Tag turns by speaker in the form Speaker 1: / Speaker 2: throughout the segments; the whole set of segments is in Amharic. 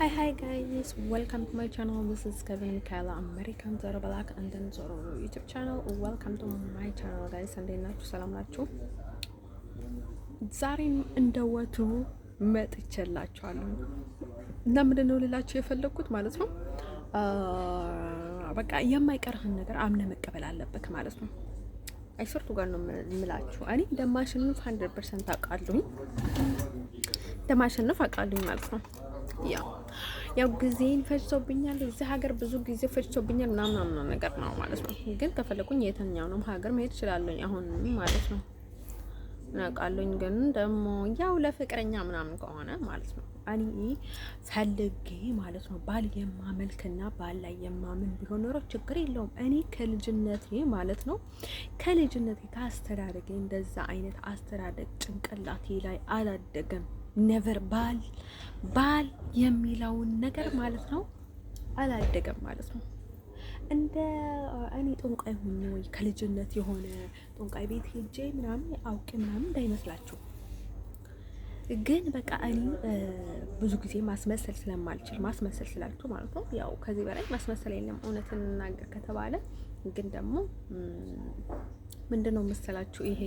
Speaker 1: Hi guys, welcome to my channel. This is Kevin Michaela, American Zoro Black and then Zoro YouTube channel. Welcome to my channel guys. እንዴት ናችሁ? ሰላም ናችሁ? ዛሬም እንደወትሩ መጥቼላችኋለሁ እና ምንድን ነው ልላችሁ የፈለኩት ማለት ነው በቃ የማይቀርህን ነገር አምነህ መቀበል አለበት ማለት ነው። አይሰርቱ ጋር ነው የምላችሁ። እኔ እንደማሸንፍ 100% አውቃለሁኝ፣ እንደማሸንፍ አውቃለሁኝ ማለት ነው። ያው ጊዜን ፈጅቶብኛል፣ እዚህ ሀገር ብዙ ጊዜ ፈጅቶብኛል ምናምን ነገር ነው ማለት ነው። ግን ከፈለኩኝ የትኛውንም ሀገር መሄድ እችላለሁኝ አሁን ማለት ነው እናውቃለሁኝ። ግን ደግሞ ያው ለፍቅረኛ ምናምን ከሆነ ማለት ነው እኔ ፈልጌ ማለት ነው ባል የማመልክና ባል ላይ የማምን ቢሆን ኖሮ ችግር የለውም። እኔ ከልጅነቴ ማለት ነው ከልጅነቴ ካስተዳደገ እንደዛ አይነት አስተዳደግ ጭንቅላቴ ላይ አላደገም። ኔቨር ባል የሚለውን ነገር ማለት ነው አላደገም ማለት ነው። እንደ እኔ ጦንቃይ ሆኜ ወይ ከልጅነት የሆነ ጦንቃይ ቤት ሄጄ ምናምን አውቄ ምናምን እንዳይመስላችሁ። ግን በቃ እኔ ብዙ ጊዜ ማስመሰል ስለማልችል ማስመሰል ስላልኩ ማለት ነው። ያው ከዚህ በላይ ማስመሰል የለም እውነትን እናገር ከተባለ። ግን ደግሞ ምንድነው መሰላችሁ ይሄ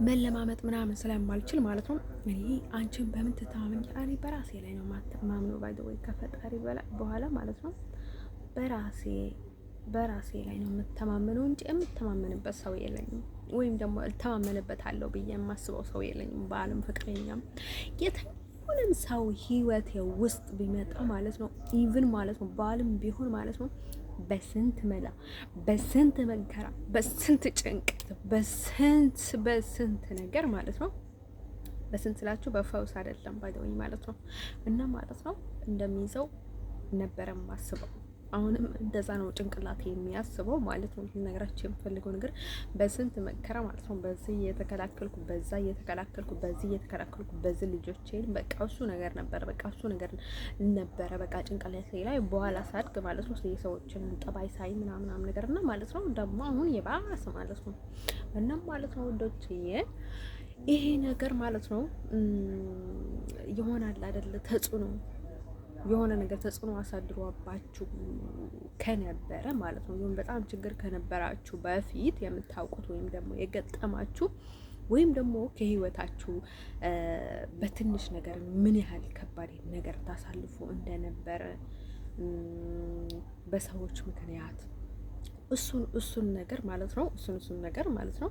Speaker 1: መለማመጥ ምናምን ስለማልችል ማለት ነው። እኔ አንቺን በምን ትተማመኝ? እኔ በራሴ ላይ ነው ማምነው። ባይ ዘ ወይ ከፈጣሪ በኋላ ማለት ነው በራሴ ላይ ነው የምተማመነው እንጂ የምተማመንበት ሰው የለኝም። ወይም ደግሞ እተማመንበታለሁ ብዬ የማስበው ሰው የለኝም። ባልም ፍቅረኛም የትኛውንም ሰው ህይወቴ ውስጥ ቢመጣ ማለት ነው ኢቭን ማለት ነው ባልም ቢሆን ማለት ነው በስንት መላ በስንት መከራ በስንት ጭንቀት በስንት ነገር ማለት ነው። በስንት ስላችሁ በፈውስ አይደለም ባይደውኝ ማለት ነው። እና ማለት ነው እንደሚይዘው ነበረ ማስበው። አሁንም እንደዛ ነው ጭንቅላቴ የሚያስበው ማለት ነው። ልነግራችሁ የምፈልገው ነገር በስንት መከራ ማለት ነው በዚህ እየተከላከልኩ በዛ እየተከላከልኩ በዚህ እየተከላከልኩ በዚህ ልጆቼን በቃ እሱ ነገር ነበር በቃ ጭንቅላቴ ላይ በኋላ ሳድግ ማለት ነው የሰዎችን ጠባይ ሳይ ምናምን ነገር እና ማለት ነው ደግሞ አሁን የባሰ ማለት ነው እና ማለት ነው ወዶችዬ ይሄ ነገር ማለት ነው ይሆናል አይደል ተጽዕኖ የሆነ ነገር ተጽዕኖ አሳድሮባችሁ ከነበረ ማለት ነው ይሁን በጣም ችግር ከነበራችሁ በፊት የምታውቁት ወይም ደግሞ የገጠማችሁ ወይም ደግሞ ከህይወታችሁ በትንሽ ነገር ምን ያህል ከባድ ነገር ታሳልፉ እንደነበረ በሰዎች ምክንያት እሱን ነገር ማለት ነው እሱን ነገር ማለት ነው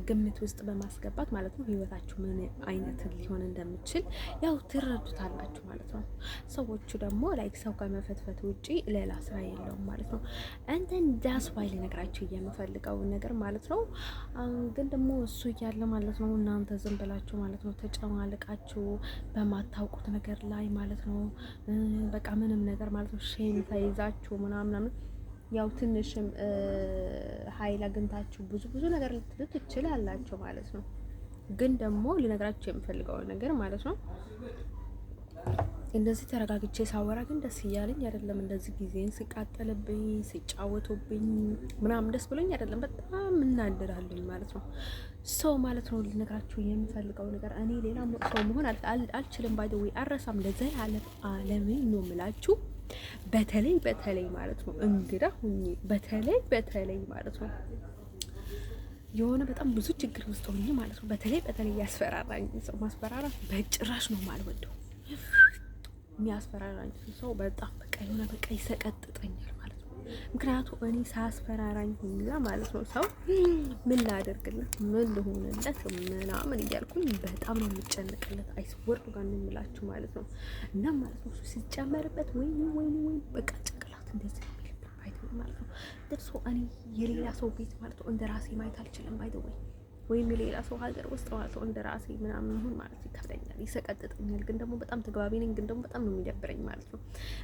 Speaker 1: ግምት ውስጥ በማስገባት ማለት ነው ህይወታችሁ ምን አይነት ሊሆን እንደሚችል ያው ትረዱታላችሁ ማለት ነው። ሰዎቹ ደግሞ ላይክ ሰው ከመፈትፈት ውጪ ሌላ ስራ የለውም ማለት ነው። እንትን ዳስ ዋይ ልነግራችሁ የምፈልገው ነገር ማለት ነው። ግን ደግሞ እሱ እያለ ማለት ነው እናንተ ዝም ብላችሁ ማለት ነው ተጨማልቃችሁ በማታውቁት ነገር ላይ ማለት ነው በቃ ምንም ነገር ማለት ነው ሼም ተይዛችሁ ምናምን ያው ትንሽም ኃይል አግኝታችሁ ብዙ ነገር ልትሉ ትችላላችሁ ማለት ነው። ግን ደግሞ ልነግራችሁ የምፈልገው ነገር ማለት ነው እንደዚህ ተረጋግቼ ሳወራ ግን ደስ እያለኝ አይደለም። እንደዚህ ጊዜን ሲቃጠልብኝ ሲጫወቱብኝ ምናምን ደስ ብሎኝ አይደለም። በጣም እናደዳለኝ ማለት ነው። ሰው ማለት ነው ልነግራችሁ የምፈልገው ነገር እኔ ሌላ ሰው መሆን አልችልም። ባይ ዘ ወይ አረሳም ለዘላለም ዓለምን ነው የምላችሁ። በተለይ ማለት ነው እንግዳ ሁኚ በተለይ ማለት ነው የሆነ በጣም ብዙ ችግር ውስጥ ሆኜ ማለት ነው በተለይ ያስፈራራኝ ሰው ማስፈራራት በጭራሽ ነው የማልወደው። የሚያስፈራራኝ ሰው በጣም በቃ የሆነ በቃ ይሰቀጥጠኛል ማለት ነው። ምክንያቱም እኔ ሳስፈራራኝ ሁላ ማለት ነው ሰው ምን ላደርግለት ምን ልሆንለት ምናምን እያልኩኝ በጣም ነው የምጨነቅለት። አይስወርዱ ጋር ነው የምላችሁ ማለት ነው። እና ማለት ነው ሲጨመርበት ወይ በቃ ጭንቅላት እንደዚህ የሚልብን ባይተው ማለት ነው ደርሶ እኔ የሌላ ሰው ቤት ማለት ነው እንደ ራሴ ማየት አልችልም። ባይተው ወይም የሌላ ሰው ሀገር ውስጥ ማለት ነው እንደ ራሴ ምናምን ይሁን ማለት ይከብደኛል፣ ይሰቀጥጠኛል። ግን ደግሞ በጣም ተግባቢ ነኝ፣ ግን ደግሞ በጣም ነው የሚደብረኝ ማለት ነው።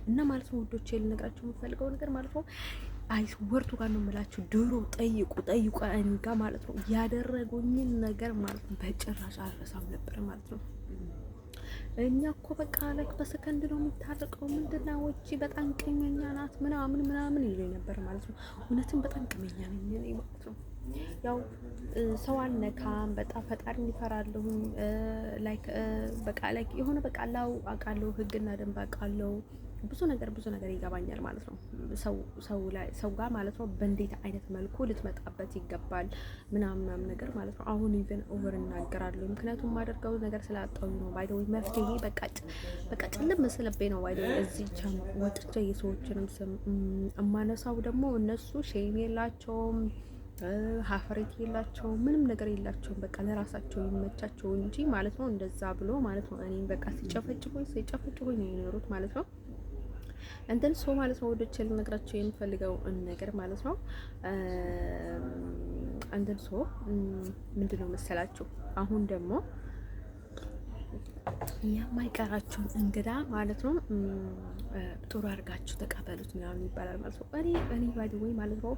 Speaker 1: እና ማለት ነው ውዶቼ ልነግራችሁ የምፈልገው ነገር ማለት ነው አይስወርቱ ጋር ነው የምላችሁ። ድሮ ጠይቁ እኔ ጋር ማለት ነው ያደረጉኝን ነገር ማለት ነው በጭራሽ አልረሳም ነበር ማለት ነው። እኛ እኮ በቃ ላይክ በሰከንድ ነው የምታረቀው ምንድነው ወጪ በጣም ቅመኛ ናት ምናምን ይሉኝ ነበር ማለት ነው። እውነትም በጣም ቅመኛ ነኝ እኔ ማለት ነው። ያው ሰው አልነካም፣ በጣም ፈጣሪን ይፈራለሁኝ። ላይክ በቃ ላይክ የሆነ በቃ ላው አውቃለሁ፣ ህግና ደንብ አውቃለሁ። ብዙ ነገር ይገባኛል ማለት ነው። ሰው ጋር ማለት ነው በእንዴት አይነት መልኩ ልትመጣበት ይገባል ምናምን ነገር ማለት ነው። አሁን ኢቨን ኦቨር እናገራለሁ፣ ምክንያቱም የማደርገው ነገር ስላጣሁ ነው። ባይ ዘ ወይ መፍትሄ በቃ ጭልም መስለቤ ነው። ባይ ዘ ወይ እዚህ ወጥቼ የሰዎችንም ስም እማነሳው ደግሞ እነሱ ሼም የላቸውም ሀፈሬት የላቸውም፣ ምንም ነገር የላቸውም። በቃ ለራሳቸው ይመቻቸው እንጂ ማለት ነው። እንደዛ ብሎ ማለት ነው እኔም በቃ ሲጨፈጭፉኝ ነው የኖሩት ማለት ነው። እንትን ሶ ማለት ነው ወዶች ልነግራቸው የምፈልገው ነገር ማለት ነው። እንትን ሶ ምንድነው መሰላችሁ አሁን ደግሞ የማይቀራችሁን እንግዳ ማለት ነው ጥሩ አድርጋችሁ ተቀበሉት ምናምን ይባላል ማለት ነው። እኔ ባይ ወይ ማለት ነው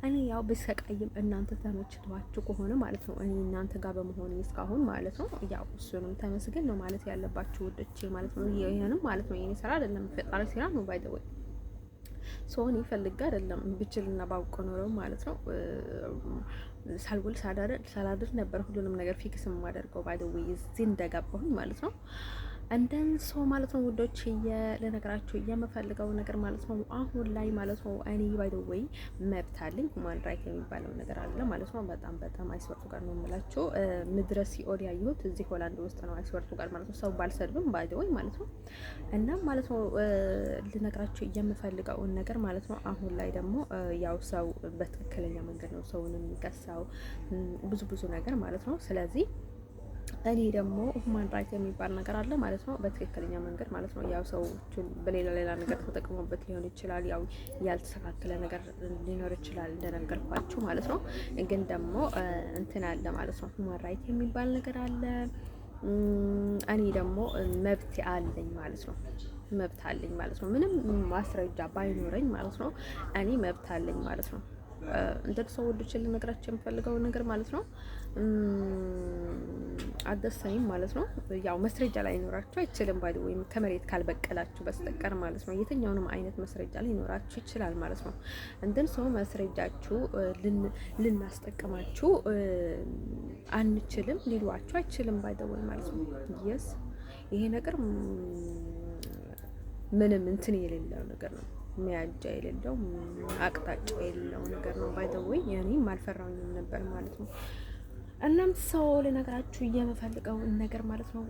Speaker 1: እኔ ያው ብሰቃይም እናንተ ተመችቷችሁ ከሆነ ማለት ነው እኔ እናንተ ጋር በመሆን እስካሁን ማለት ነው ያው እሱንም ተመስገን ነው ማለት ያለባችሁ ውዶቼ ማለት ነው። ይሄንም ማለት ነው የኔ ስራ አይደለም ፈጣሪ ስራ ነው። ባይ ወይ ሰውን ይፈልጋ አይደለም ብችልና ባውቅ ኖረው ማለት ነው ሳልውል ሳላድር ነበር ሁሉንም ነገር ፊክስ የማደርገው ባይ ዘ ዌይ እዚህ እንደገባሁኝ ማለት ነው። እንደን ሰው ማለት ነው ውዶች ለነገራችሁ የምፈልገው ነገር ማለት ነው አሁን ላይ ማለት ነው እኔ ባይ ዘ ዌይ መብት አለኝ። ሁማን ራይት የሚባለው ነገር አለ ማለት ነው። በጣም አይስወርቱ ጋር ነው የምላችሁ። ምድረ ሲኦል ያየሁት እዚህ ሆላንድ ውስጥ ነው አይስወርቱ ጋር ማለት ነው። ሰው ባልሰድብም ባይ ዘ ዌይ ማለት ነው። እና ማለት ነው ልነግራችሁ የምፈልገው ነገር ማለት ነው አሁን ላይ ደግሞ ያው ሰው በትክክለኛ መንገድ ነው ሰውን የሚከሳው ብዙ ነገር ማለት ነው። ስለዚህ እኔ ደግሞ ሁማን ራይት የሚባል ነገር አለ ማለት ነው። በትክክለኛ መንገድ ማለት ነው ያው ሰዎችን በሌላ ነገር ተጠቅሞበት ሊሆን ይችላል። ያው ያልተስተካከለ ነገር ሊኖር ይችላል እንደነገርኳችሁ ማለት ነው። ግን ደግሞ እንትን አለ ማለት ነው ሁማን ራይት የሚባል ነገር አለ። እኔ ደግሞ መብት አለኝ ማለት ነው። መብት አለኝ ማለት ነው። ምንም ማስረጃ ባይኖረኝ ማለት ነው እኔ መብት አለኝ ማለት ነው። እንደ ሰው ወዶች ልነግራችሁ የምፈልገው ነገር ማለት ነው አደሰኝ ማለት ነው ያው መስረጃ ላይ ይኖራችሁ አይችልም ባይ ወይም ከመሬት ካልበቀላችሁ በስተቀር ማለት ነው የትኛውንም አይነት መስረጃ ላይ ይኖራችሁ ይችላል ማለት ነው። እንደን ሰው መስረጃችሁ ልናስጠቅማችሁ አንችልም ሊሏችሁ አይችልም ባይ ወይ ማለት ነው። የስ ይሄ ነገር ምንም እንትን የሌለው ነገር ነው። ሚያጃ የሌለው አቅጣጫ የሌለው ነገር ነው። ባይ ዘ ወይ እኔም አልፈራሁኝም ነበር ማለት ነው። እናም ሰው ለነገራችሁ የምፈልገው ነገር ማለት ነው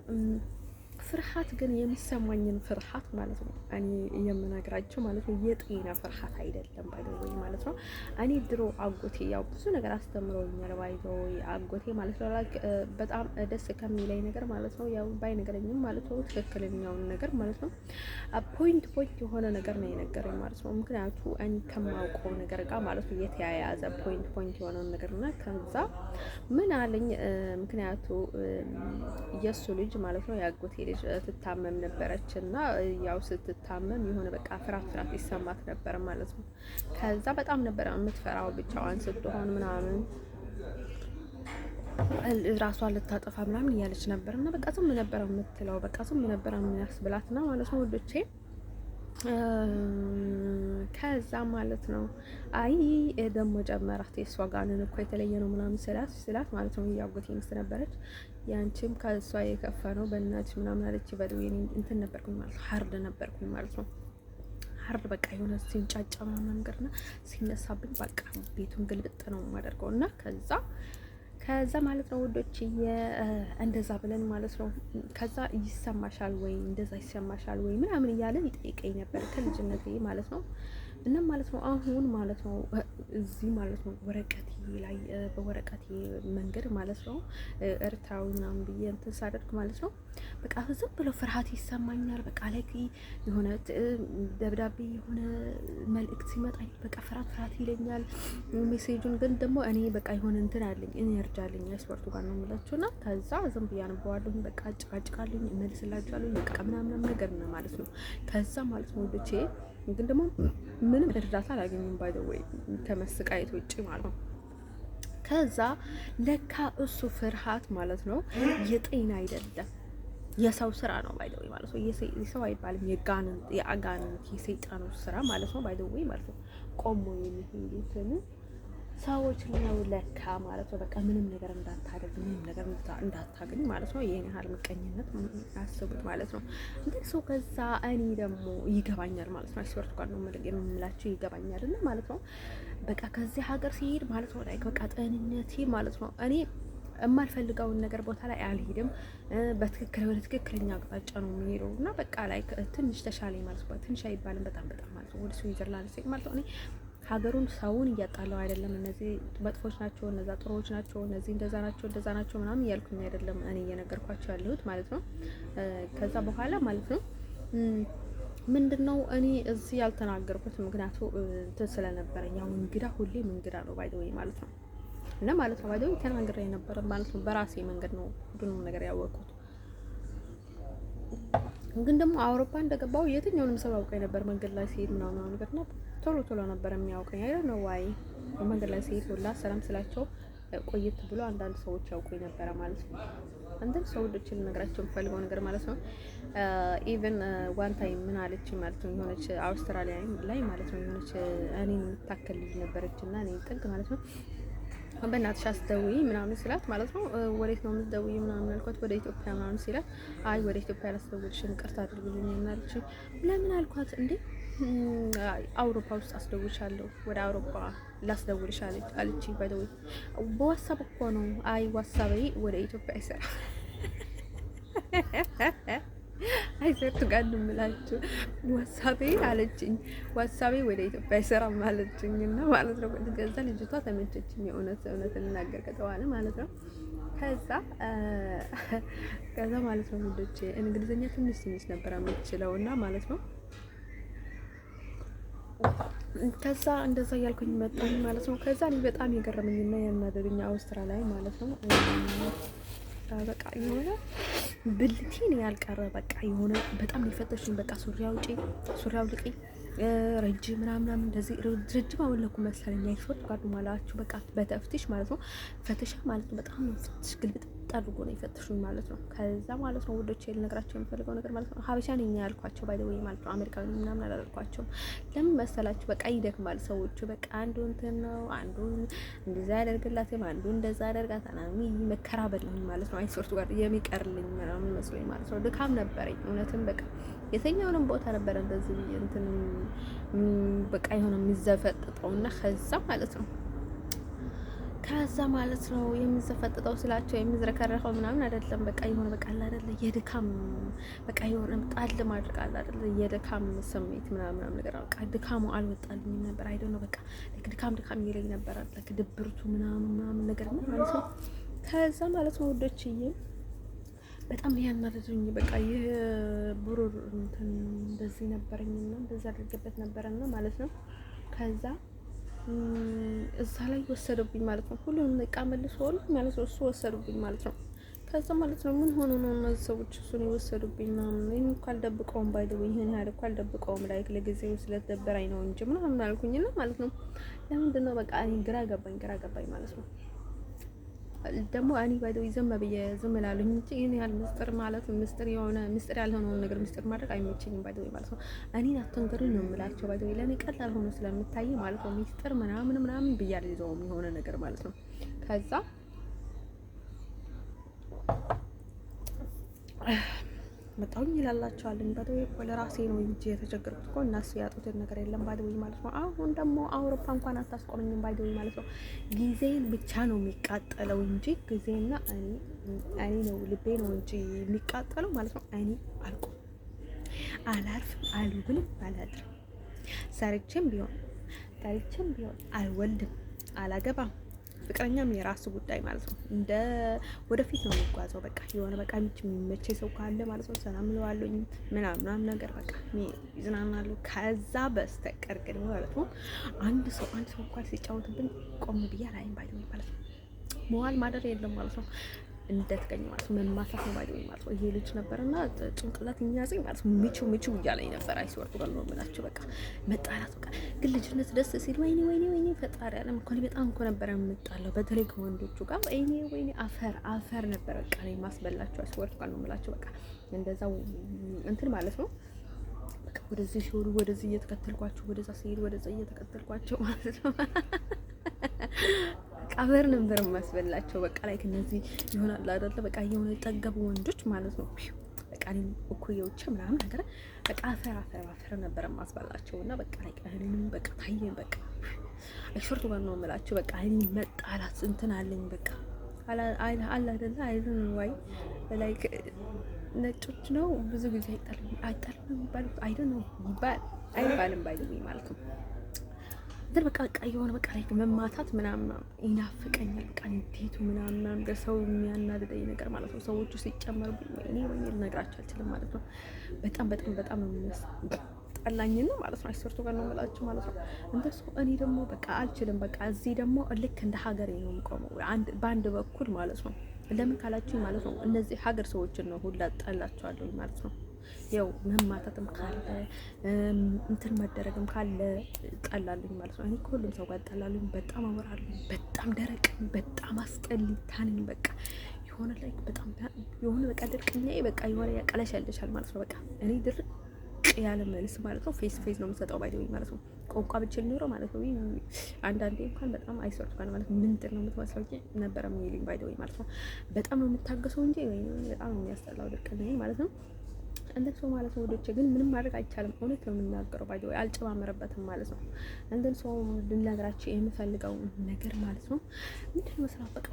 Speaker 1: ፍርሃት ግን የሚሰማኝን ፍርሃት ማለት ነው እኔ የምነግራችሁ ማለት ነው የጤና ፍርሃት አይደለም ባይ ዘ ወይ ማለት ነው። እኔ ድሮ አጎቴ ያው ብዙ ነገር አስተምሮኛል ባይ ዘ ወይ አጎቴ ማለት ነው በጣም ደስ ከሚለኝ ነገር ማለት ነው ያው ባይነገረኝም ማለት ነው ትክክለኛውን ነገር ማለት ነው ፖይንት የሆነ ነገር ነው የነገረኝ ማለት ነው። ምክንያቱ እኔ ከማውቀው ነገር ጋር ማለት ነው የተያያዘ ፖይንት የሆነውን ነገርና ከዛ ምን አለኝ ምክንያቱ የሱ ልጅ ማለት ነው ያጎቴ ልጅ ትታመም ነበረች እና ያው ስትታመም የሆነ በቃ ፍርሃት ይሰማት ነበር ማለት ነው። ከዛ በጣም ነበር የምትፈራው ብቻዋን ስትሆን ምናምን ራሷን ልታጠፋ ምናምን እያለች ነበር እና በቃ ዝም ነበር የምትለው በቃ ዝም ነበር የሚያስብላት ነው ማለት ነው ወዶቼ። ከዛ ማለት ነው አይ ደግሞ ጨመራት የሷ ጋንን እኮ የተለየ ነው ምናምን ስላት ማለት ነው ያጎቴ ሚስት ነበረች። ያንቺም ከሷ የከፋ ነው በእናትሽ ምናምን አለች። በደዌ እንትን ነበርኩኝ ማለት ነው ሀርድ ነበርኩኝ ማለት ነው። ሀርድ በቃ የሆነ ሲንጫጫ ምናምን ነገርና ሲነሳብኝ በቃ ቤቱን ግልብጥ ነው የማደርገው እና ከዛ ማለት ነው ውዶች እንደዛ ብለን ማለት ነው ከዛ ይሰማሻል ወይ እንደዛ ይሰማሻል ወይ ምናምን እያለ ይጠይቀኝ ነበር ከልጅነቴ ማለት ነው። እና ማለት ነው አሁን ማለት ነው እዚህ ማለት ነው ወረቀቴ ላይ በወረቀቴ መንገድ ማለት ነው ኤርትራዊ ምናምን ብዬ እንትን ሳደርግ ማለት ነው በቃ ዝም ብሎ ፍርሃት ይሰማኛል። በቃ ላይ የሆነ ደብዳቤ የሆነ መልእክት ሲመጣኝ በቃ ፍርሃት ይለኛል። ሜሴጁን ግን ደግሞ እኔ በቃ የሆነ እንትን አለኝ እኔ እርጃለኝ ያስወርቱ ጋር ነው የምላችሁና ከዛ ዝም ብዬ አነበዋለሁ በቃ አጭቃጭቃለኝ እመልስላችኋለሁ በቃ ምናምን ነገር ነው ማለት ነው። ከዛ ማለት ነው ወዶቼ ግን ደግሞ ምንም እርዳታ አላገኝም ባይ ዘ ወይ ከመስቃየት ውጪ ማለት ነው። ከዛ ለካ እሱ ፍርሃት ማለት ነው የጤና አይደለም የሰው ስራ ነው ባይ ዘ ወይ ማለት ነው። የሰው አይባልም የአጋንንት የሰይጣኑ ስራ ማለት ነው ባይ ዘ ወይ ማለት ነው። ቆሞ የሚሄዱትን ሰዎች ነው ለካ ማለት ነው። በቃ ምንም ነገር እንዳታደርግ ምንም ነገር እንዳታገኝ ማለት ነው። ይሄን ያህል ምቀኝነት አስቡት ማለት ነው። እንግዲህ ሰው ከዛ እኔ ደግሞ ይገባኛል ማለት ነው። አይስወርት ጋር ነው የምላችሁ ይገባኛል እና ማለት ነው። በቃ ከዚህ ሀገር ሲሄድ ማለት ነው ላይ በቃ ጤንነቴ ማለት ነው እኔ የማልፈልገውን ነገር ቦታ ላይ አልሄድም። በትክክል ወደ ትክክለኛ አቅጣጫ ነው የሚሄደው እና በቃ ላይ ትንሽ ተሻለኝ ማለት ነው። ትንሽ አይባልም በጣም ማለት ነው። ወደ ስዊዘርላንድ ሲሄድ ማለት ነው እኔ ሀገሩን ሰውን እያጣለው አይደለም። እነዚህ መጥፎች ናቸው፣ እነዛ ጥሩዎች ናቸው፣ እነዚህ እንደዛ ናቸው ምናምን እያልኩኝ አይደለም እኔ እየነገርኳቸው ያለሁት ማለት ነው። ከዛ በኋላ ማለት ነው ምንድነው እኔ እዚህ ያልተናገርኩት ምክንያቱ እንትን ስለነበረኝ ያው እንግዳ ሁሌም እንግዳ ነው ባይ ዘ ወይ ማለት ነው። እና ማለት ነው ባይ ዘ ወይ ተናግሬ ነበር ማለት ነው። በራሴ መንገድ ነው ሁሉንም ነገር ያወቅኩት። ግን ደግሞ አውሮፓ እንደገባው የትኛውንም ሰው አውቀኝ ነበር መንገድ ላይ ሲሄድ ምናምን ነገር ነው ቶሎ ነበር የሚያውቀኝ አይደል ነው ዋይ መንገድ ላይ ሲሄድ ሁላ ሰላም ስላቸው ቆየት ብሎ አንዳንድ ሰዎች ያውቁኝ ነበረ ማለት ነው። አንተም ሰዎች ልነግራቸው የምፈልገው ነገር ማለት ነው ኢቭን ዋን ታይም ምን አለች ማለት ነው የሆነች አውስትራሊያ ላይ ማለት ነው የሆነች እኔን የምታከል ልጅ ነበረች እና እኔ ጥግ ማለት ነው በእናትሽ አስደውይ ምናምን ስላት ማለት ነው ወዴት ነው የምትደውይ ምናምን አልኳት። ወደ ኢትዮጵያ ምናምን ሲላት አይ ወደ ኢትዮጵያ ላስደውልሽም ይቅርታ አድርግልኝ እናልሽ። ለምን አልኳት። እንዴ አውሮፓ ውስጥ አስደውልሻለሁ ወደ አውሮፓ ላስደውልሽ አለች። ባይ ዘ ወይ በዋትስአፕ እኮ ነው። አይ ዋትስአፕ ወደ ኢትዮጵያ አይሰራ አይዘርቱ ጋር እንምላችሁ ዋትስአፕ አለችኝ። ዋትስአፕ ወደ ኢትዮጵያ አይሰራም አለችኝ እና ማለት ነው ገዛ ልጅቷ ተመቸችኝ። እውነት ልናገር ከተዋለ ማለት ነው። ከዛ ማለት ነው ልጆች እንግሊዘኛ ትንሽ ነበር የምችለው እና ማለት ነው ከዛ እንደዛ እያልኩኝ መጣኝ ማለት ነው። ከዛ እኔ በጣም የገረመኝና ያናደደኝ አውስትራሊያ ማለት ነው በቃ የሆነ ብልቴን ያልቀረ በቃ የሆነ በጣም ሊፈተሽኝ በቃ ሱሪ አውልቂ ረጅም ምናምን እንደዚህ ረጅም አወለኩ መሰለኝ። አይሾት ጋር ማላችሁ በቃ በተፍትሽ ማለት ነው ፈተሻ ማለት ነው። በጣም ፍትሽ ግልብጥ አድርጎ ነው የፈተሹኝ ማለት ነው። ከዛ ማለት ነው ወዶቼ ልነግራቸው የምፈልገው ነገር ማለት ነው ሀበሻ ነኝ ያልኳቸው ባይ ዘ ወይ ማለት ነው አሜሪካዊ ምናምን አላልኳቸውም። ለምን መሰላችሁ በቃ ይደክማል ሰዎቹ በቃ አንዱ እንትን ነው አንዱ እንደዛ ያደርግላትም አንዱ እንደዛ ያደርጋት አናሚ መከራበል ነው ማለት ነው። አይሶርቱ ጋር የሚቀርልኝ ምናምን መስሎኝ ማለት ነው ድካም ነበረኝ እውነትም በቃ የትኛውንም ቦታ ነበረ እንደዚህ እንትን በቃ የሆነ የሚዘፈጥጠውና ከዛ ማለት ነው የሚዘፈጥጠው ስላቸው የሚዝረከረከው ምናምን አይደለም። በቃ የሆነ በቃ አይደለ የድካም በቃ የሆነ ጣል ማድረግ አይደለ የድካም ስሜት ምናምን ነገር በቃ ድካሙ አልወጣልኝም ነበር። አይደል ነው በቃ ድካም ይለኝ ነበር አለ ድብርቱ ምናምን ነገር ማለት ነው። ከዛ ማለት ነው ወዶችዬ በጣም ያናደዱኝ በቃ ይህ ብሩር እንትን እንደዚህ ነበረኝና እንደዛ አድርገበት ነበረና ማለት ነው። ከዛ እዛ ላይ ወሰዱብኝ ማለት ነው። ሁሉንም እቃ መልሶ ማለት ነው እሱ ወሰዱብኝ ማለት ነው። ከዛ ማለት ነው ምን ሆኖ ነው እነዚህ ሰዎች እሱን የወሰዱብኝ ምናምን እኔ እኮ አልደብቀውም ባይ ዘ ወይ ይሄን ያህል እኮ አልደብቀውም ላይክ ለጊዜው ስለተደበረኝ ነው እንጂ ምናምን አልኩኝና ማለት ነው። ለምንድን ነው በቃ እኔ ግራ ገባኝ ማለት ነው። ደግሞ እኔ ባይ ዘ ወይ ዝም እላለሁ እንጂ ይሄን ያህል ምስጢር ማለት ምስጢር የሆነ ምስጢር ያልሆነውን ነገር ምስጢር ማድረግ አይመቸኝም ባይ ዘ ወይ ማለት ነው። እኔ አትንገሩኝ ነው የምላቸው ባይ ዘ ወይ ለኔ ቀላል ሆኖ ስለምታይ ማለት ነው። ምስጢር ምናምን ብያለሁ ይዘውም የሆነ ነገር ማለት ነው። ከዛ መጣሁኝ ይላላችኋለኝ ባይ ዘ ወይ ለራሴ ነው እንጂ የተቸገርኩት እኮ እነሱ ያጡትን ነገር የለም ባይ ዘ ወይ ማለት ነው። አሁን ደግሞ አውሮፓ እንኳን አታስቆመኝም ባይ ዘ ወይ ማለት ነው። ጊዜን ብቻ ነው የሚቃጠለው እንጂ ጊዜና እኔ ነው ልቤ ነው እንጂ የሚቃጠለው ማለት ነው። እኔ አልቆም አላርፍም አልውልም አላድርም ሰርቼም ቢሆን አልወልድም አላገባም። ፍቅረኛም የራሱ ጉዳይ ማለት ነው። እንደ ወደፊት ነው የሚጓዘው። በቃ የሆነ በቃ የሚመቸኝ ሰው ካለ ማለት ነው ሰላም እለዋለሁ ምናምን ነገር በቃ ይዝናናሉ። ከዛ በስተቀር ግን ማለት ነው አንድ ሰው እንኳን ሲጫወትብን ቆም ብዬ አላይም ባይ ማለት ነው። መዋል ማደር የለም ማለት ነው። እንደተገኘ ማለት ነው መማታት ነው ባይ ማለት ነው። ይሄ ልጅ ነበርና ጭንቅላት የሚያዘኝ ማለት ነው ምቹ እያለኝ ነበር። አይስወርቱ ጋር ነው የምላችሁ በቃ መጣላት በቃ ግን ልጅነት ደስ ሲል ወይኔ ፈጣሪ ያለም እኮ በጣም እኮ ነበር የምጣለው በተለይ ከወንዶቹ ጋር ወይኔ አፈር ነበር በቃ እኔ ማስበላችሁ። አይስወርቱ ጋር ነው የምላችሁ በቃ እንደዛው እንትን ማለት ነው። በቃ ወደዚህ ሲወሩ ወደዚህ እየተከተልኳቸው ወደዛ ሲሄድ ወደዛ እየተከተልኳቸው ማለት ነው። አፈር ነበር የማስበላቸው። በቃ ላይ እነዚህ ይሆናል አይደለ? በቃ የሆነ የጠገቡ ወንዶች ማለት ነው። በቃ እኔም እኩዮቼ ምናምን ነገር በቃ አፈር ነበር የማስበላቸው። እና በቃ ላይ እኔንም በቃ ታየኝ። በቃ አይሾርቱ ጋር ነው የምላቸው። በቃ እኔ መጣላት እንትን አለኝ። በቃ አላ አይደለ አይደል ወይ ላይክ ነጮች ነው ብዙ ጊዜ አይጣልም የሚባሉት አይደል ነው አይባልም ባይደኝ ማለት ነው። ግን በቃ የሆነ በቃ ላይ መማታት ምናምን ይናፍቀኛል። በቃ እንዴቱ ምናምን ሰው የሚያናድደኝ ነገር ማለት ነው። ሰዎቹ ሲጨመሩብኝ እኔ ወይ ልነግራቸው አልችልም ማለት ነው። በጣም ነው የሚያስጠላኝ ነው ማለት ነው። አይሰርቱ ጋር ነው የምላችሁ ማለት ነው። እንደሱ እኔ ደግሞ በቃ አልችልም። በቃ እዚህ ደግሞ ልክ እንደ ሀገሬ ነው የምቆመው በአንድ በኩል ማለት ነው። ለምን ካላችሁ ማለት ነው እነዚህ ሀገር ሰዎችን ነው ሁላ ጠላቸዋለሁ ማለት ነው። ያው መማታትም ካለ እንትን መደረግም ካለ ጠላልኝ ማለት ነው። እኔ ከሁሉም ሰው ጋር ጠላልኝ። በጣም አወራለሁ። በጣም ደረቅ፣ በጣም አስጠሊታ ነኝ። በቃ የሆነ ላይ በጣም የሆነ በቃ ድርቅኛ በቃ የሆነ ያቀለሻልሻል ማለት ነው። በቃ እኔ ድርቅ ያለ መልስ ማለት ነው ፌስ ነው የምሰጠው ባይደውኝ ማለት ነው። ቋንቋ ብችል ኖሮ ማለት ነው አንዳንዴ እንኳን በጣም አይሰርቱ ጋር ማለት ምንድን ነው የምትመስለው እንጂ ነበረ የሚልኝ ባይደውኝ ማለት ነው። በጣም ነው የምታገሰው እንጂ በጣም ነው የሚያስጠላው ድርቅኛ ማለት ነው። እንደሱ ማለት ነው ወዶቼ። ግን ምንም ማድረግ አይቻልም። እውነት ነው የምናገረው ባይደው አልጨማመረበትም ማለት ነው። እንደን ሰው ልነግራችሁ የምፈልገው ነገር ማለት ነው ምንድነው መስራት በቃ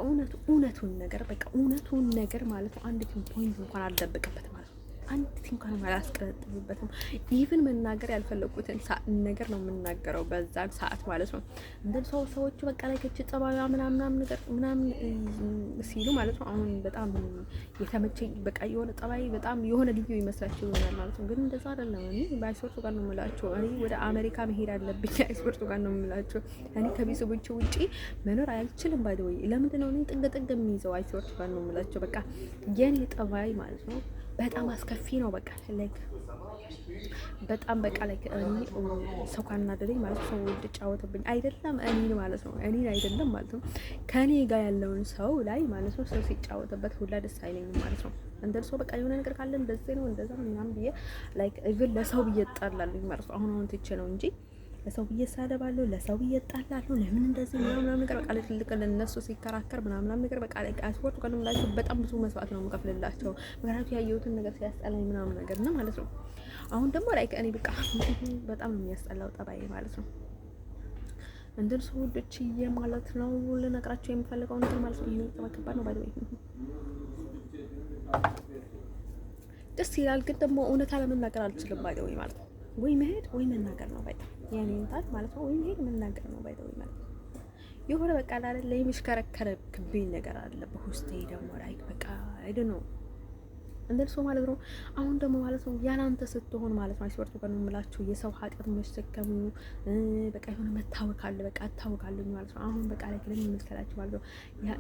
Speaker 1: እውነቱን ነገር ማለት ነው። አንድ ፖይንት እንኳን አልደብቅበትም ማለት ነው። አንድ እንኳን አላስቀጥልበትም። ኢቭን መናገር ያልፈለኩትን ነገር ነው የምናገረው በዛን ሰዓት ማለት ነው። እንደን ሰዎቹ በቃ ላይ ከች ጸባያ ምናምን ሲሉ ማለት ነው። አሁን በጣም የተመቸኝ በቃ የሆነ ጸባይ በጣም የሆነ ልዩ ይመስላችሁ ይሆናል ማለት ነው። ግን እንደዛ አይደለም። እኔ በአይስፖርቱ ጋር ነው የምላችሁ። እኔ ወደ አሜሪካ መሄድ አለብኝ አይስፖርቱ ጋር ነው የምላችሁ። እኔ ከቤተሰቦቼ ውጪ መኖር አልችልም። ባይ ዘ ወይ ለምንድን ነው እኔ ጥግ የሚይዘው አይስፖርቱ ጋር ነው የምላችሁ። በቃ የኔ ጸባይ ማለት ነው በጣም አስከፊ ነው። በቃ ላይክ በጣም በቃ ላይክ እኔ ሰው ካናደደኝ ማለት ሰው ጫወተብኝ አይደለም እኔን ማለት ነው እኔን አይደለም ማለት ነው ከኔ ጋር ያለውን ሰው ላይ ማለት ነው ሰው ሲጫወተበት ሁላ ደስ አይለኝም ማለት ነው። እንደርሶ በቃ የሆነ ነገር ካለ እንደዚህ ነው እንደዛ ነው ምናምን ብዬ ላይክ ኢቭን ለሰው ብዬ እጣላለሁ ማለት ነው። አሁን ትቼ ነው እንጂ ለሰው ብዬ ሳደባለሁ፣ ለሰው ብዬ እጣላለሁ። ለምን እንደዚህ ምናምን ነገር በቃ ለትልቅ ለነሱ ሲከራከር ምናምን ነገር በቃ ላይ አስፖርት ቀንም ላይ በጣም ብዙ መስዋዕት ነው የምከፍልላቸው። ምክንያቱም ያየሁትን ነገር ሲያስጠላኝ ምናምን ነገር ነው ማለት ነው። አሁን ደግሞ ላይ እኔ በቃ በጣም ነው የሚያስጠላው ጠባይ ማለት ነው። እንደን ሰው ወደችዬ ማለት ነው ልነግራቸው የምፈልገው ነገር ማለት ነው። ይሄን ጠባይ ከባድ ነው ባይደው ደስ ይላል፣ ግን ደግሞ እውነታ ለመናገር አልችልም ባይደው ማለት ነው። ወይ መሄድ ወይ መናገር ነው ባይደው ያኔ እንታት ማለት ነው። ወይ መሄድ መናገር ነው ባይደው ማለት ነው። የሆነ በቃ አይደለ የሚሽከረከርብኝ ነገር አለ በውስጤ ደግሞ ላይ በቃ አይደል ነው እንደርሶ ማለት ነው። አሁን ደግሞ ማለት ነው ያላንተ ስትሆን ማለት ነው አይስወርቱ ጋር ነው የምላችሁ የሰው ኃጢአት መሸከሙ በቃ የሆነ መታወክ አለ በቃ አታውቃለሁ ማለት ነው። አሁን በቃ ላይ ለምን መስከራችሁ ማለት ነው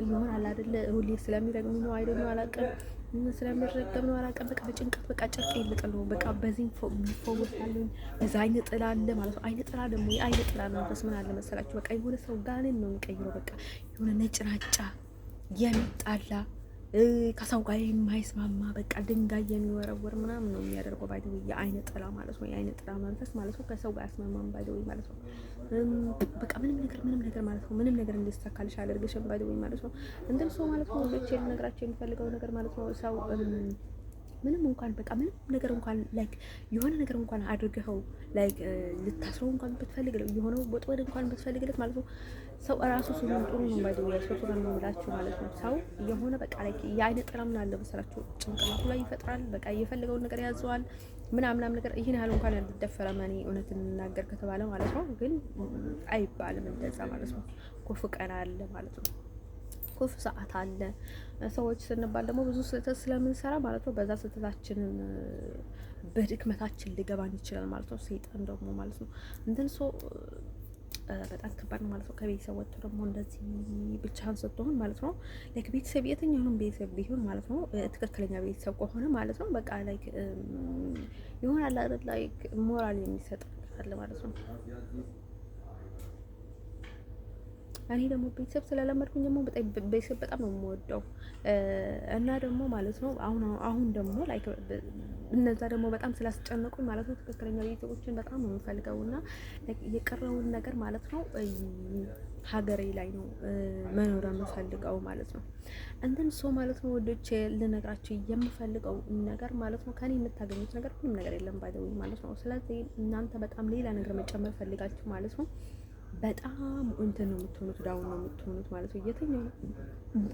Speaker 1: ይሆናል አይደለ ሁሌ ስለሚረግሙ ነው አይደል ነው አላውቅም ስለሚረገም ነው አላውቅም። በቃ በጭንቀት በቃ ጨርቅ ይልጥል ነው በቃ በዚህ ፎወርታለኝ በዛ አይነ ጥላ አለ ማለት ነው። አይነ ጥላ ደግሞ የአይነ ጥላ ነው ምን አለ መሰላችሁ በቃ የሆነ ሰው ጋኔን ነው የሚቀይረው በቃ የሆነ ነጭናጫ የሚጣላ ከሰው ጋር የማይስማማ በቃ ድንጋይ የሚወረወር ምናምን ነው የሚያደርገው ባይደው የአይነ ጥላ ማለት ነው። የአይነ ጥላ መንፈስ ማለት ነው ከሰው ጋር ያስማማም ባይደው ማለት ነው። በቃ ምንም ነገር ማለት ነው ምንም ነገር እንዲስተካከልሽ አድርገሽ ባይደው ማለት ነው። እንደም ሰው ማለት ነው ወጥቼ ልነግራቸው የሚፈልገው ነገር ማለት ነው ሰው ምንም እንኳን በቃ ምንም ነገር እንኳን ላይክ የሆነ ነገር እንኳን አድርገው ላይክ ልታስረው እንኳን ብትፈልግ የሆነ ወጥወድ እንኳን ብትፈልግለት ማለት ነው ሰው እራሱ ሲሆን ጥሩ ነው ባይደው ያስፈቱ ነው የሚላችሁ ማለት ነው። ሰው የሆነ በቃ ላይክ የአይነ ጥላ ምን አለ መሰላችሁ ጭንቅላቱ ላይ ይፈጥራል በቃ የፈለገውን ነገር ያዘዋል ምናምን ነገር ይሄን ያህል እንኳን ያልተደፈረ ማን እውነት እንናገር ከተባለ ማለት ነው። ግን አይባልም እንደዛ ማለት ነው። ኮፍ ቀና አለ ማለት ነው። ኮፍ ሰዓት አለ። ሰዎች ስንባል ደግሞ ብዙ ስህተት ስለምንሰራ ማለት ነው በዛ ስህተታችንን በድክመታችን ሊገባን ይችላል ማለት ነው። ሰይጣን ደግሞ ማለት ነው እንትን ሰው በጣም ከባድ ማለት ነው። ከቤተሰብ ወጥቶ ደግሞ እንደዚህ ብቻህን ስትሆን ማለት ነው ላይክ ቤተሰብ የትኛውንም ቤተሰብ ቢሆን ማለት ነው ትክክለኛ ቤተሰብ ከሆነ ማለት ነው በቃ ላይክ ይሆናል አይደል ላይክ ሞራል የሚሰጥ አለ ማለት ነው። እኔ ደግሞ ቤተሰብ ስለለመድኩኝ ደግሞ ቤተሰብ በጣም ነው የምወደው እና ደግሞ ማለት ነው አሁን ደግሞ ላይክ እነዛ ደግሞ በጣም ስላስጨነቁኝ ማለት ነው ትክክለኛ ቤተሰቦችን በጣም ነው የምፈልገው እና የቀረውን ነገር ማለት ነው ሀገሬ ላይ ነው መኖር የምፈልገው ማለት ነው። እንትን ሰው ማለት ነው ወዶቼ ልነግራችሁ የምፈልገው ነገር ማለት ነው ከኔ የምታገኙት ነገር ምንም ነገር የለም ባይደው ማለት ነው። ስለዚህ እናንተ በጣም ሌላ ነገር መጨመር ፈልጋችሁ ማለት ነው በጣም እንትን ነው የምትሆኑት፣ ዳውን ነው የምትሆኑት ማለት ነው የትኛው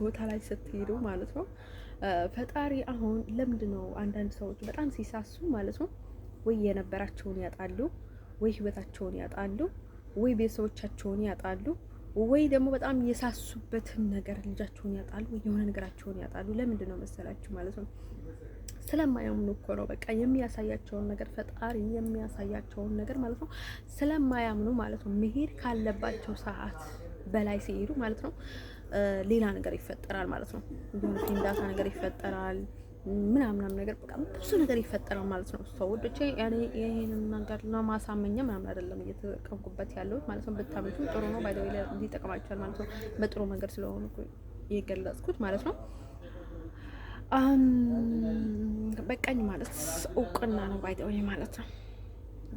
Speaker 1: ቦታ ላይ ስትሄዱ ማለት ነው። ፈጣሪ አሁን ለምንድን ነው አንዳንድ ሰዎች በጣም ሲሳሱ ማለት ነው ወይ የነበራቸውን ያጣሉ፣ ወይ ህይወታቸውን ያጣሉ፣ ወይ ቤተሰቦቻቸውን ያጣሉ፣ ወይ ደግሞ በጣም የሳሱበትን ነገር ልጃቸውን ያጣሉ፣ ወይ የሆነ ነገራቸውን ያጣሉ። ለምንድን ነው መሰላችሁ ማለት ነው ስለማያምኑ እኮ ነው። በቃ የሚያሳያቸውን ነገር ፈጣሪ የሚያሳያቸውን ነገር ማለት ነው ስለማያምኑ ማለት ነው። መሄድ ካለባቸው ሰዓት በላይ ሲሄዱ ማለት ነው ሌላ ነገር ይፈጠራል ማለት ነው። የሆነ ፍንዳታ ነገር ይፈጠራል ምናምን ነገር በቃ ብዙ ነገር ይፈጠራል ማለት ነው። ሰዎች ያኔ ይሄንን ነገር ለማሳመኛ ምናምን አይደለም እየተጠቀምኩበት ያለሁት ማለት ነው። ብታመጡ ጥሩ ነው ባይደው ሊጠቅማችኋል ማለት ነው። በጥሩ መንገድ ስለሆነ የገለጽኩት ማለት ነው። በቃኝ ማለት እውቅና ነው ባይደው ማለት ነው።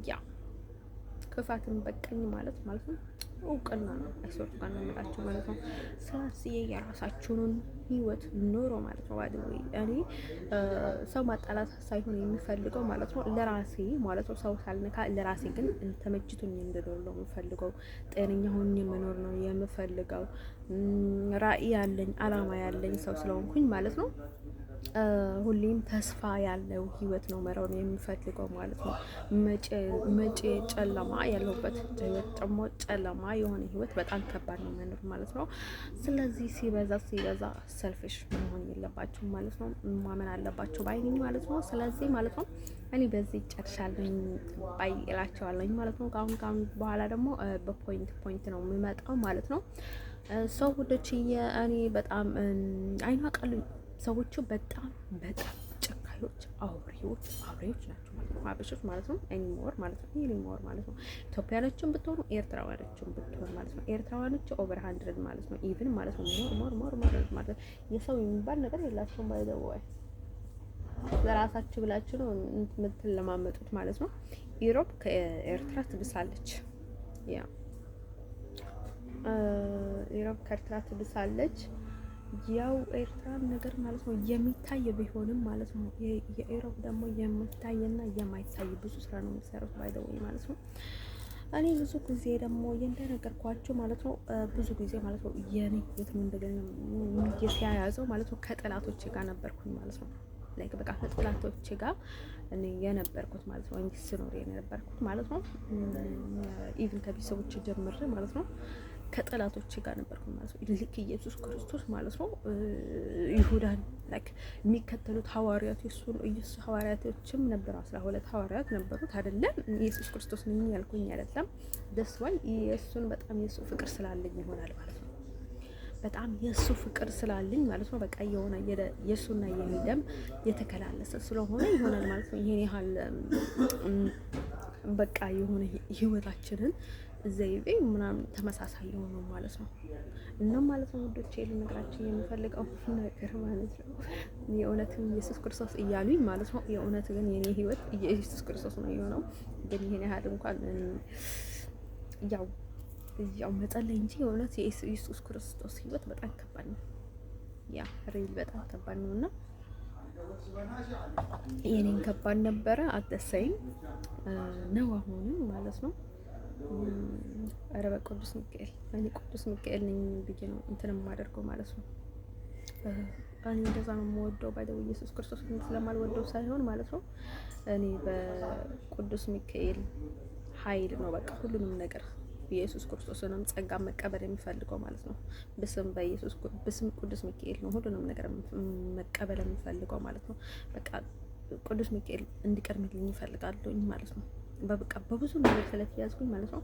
Speaker 1: ያ ክፋትን በቃኝ ማለት ነው እውቅና ነው። አይሶች ጋር ነው የምላችሁ ማለት ነው። ስለዚህ የራሳችሁን ህይወት ኑሮ ማለት ነው። ባይደው እኔ ሰው ማጣላት ሳይሆን የሚፈልገው ማለት ነው ለራሴ ማለት ነው። ሰው ሳልነካ ለራሴ ግን ተመችቶኝ እንድኖር ነው የምፈልገው። ጤነኛ ሆኜ መኖር ነው የምፈልገው። ራዕይ ያለኝ አላማ ያለኝ ሰው ስለሆንኩኝ ማለት ነው ሁሌም ተስፋ ያለው ህይወት ነው መራው ነው የምፈልገው ማለት ነው። መጪ ጨለማ ያለበት ህይወት ደግሞ ጨለማ የሆነ ህይወት በጣም ከባድ ነው መኖር ማለት ነው። ስለዚህ ሲበዛ ሰልፊሽ መሆን የለባችሁ ማለት ነው። ማመን አለባችሁ ባይኔ ማለት ነው። ስለዚህ ማለት ነው እኔ በዚህ ጨርሻለኝ ባይ እላቸዋለኝ ማለት ነው። ካሁን በኋላ ደግሞ በፖይንት ነው የምመጣው ማለት ነው። ሰው ወደች እኔ በጣም አይናቀሉኝ ሰዎቹ በጣም ጨካኞች አውሬዎች ናቸው ማለት ነው። አበሾች ማለት ነው ኤኒሞር ማለት ነው ማለት ነው። ኢትዮጵያኖችን ብትሆኑ ኤርትራውያኖችን ብትሆኑ ማለት ነው ኤርትራውያኖች ኦቨር 100 ማለት ነው ኢቭን ማለት ነው ሞር ማለት ነው የሰው የሚባል ነገር የላቸውም ባይዘው ለራሳችሁ ብላችሁ ነው የምትለማመጡት ማለት ነው። ኢሮፕ ከኤርትራ ትብሳለች። ያ ኢሮፕ ከኤርትራ ትብሳለች። ያው ኤርትራን ነገር ማለት ነው የሚታይ ቢሆንም ማለት ነው የኢሮፕ ደግሞ የሚታይና የማይታይ ብዙ ስራ ነው የሚሰሩት ባይደው ማለት ነው። እኔ ብዙ ጊዜ ደግሞ እንደነገርኳቸው ማለት ነው ብዙ ጊዜ ማለት ነው የኔ የትም እንደገና የተያያዘው ማለት ነው ከጠላቶቼ ጋር ነበርኩኝ ማለት ነው። ላይክ በቃ ከጠላቶቼ ጋር እኔ የነበርኩት ማለት ነው እንጂ ስኖር የነበርኩት ማለት ነው ኢቭን ከቤተሰቦቼ ጀምሬ ማለት ነው ከጠላቶች ጋር ነበርኩ ማለት ነው። ልክ ኢየሱስ ክርስቶስ ማለት ነው ይሁዳን ላይክ የሚከተሉት ሐዋርያት ኢየሱስ ሐዋርያቶችም ነበሩ 12 ሐዋርያት ነበሩት አይደለም። ኢየሱስ ክርስቶስ ነኝ ያልኩኝ አይደለም። ደስዋይ ኢየሱስን በጣም የሱ ፍቅር ስላለኝ ይሆናል ማለት ነው። በጣም የሱ ፍቅር ስላለኝ ማለት ነው በቃ የሆነ የሱና የኔ ደም የተከላለሰ ስለሆነ ይሆናል ማለት ነው። ይሄን ያህል በቃ የሆነ ህይወታችንን ዘይቤ ምናምን ተመሳሳይ የሆነው ማለት ነው። እናም ማለት ነው ወዶቼ ልነግራችሁ የምፈልገው ነገር ማለት ነው የእውነትም ኢየሱስ ክርስቶስ እያሉኝ ማለት ነው። የእውነት ግን የኔ ህይወት ኢየሱስ ክርስቶስ ነው የሆነው። ግን ይሄን ያህል እንኳን ያው መጸለይ እንጂ የእውነት የኢየሱስ ክርስቶስ ህይወት በጣም ከባድ ነው። ያ ሪል በጣም ከባድ ነውና የኔን ከባድ ነበረ አደሰይም ነው አሁንም ማለት ነው። ኧረ በቅዱስ ሚካኤል እኔ ቅዱስ ሚካኤል ነኝ ብዬ ነው እንትን የማደርገው ማለት ነው። እኔ እንደዛ ነው የምወደው ባይደው ኢየሱስ ክርስቶስ ስለማልወደው ሳይሆን ማለት ነው እኔ በቅዱስ ሚካኤል ኃይል ነው በቃ ሁሉንም ነገር ኢየሱስ ክርስቶስንም ጸጋ መቀበል የሚፈልገው ማለት ነው። በስም ቅዱስ ሚካኤል ነው ሁሉንም ነገር መቀበል የሚፈልገው ማለት ነው። በቃ ቅዱስ ሚካኤል እንዲቀድምልኝ ይፈልጋለሁኝ ማለት ነው። በቃ በብዙ ነገር ስለተያዝኩኝ ማለት ነው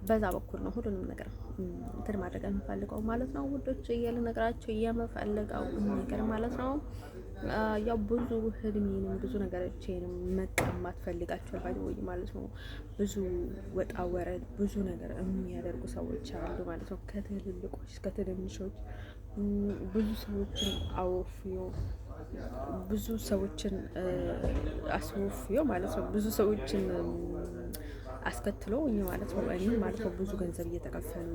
Speaker 1: በዛ በኩል ነው ሁሉንም ነገር እንትን ማድረግ የምፈልገው ማለት ነው። ውዶች ልነግራችሁ የምፈልገው ነገር ማለት ነው ያው ብዙ ህልሜንም ብዙ ነገሮቼንም መቀማት ፈልጋችኋል ባይወይ ማለት ነው። ብዙ ወጣ ወረድ ብዙ ነገር የሚያደርጉ ሰዎች አሉ ማለት ነው። ከትልልቆች እስከ ትንንሾች ብዙ ሰዎችን አወፍዮ ብዙ ሰዎችን አስወፍዮ ማለት ነው። ብዙ ሰዎችን አስከትሎ እኛ ማለት ነው እኔ ማለት ነው ብዙ ገንዘብ እየተከፈሉ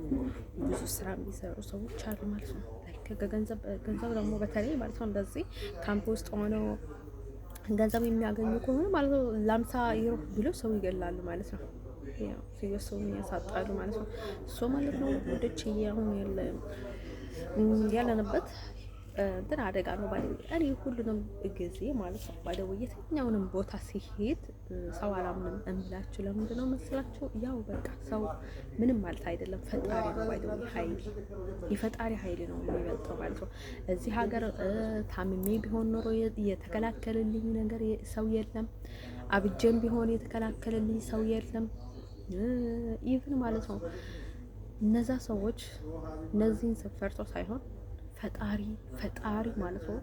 Speaker 1: ብዙ ስራ የሚሰሩ ሰዎች አሉ ማለት ነው። ገንዘብ ደግሞ በተለይ ማለት ነው እንደዚህ ካምፕ ውስጥ ሆነው ገንዘብ የሚያገኙ ከሆነ ማለት ነው ለ50 ዩሮ ብሎ ሰው ይገላሉ ማለት ነው። ያው ሲወሰውን ያሳጣሉ ማለት ነው። እሱ ማለት ነው ወደች አሁን ያለንበት እንትን አደጋ ነው ባይ እኔ ሁሉንም ጊዜ ማለት ነው ባይደው የትኛውንም ቦታ ሲሄድ ሰው አላምንም እምላችሁ ለምንድን ነው መስላችሁ? ያው በቃ ሰው ምንም ማለት አይደለም ፈጣሪ ነው ባይደው ኃይል የፈጣሪ ኃይል ነው የሚበልጠው ማለት ነው። እዚህ ሀገር ታምሜ ቢሆን ኖሮ የተከላከለልኝ ነገር ሰው የለም። አብጀም ቢሆን የተከላከለልኝ ሰው የለም። ኢቭን ማለት ነው እነዛ ሰዎች እነዚህን ፈርተው ሳይሆን ፈጣሪ ማለት ነው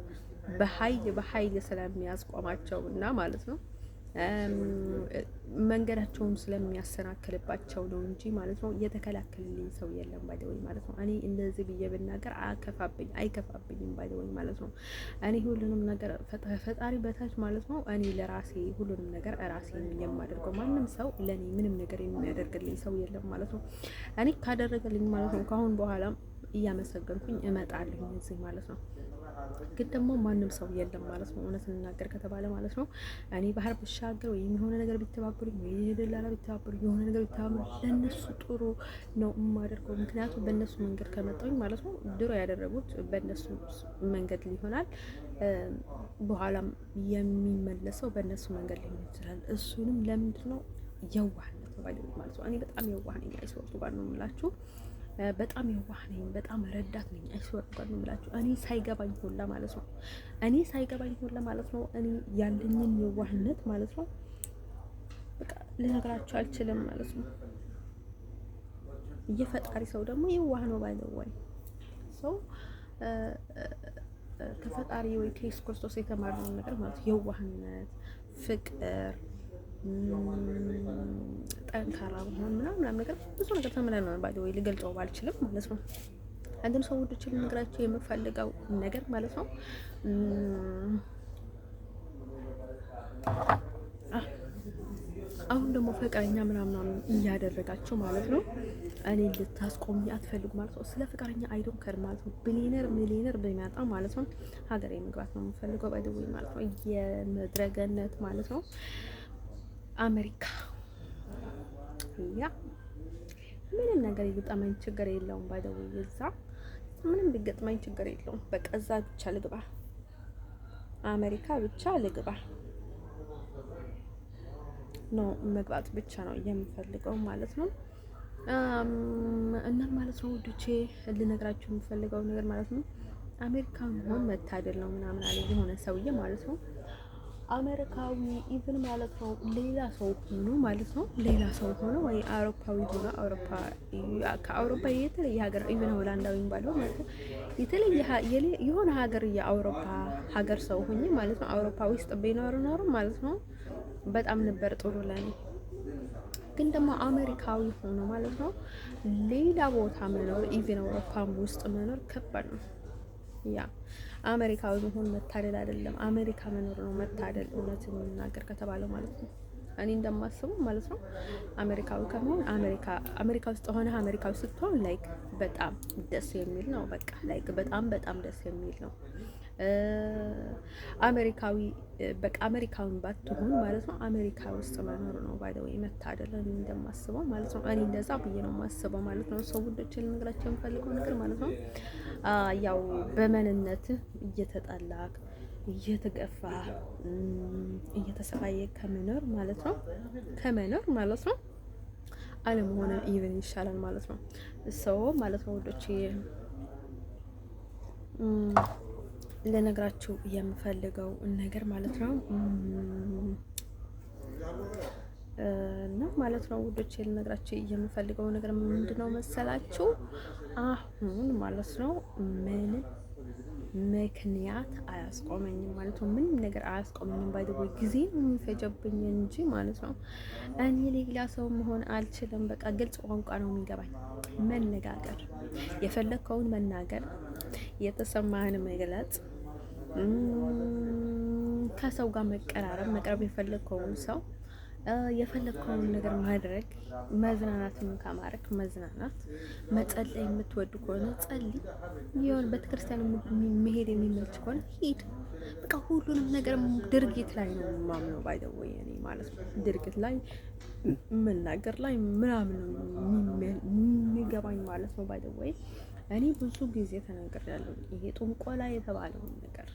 Speaker 1: በኃይል ስለሚያስቆማቸው እና ማለት ነው መንገዳቸውን ስለሚያሰናክልባቸው ነው እንጂ ማለት ነው እየተከላከልልኝ ሰው የለም ባይደወይ ማለት ነው። እኔ እንደዚህ ብዬ ብናገር አይከፋብኝም ባይደወይ ማለት ነው። እኔ ሁሉንም ነገር ፈጣሪ በታች ማለት ነው። እኔ ለራሴ ሁሉንም ነገር ራሴ የማደርገው ማንም ሰው ለኔ ምንም ነገር የሚያደርግልኝ ሰው የለም ማለት ነው። እኔ ካደረገልኝ ማለት ነው ከአሁን በኋላ እያመሰገንኩኝ እመጣለሁ እዚህ ማለት ነው። ግን ደግሞ ማንም ሰው የለም ማለት ነው። እውነት እንናገር ከተባለ ማለት ነው እኔ ባህር ብሻገር ወይም የሆነ ነገር ቢተባበሩኝ ወይ የደላላ ቢተባበሩኝ የሆነ ነገር ቢተባበሩኝ ለእነሱ ጥሩ ነው የማደርገው። ምክንያቱም በእነሱ መንገድ ከመጣሁኝ ማለት ነው ድሮ ያደረጉት በእነሱ መንገድ ሊሆናል በኋላም የሚመለሰው በእነሱ መንገድ ሊሆን ይችላል። እሱንም ለምንድን ነው የዋህነት ማለት ነው። እኔ በጣም የዋህ ነኝ አይስወርቱ ጋር ነው የምላችሁ። በጣም የዋህ ነኝ፣ በጣም ረዳት ነኝ። አይስወርቱ ጋር ነው የምላችሁ። እኔ ሳይገባኝ ሁላ ማለት ነው እኔ ያለኝን የዋህነት ማለት ነው በቃ ልነግራችሁ አልችልም ማለት ነው። የፈጣሪ ሰው ደግሞ የዋህ ነው ባይዘዋይ ሰው ከፈጣሪ ወይ ከኢየሱስ ክርስቶስ የተማርነው ነገር ማለት የዋህነት፣ ፍቅር፣ ጠንካራ መሆን ምናምን ነገር ብዙ ነገር ተምረን ነው ባይዘዋይ ልገልጸው ባልችልም ማለት ነው። አንድን ሰው ወዶችን ልነግራችሁ የምፈልገው ነገር ማለት ነው አሁን ደግሞ ፍቅረኛ ምናምን እያደረጋችሁ ማለት ነው እኔ ልታስቆሚ አትፈልጉ ማለት ነው። ስለ ፍቅረኛ አይዶን ከር ማለት ነው ሚሊዮነር በሚያጣ ማለት ነው ሀገሬ መግባት ነው የምፈልገው ባይደውይ ማለት ነው። የመድረገነት ማለት ነው አሜሪካ ያ ምንም ነገር ይገጠመኝ ችግር የለውም ባይደውይ እዛ ምንም ቢገጥመኝ ችግር የለውም። በቃ እዛ ብቻ ልግባ አሜሪካ ብቻ ልግባ ነው መግባት ብቻ ነው የምፈልገው ማለት ነው። እና ማለት ነው ውዶቼ ልነግራችሁ የምፈልገው ነገር ማለት ነው አሜሪካ መሆን መታደል ነው ምናምን አለ የሆነ ሰውዬ ማለት ነው። አሜሪካዊ ኢቭን ማለት ነው ሌላ ሰው ሆኖ ማለት ነው ሌላ ሰው ሆኖ ወይ አውሮፓዊ ሆኖ ከአውሮፓ የተለየ ሀገር ኢቭን ሆላንዳዊ ባለው ማለት ነው የተለየ የሆነ ሀገር የአውሮፓ ሀገር ሰው ሆኜ ማለት ነው አውሮፓ ውስጥ ቢኖር ማለት ነው በጣም ነበር ጥሩ ለኔ። ግን ደግሞ አሜሪካዊ ሆኖ ማለት ነው ሌላ ቦታ መኖር ኢቭን አውሮፓም ውስጥ መኖር ከባድ ነው። ያ አሜሪካዊ መሆን መታደል አይደለም፣ አሜሪካ መኖር ነው መታደል። እውነት የምናገር ከተባለ ማለት ነው እኔ እንደማስበው ማለት ነው አሜሪካዊ ከመሆን አሜሪካ ውስጥ ሆነ አሜሪካ ውስጥ ስትሆን ላይክ በጣም ደስ የሚል ነው። በቃ ላይክ በጣም ደስ የሚል ነው። አሜሪካዊ በቃ አሜሪካውን ባትሆን ማለት ነው አሜሪካ ውስጥ መኖር ነው ባይደው መታደል እኔ እንደማስበው ማለት ነው። እኔ እንደዛ ብዬ ነው የማስበው ማለት ነው። ሰው ውዶችን ልነግራቸው የምፈልገው ነገር ማለት ነው ያው በመንነት እየተጠላክ እየተገፋ እየተሰቃየ ከመኖር ማለት ነው አለመሆንን ኢቭን ይሻላል ማለት ነው። ሰው ማለት ነው ውዶች ልነግራችሁ የምፈልገው ነገር ማለት ነው እና ማለት ነው ውዶች ልነግራችሁ የምፈልገው ነገር ምንድነው መሰላችሁ? አሁን ማለት ነው ምንም ምክንያት አያስቆመኝም ማለት ነው። ምንም ነገር አያስቆመኝም። ባይደው ጊዜ ነው የሚፈጀብኝ እንጂ ማለት ነው እኔ ሌላ ሰው መሆን አልችልም። በቃ ግልጽ ቋንቋ ነው የሚገባኝ። መነጋገር፣ የፈለግከውን መናገር፣ የተሰማህን መግለጽ ከሰው ጋር መቀራረብ፣ መቅረብ የፈለግከውን ሰው የፈለግከውን ነገር ማድረግ፣ መዝናናትን ካማረክ መዝናናት፣ መጸለይ የምትወዱ ከሆነ ጸልይ፣ የሆነ ቤተክርስቲያን መሄድ የሚመች ከሆነ ሂድ። በቃ ሁሉንም ነገር ድርጊት ላይ ነው የማምነው። ባይደወይ እኔ ማለት ነው ድርጊት ላይ መናገር ላይ ምናምን ነው የሚገባኝ ማለት ነው። ባይደወይ እኔ ብዙ ጊዜ ተናግሬያለሁ። ይሄ ጥንቆላ የተባለውን ነገር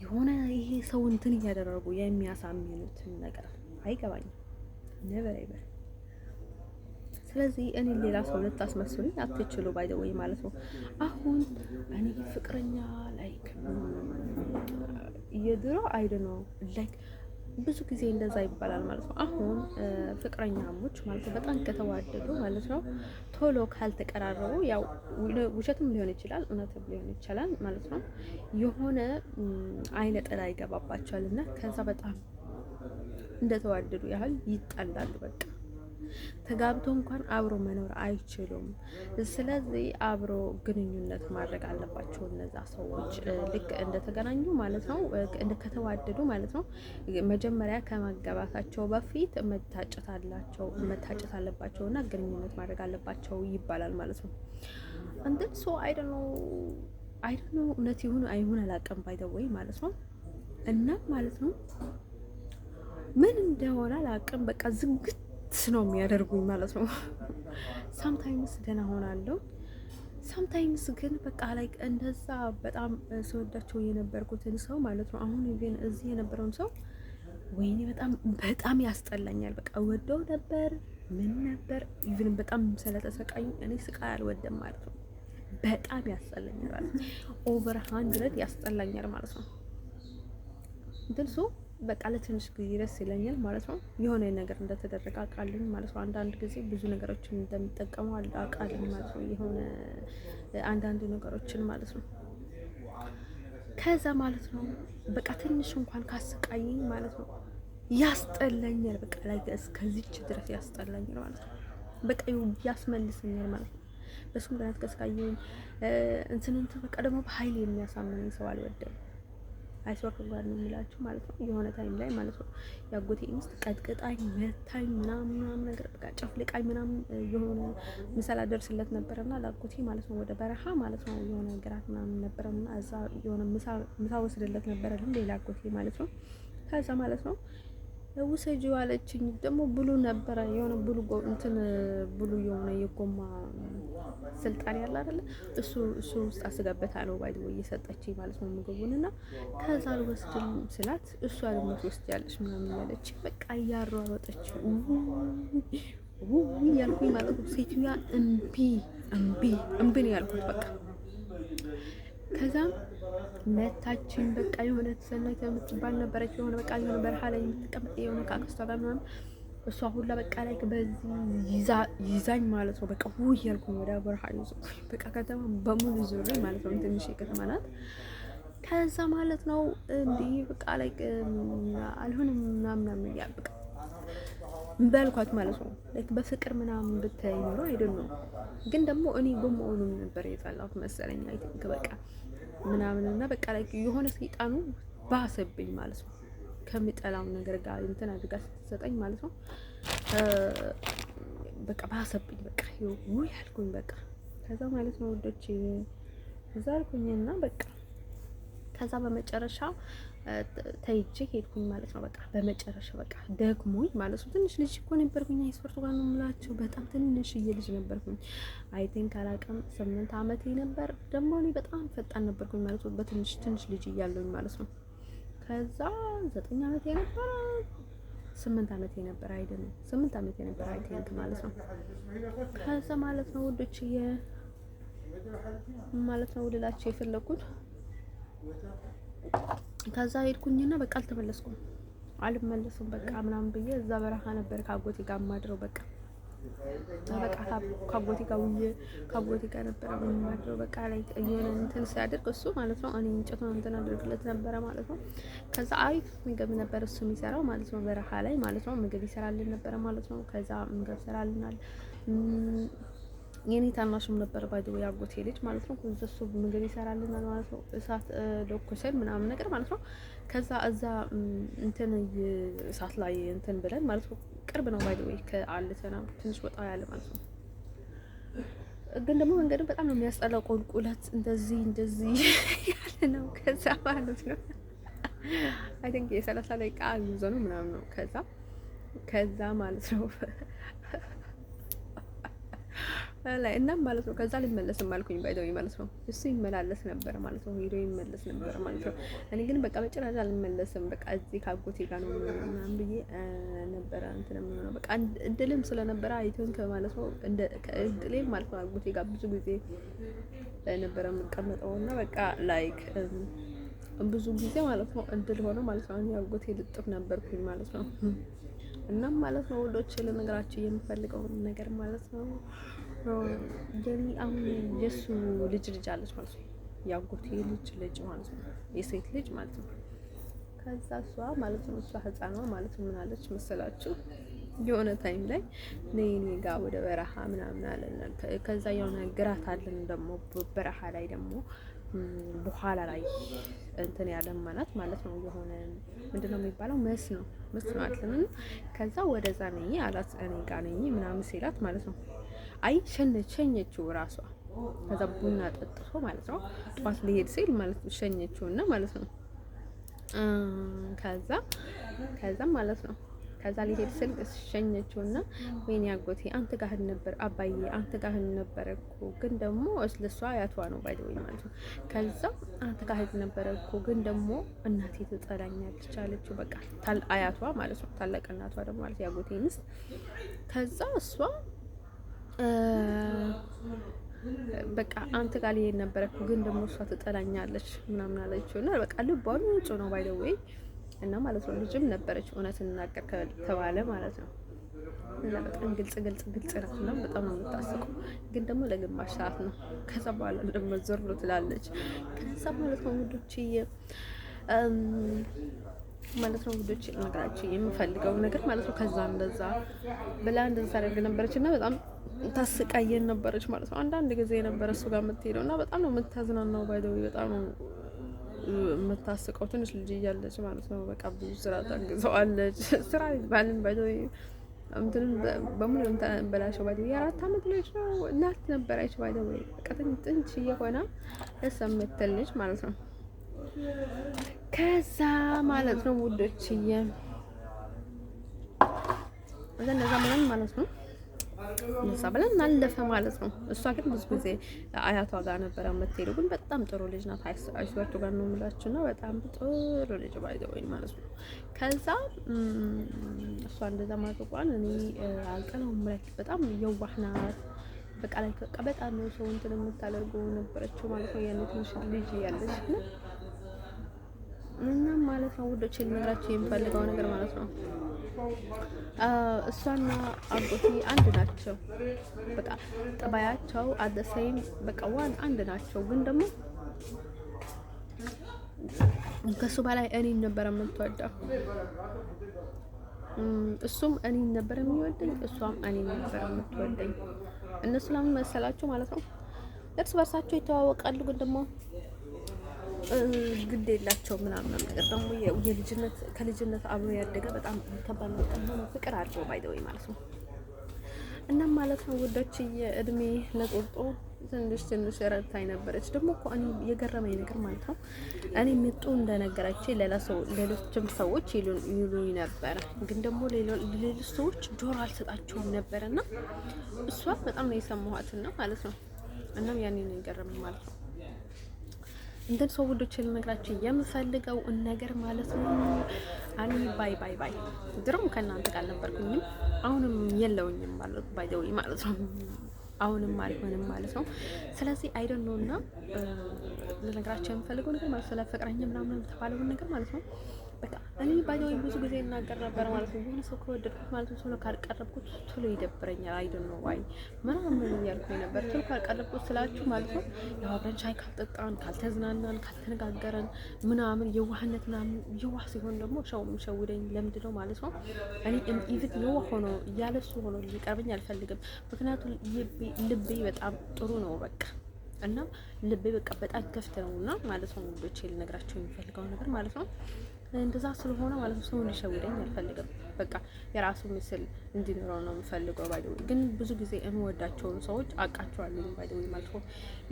Speaker 1: የሆነ ይሄ ሰው እንትን እያደረጉ የሚያሳምኑትን ነገር አይገባኝም። ነበር አይበር። ስለዚህ እኔ ሌላ ሰው ልታስመስሉኝ አትችሉ። ባይደወይ ማለት ነው። አሁን እኔ ፍቅረኛ ላይክ የድሮ አይደ ነው ላይክ ብዙ ጊዜ እንደዛ ይባላል ማለት ነው። አሁን ፍቅረኛሞች ማለት ነው በጣም ከተዋደዱ ማለት ነው ቶሎ ካልተቀራረቡ፣ ያው ውሸትም ሊሆን ይችላል እውነትም ሊሆን ይችላል ማለት ነው፣ የሆነ አይነ ጥላ ይገባባቸዋል እና ከዛ በጣም እንደተዋደዱ ያህል ይጣላሉ። በቃ ተጋብቶ እንኳን አብሮ መኖር አይችሉም። ስለዚህ አብሮ ግንኙነት ማድረግ አለባቸው እነዛ ሰዎች ልክ እንደተገናኙ ማለት ነው፣ ከተዋደዱ ማለት ነው። መጀመሪያ ከማገባታቸው በፊት መታጨት አለባቸው እና ግንኙነት ማድረግ አለባቸው ይባላል ማለት ነው። እንደን ሶ አይ ዶንት ኖ እውነት ይሁን አይሁን አላውቅም። ባይ ዘ ወይ ማለት ነው እና ማለት ነው ምን እንደሆነ አላውቅም። በቃ ዝግት ነው የሚያደርጉኝ ማለት ነው። ሳምታይምስ ደህና ሆናለሁ፣ ሳምታይምስ ግን በቃ ላይ እንደዛ በጣም ስወዳቸው የነበርኩትን ሰው ማለት ነው አሁን ግን እዚህ የነበረውን ሰው ወይኔ በጣም ያስጠላኛል። በቃ ወደው ነበር ምን ነበር ኢቭን በጣም ስለተሰቃዩ እኔ ስቃይ አልወደም ማለት ነው። በጣም ያስጠላኛል ማለት ነው። ኦቨር 100 ያስጠላኛል ማለት ነው። ድልሶ በቃ ለትንሽ ጊዜ ደስ ይለኛል ማለት ነው። የሆነ ነገር እንደተደረገ አውቃለሁ ማለት ነው። አንዳንድ ጊዜ ብዙ ነገሮችን እንደሚጠቀሙ አውቃለሁ ማለት ነው። የሆነ አንዳንድ ነገሮችን ማለት ነው። ከዛ ማለት ነው በቃ ትንሽ እንኳን ካስቃየኝ ማለት ነው ያስጠላኛል። በቃ ላይ እስከዚች ድረስ ያስጠላኛል ማለት ነው። በቃ ያስመልሰኛል ማለት ነው። በሱም ምክንያት ካስቃየኝ እንትን በቃ ደግሞ በኃይል የሚያሳምነኝ ሰው አልወደም። አይስወርክ ጋር ነው የሚላችሁ ማለት ነው። የሆነ ታይም ላይ ማለት ነው ያጎቴ ሚስት ቀጥቅጣኝ መታኝ ምናምን ነገር በቃ ጨፍልቃኝ ምናምን የሆነ ምሳሌ ደርስለት ነበርና ላጎቴ ማለት ነው ወደ በረሃ ማለት ነው የሆነ ግራት ምናምን ነበርና እዛ የሆነ ምሳ ወስደለት ነበር ሌላ አጎቴ ማለት ነው። ከዛ ማለት ነው ውሰጂው አለችኝ። ደግሞ ብሉ ነበረ የሆነ ብሉ እንትን ብሉ የሆነ የጎማ ስልጣን ያለ አይደለ እሱ ውስጥ አስገበታለሁ ባይድ ወይ እየሰጠችኝ ማለት ነው ምግቡንና ከዛ አልወስድም ስላት እሱ አልሞት ውስጥ ያለች ምናምን ያለች በቃ እያሯሯጠች ያልኩኝ ማለት ነው። ሴትዮዋ እምቢ ነው ያልኩት በቃ። ከዛም መታችን በቃ የሆነ ተሰናይተ የምትባል ነበረች የሆነ በቃ የሆነ በረሃ ላይ የምትቀመጥ የሆነ ካክስቷ ጋር ምናምን እሷ ሁላ በቃ ላይ በዚህ ይዛኝ ማለት ነው። በቃ ውይ ያልኩኝ ወደ በረሃ ይዞ በቃ ከተማ በሙሉ ዞሬ ማለት ነው። ትንሽ ከተማ ናት። ከዛ ማለት ነው እንዲህ በቃ ላይ አልሆነም ምናምን ያል በቃ በልኳት ማለት ነው። ላይክ በፍቅር ምናምን ብታይ ኖሮ አይደለም ግን ደግሞ እኔ ጎማውንም ነበር የጠላሁት መሰለኝ። አይ ቲንክ በቃ ምናምን እና በቃ ላይ የሆነ ሰይጣኑ ባሰብኝ ማለት ነው። ከሚጠላው ነገር ጋር እንትን አድርጋ ስትሰጠኝ ማለት ነው በቃ ባሰብኝ በቃ ይው ያልኩኝ በቃ። ከዛ ማለት ነው ወዶች እዛ አልኩኝና በቃ ከዛ በመጨረሻ ተይጄ ሄድኩኝ ማለት ነው። በቃ በመጨረሻ በቃ ደግሞኝ ማለት ነው። ትንሽ ልጅ እኮ ነበርኩኝ። አይስወርቱ ጋር ነው የምላቸው በጣም ትንሽዬ ልጅ ነበርኩኝ። አይ ቲንክ አላውቅም 8 ዓመቴ ነበር። ደግሞ እኔ በጣም ፈጣን ነበርኩኝ ማለት ነው። በትንሽ ልጅ እያለሁኝ ማለት ነው። ከዛ 9 ዓመቴ ነበር 8 ዓመቴ ነበር አይደለም 8 ዓመቴ ነበር አይ ቲንክ ማለት ነው። ከዛ ማለት ነው ወዶች ማለት ነው ልላችሁ የፈለኩት ከዛ ሄድኩኝና በቃ አልመለስም በቃ ምናምን ብዬ እዛ በረሃ ነበር ካጎቴ ጋር ማድረው በቃ ካጎቴ ጋር ካጎቴ ጋር ነበር ማድረው በቃ ላይ የሆነ እንትን ሲያደርግ እሱ ማለት ነው እኔ እንጨቱን እንትን አድርግለት ነበረ ማለት ነው። ከዛ አሪፍ ምግብ ነበር እሱ የሚሰራው ማለት ነው በረሃ ላይ ማለት ነው ምግብ ይሰራልን ነበረ ማለት ነው። ከዛ ምግብ ይሰራልናል የኔ ታናሽም ነበር ባይደው ያጎቴ ልጅ ማለት ነው። ከዛ እሱ ምግብ ይሰራልናል ማለት ነው። እሳት ለኩሰን ምናምን ነገር ማለት ነው። ከዛ እዛ እንትን እሳት ላይ እንትን ብለን ማለት ነው። ቅርብ ነው ባይደው ከአልተና ትንሽ ወጣ ያለ ማለት ነው። ግን ደግሞ መንገዱ በጣም ነው የሚያስጠላው። ቁልቁለት እንደዚህ ያለ ነው። ከዛ ማለት ነው አይ ቲንክ የ30 ደቂቃ ጉዞ ነው ምናምን ነው። ከዛ ማለት ነው ላይ እና ማለት ነው ከዛ ልመለስም አልኩኝ ባይደው ማለት ነው። እሱ ይመላለስ ነበር ማለት ነው። ሄዶ ይመለስ ነበር ማለት ነው። እኔ ግን በቃ በጭራሽ አልመለስም። በቃ እዚህ ካጎቴ ጋር ነው ምናምን ብዬ ነበረ እንትን ነው በቃ እድልም ስለነበረ አይቶን ከማለት ነው እንደ ከእድሌም ማለት ነው። አጎቴ ጋር ብዙ ጊዜ ነበረ የምቀመጠው እና በቃ ላይክ ብዙ ጊዜ ማለት ነው እድል ሆነ ማለት ነው። እኔ አጎቴ ልጥፍ ነበርኩኝ ማለት ነው። እናም ማለት ነው ወሎች ለነገራችሁ የምፈልገው ነገር ማለት ነው ጀኒ አሁን የሱ ልጅ አለች ማለት ነው። ያጎቴ ልጅ ማለት ነው። የሴት ልጅ ማለት ነው። ከዛ እሷ ማለት ነው እሷ ህፃኗ ማለት ነው ምን አለች መሰላችሁ? የሆነ ታይም ላይ ነይ እኔ ጋር ወደ በረሃ ምናምን አለን። ከዛ የሆነ ግራት አለን ደግሞ በረሃ ላይ ደግሞ በኋላ ላይ እንትን ያለማናት ማለት ነው። የሆነ ምንድነው የሚባለው መስ ነው አትልን። ከዛ ወደዛ ነኝ አላት እኔ ጋር ነኝ ምናምን ሲላት ማለት ነው። አይ ሸኘችው ራሷ። ከዛ ቡና ጠጥቶ ማለት ነው ጧት ሊሄድ ሲል ማለት ነው ሸኘችውና ማለት ነው። ከዛ ማለት ነው ከዛ ሊሄድ ስል ሸኘችውና ወይኔ አጎቴ አንተ ጋር ነበር አባዬ አንተ ጋር ነበር እኮ ግን ደግሞ ለሷ አያቷ ነው ባይደው ማለት ነው። ከዛ አንተ ጋር ነበር እኮ ግን ደግሞ እናቴ ትጠላኛለች አለችው። በቃ አያቷ ማለት ነው። ታላቅ እናቷ ደግሞ ማለት ያጎቴ ሚስት። ከዛ እሷ በቃ አንተ ጋር ሊሄድ ነበር እኮ ግን ደግሞ እሷ ትጠላኛለች ምናምን አለችውና በቃ ልቧ ንጹህ ነው ባይደው እና ማለት ነው። ልጅም ነበረች እውነት እናገር ከተባለ ማለት ነው። እና በጣም ግልጽ ናት እና በጣም ነው የምታስቀው። ግን ደግሞ ለግማሽ ሰዓት ነው። ከዛ በኋላ ደግሞ ዞር ትላለች። ከዛ ማለት ነው ውዶች ነገራችሁ የምፈልገው ነገር ማለት ነው። ከዛ እንደዛ ብላ እንደዛ ታደርግ ነበረች እና በጣም ታስቃየን ነበረች ማለት ነው። አንዳንድ ጊዜ የነበረ እሱ ጋር የምትሄደው እና በጣም ነው የምታዝናናው ባይደው በጣም ነው የምታስቀው። ትንሽ ልጅ እያለች ማለት ነው። በቃ ብዙ ስራ ታግዘዋለች። ስራ ይባልን ባይደው እንትን በሙሉ ተበላሸው ባይደው የ4 አመት ልጅ ነው እናት ነበረች ባይደው በቃ ትንሽ እየሆነ የምትል ልጅ ማለት ነው። ከዛ ማለት ነው ውዶችዬ እንደዛ ማለት ነው እዛ ብለን አለፈ ማለት ነው። እሷ ግን ብዙ ጊዜ አያቷ ጋር ነበረ የምትሄደው። ግን በጣም ጥሩ ልጅ ናት። አይስወርቱ ጋር ነው የምላችሁ ነው። በጣም ጥሩ ልጅ ባይዘወኝ ማለት ነው። ከዛ እሷ እንደዛ ማድረጓን እኔ አልጠላውም። በጣም የዋህ ናት። በቃ ላይ በጣም ነው ሰው እንትን የምታደርገው ነበረችው ማለት ነው። ያን ትንሽ ልጅ ያለች ነው እና ማለት ነው ውዶቼ ልነግራችሁ የምፈልገው ነገር ማለት ነው እሷና አጎቴ አንድ ናቸው። በቃ ጠባያቸው አደሰይም በቃ አንድ ናቸው። ግን ደግሞ ከሱ በላይ እኔን ነበር የምትወደው። እሱም እኔን ነበር የሚወደኝ፣ እሷም እኔን ነበር የምትወደኝ። እነሱ ለምን መሰላችሁ ማለት ነው እርስ በርሳቸው ይተዋወቃሉ። ግን ደግሞ ግድ የላቸው ምናምን ነገር ደግሞ ከልጅነት አብሮ ያደገ በጣም ከባድ ነው ፍቅር አድርጎ ባይደው ማለት ነው። እና ማለት ነው ውዶች የእድሜ ለጦርጦ ትንሽ ረድታኝ ነበረች። ደግሞ እኮ እኔ የገረመኝ ነገር ማለት ነው እኔ ምጡ እንደነገራችሁ ሌሎችም ሰዎች ይሉኝ ነበረ። ግን ደግሞ ሌሎች ሰዎች ጆሮ አልሰጣቸውም ነበርና እሷ በጣም ነው የሰማኋትና ማለት ነው። እናም ያኔ ነው የገረመኝ ማለት ነው። እንደን ሰው ውዶች ልነግራችሁ የምፈልገው ነገር ማለት ነው አኒ ባይ ድሮም ከእናንተ ጋር ነበርኩኝም አሁንም የለውኝም ማለት ባይደው ማለት ነው። አሁንም አልሆንም ማለት ነው። ስለዚህ አይ ዶንት ኖ እና ልነግራችሁ የምፈልገው ነገር ማለት ስለ ፍቅረኛ ምናምን ተባለው ነገር ማለት ነው በቃ እኔ ባይዘው ብዙ ጊዜ እናገር ነበር ማለት ነው። የሆነ ሰው ከወደድኩት ማለት ነው ቶሎ ካልቀረብኩት ቶሎ ይደብረኛል። አይ ዶንት ኖ ዋይ ምናምን እያልኩኝ ነበር። ቶሎ ካልቀረብኩት ስላችሁ ማለት ነው ያው አብረን ሻይ ካልጠጣን፣ ካልተዝናናን፣ ካልተነጋገረን ምናምን የዋህነት ምናምን የዋህ ሲሆን ደግሞ ሰው የሚሸውደኝ ለምንድን ነው ማለት ነው። እኔ ኢቭን የዋህ ሆኖ እያለሱ ሆኖ ሊቀርበኝ አልፈልግም። ምክንያቱም ልቤ በጣም ጥሩ ነው በቃ እና ልቤ በቃ በጣም ክፍት ነው እና ማለት ነው ወንዶቼ ልነግራቸው የሚፈልገው ነገር ማለት ነው እንደዛ ስለሆነ ማለት ነው ሰው እንዲሸውደኝ አልፈልግም። በቃ የራሱ ምስል እንዲኖረው ነው የምፈልገው። ባይደው ግን ብዙ ጊዜ የምወዳቸውን ሰዎች አውቃቸዋለሁ ባይደው ማለት ነው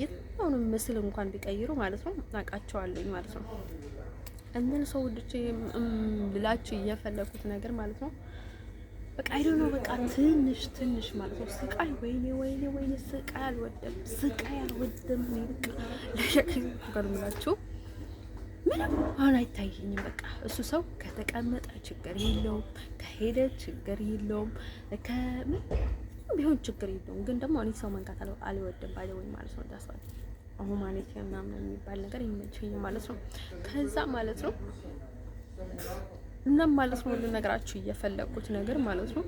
Speaker 1: የትኛውንም ምስል እንኳን ቢቀይሩ ማለት ነው አውቃቸዋለሁ ማለት ነው። እንደን ሰው ወንዶቼ ልላችሁ እየፈለኩት ነገር ማለት ነው በቃ አይዶ ነው በቃ ትንሽ ማለት ነው ስቃይ ወይኔ ስቃይ አልወድም በቃ ለሸክም ጋርምላችሁ ምንም አሁን አይታየኝም። በቃ እሱ ሰው ከተቀመጠ ችግር የለውም፣ ከሄደ ችግር የለውም፣ ከምን ቢሆን ችግር የለውም። ግን ደግሞ እኔ ሰው መንካት አልወድም ባይወይ ማለት ነው ዳስዋል አሁን ማለት ምናምን የሚባል ነገር ይመቸኛል ማለት ነው። ከዛ ማለት ነው እና ማለት ነው ልነግራችሁ እየፈለኩት ነገር ማለት ነው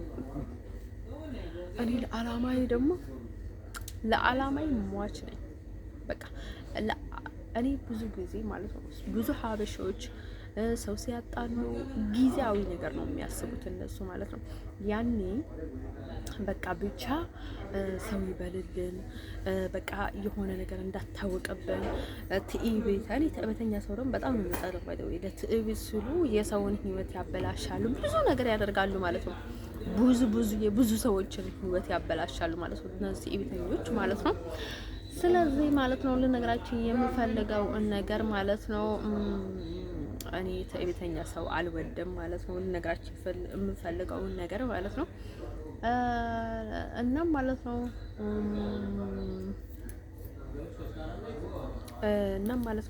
Speaker 1: እኔ ለዓላማዬ ሟች ነኝ። በቃ እኔ ብዙ ጊዜ ማለት ነው ብዙ ሀበሾች ሰው ሲያጣሉ ጊዜያዊ ነገር ነው የሚያስቡት እነሱ ማለት ነው። ያኔ በቃ ብቻ ሰው ይበልልን በቃ የሆነ ነገር እንዳታወቅብን ትዕቢት እኔ ትዕቢተኛ ሰው ደግሞ በጣም ነው የሚጠላው። ለትዕቢት ሲሉ የሰውን ሕይወት ያበላሻሉ፣ ብዙ ነገር ያደርጋሉ ማለት ነው። ብዙ ሰዎችን ሕይወት ያበላሻሉ ማለት ነው እነዚህ ትዕቢተኞች ማለት ነው። ስለዚህ ማለት ነው ልነግራችሁ የምፈልገው ነገር ማለት ነው እኔ ትዕቢተኛ ሰው አልወድም ማለት ነው። ልነግራችሁ የምፈልገው ነገር ማለት ነው እና ማለት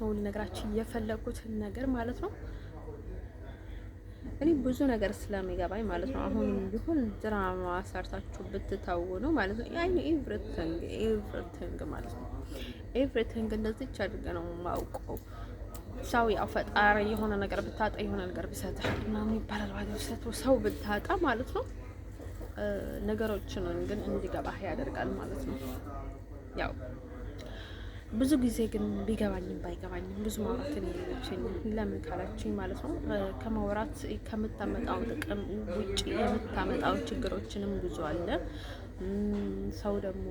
Speaker 1: ነው ልነግራችሁ የፈለኩት ነገር ማለት ነው እኔ ብዙ ነገር ስለሚገባኝ ማለት ነው። አሁን ቢሆን ድራማ ሰርታችሁ ብትተውኑ ማለት ነው ያኔ ኤቭሪቲንግ ማለት ነው ኤቭሪቲንግ እንደዚህ አድርገ ነው የማውቀው። ሰው ያው ፈጣሪ የሆነ ነገር ብታጣ የሆነ ነገር ቢሰጥህ ምናምን ይባላል ማለት ነው። ሰው ብታጣ ማለት ነው ነገሮችን ግን እንዲገባህ ያደርጋል ማለት ነው። ያው ብዙ ጊዜ ግን ቢገባኝም ባይገባኝም ብዙ ማውራትን የሚችል ለምን ካላችኝ ማለት ነው ከማውራት ከምታመጣው ጥቅም ውጪ የምታመጣው ችግሮችንም ብዙ አለ። ሰው ደግሞ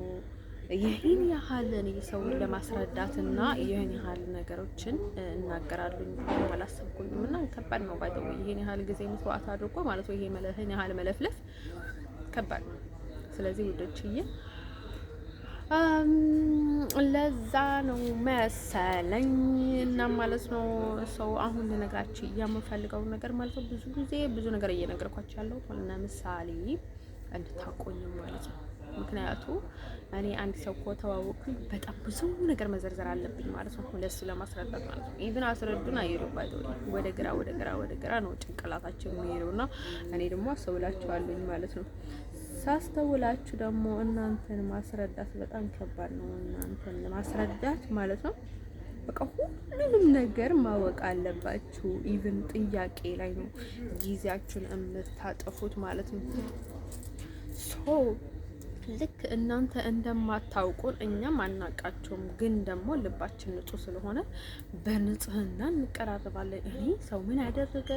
Speaker 1: ይህን ያህል እኔ ሰውን ለማስረዳትና ይህን ያህል ነገሮችን እናገራለሁ አላሰብኩኝም እና ከባድ ነው ባይተው ይህን ያህል ጊዜ መስዋዕት አድርጎ ማለት ነው ይህን ያህል መለፍለፍ ከባድ ነው። ስለዚህ ውዶችዬ ለዛ ነው መሰለኝ እና ማለት ነው ሰው አሁን ልነግራችሁ የምፈልገው ነገር ማለት ነው ብዙ ጊዜ ብዙ ነገር እየነገርኳችሁ ያለው ለምሳሌ እንድታቆኝ ማለት ነው። ምክንያቱ እኔ አንድ ሰው ከተዋወቅኩኝ በጣም ብዙ ነገር መዘርዘር አለብኝ ማለት ነው ለሱ ለማስረዳት ማለት ነው። ኢቭን አስረዱን አይሩባይ ወደ ግራ ነው ጭንቅላታችን የሚሄደውና እኔ ደግሞ አስተውላችኋለሁ ማለት ነው። ሳስተውላችሁ ደግሞ እናንተን ማስረዳት በጣም ከባድ ነው። እናንተን ማስረዳት ማለት ነው በቃ ሁሉንም ነገር ማወቅ አለባችሁ። ኢቭን ጥያቄ ላይ ነው ጊዜያችሁን የምታጠፉት ማለት ነው። ልክ እናንተ እንደማታውቁን እኛም አናቃቸውም፣ ግን ደግሞ ልባችን ንጹህ ስለሆነ በንጽህና እንቀራረባለን። እኔ ሰው ምን ያደረገ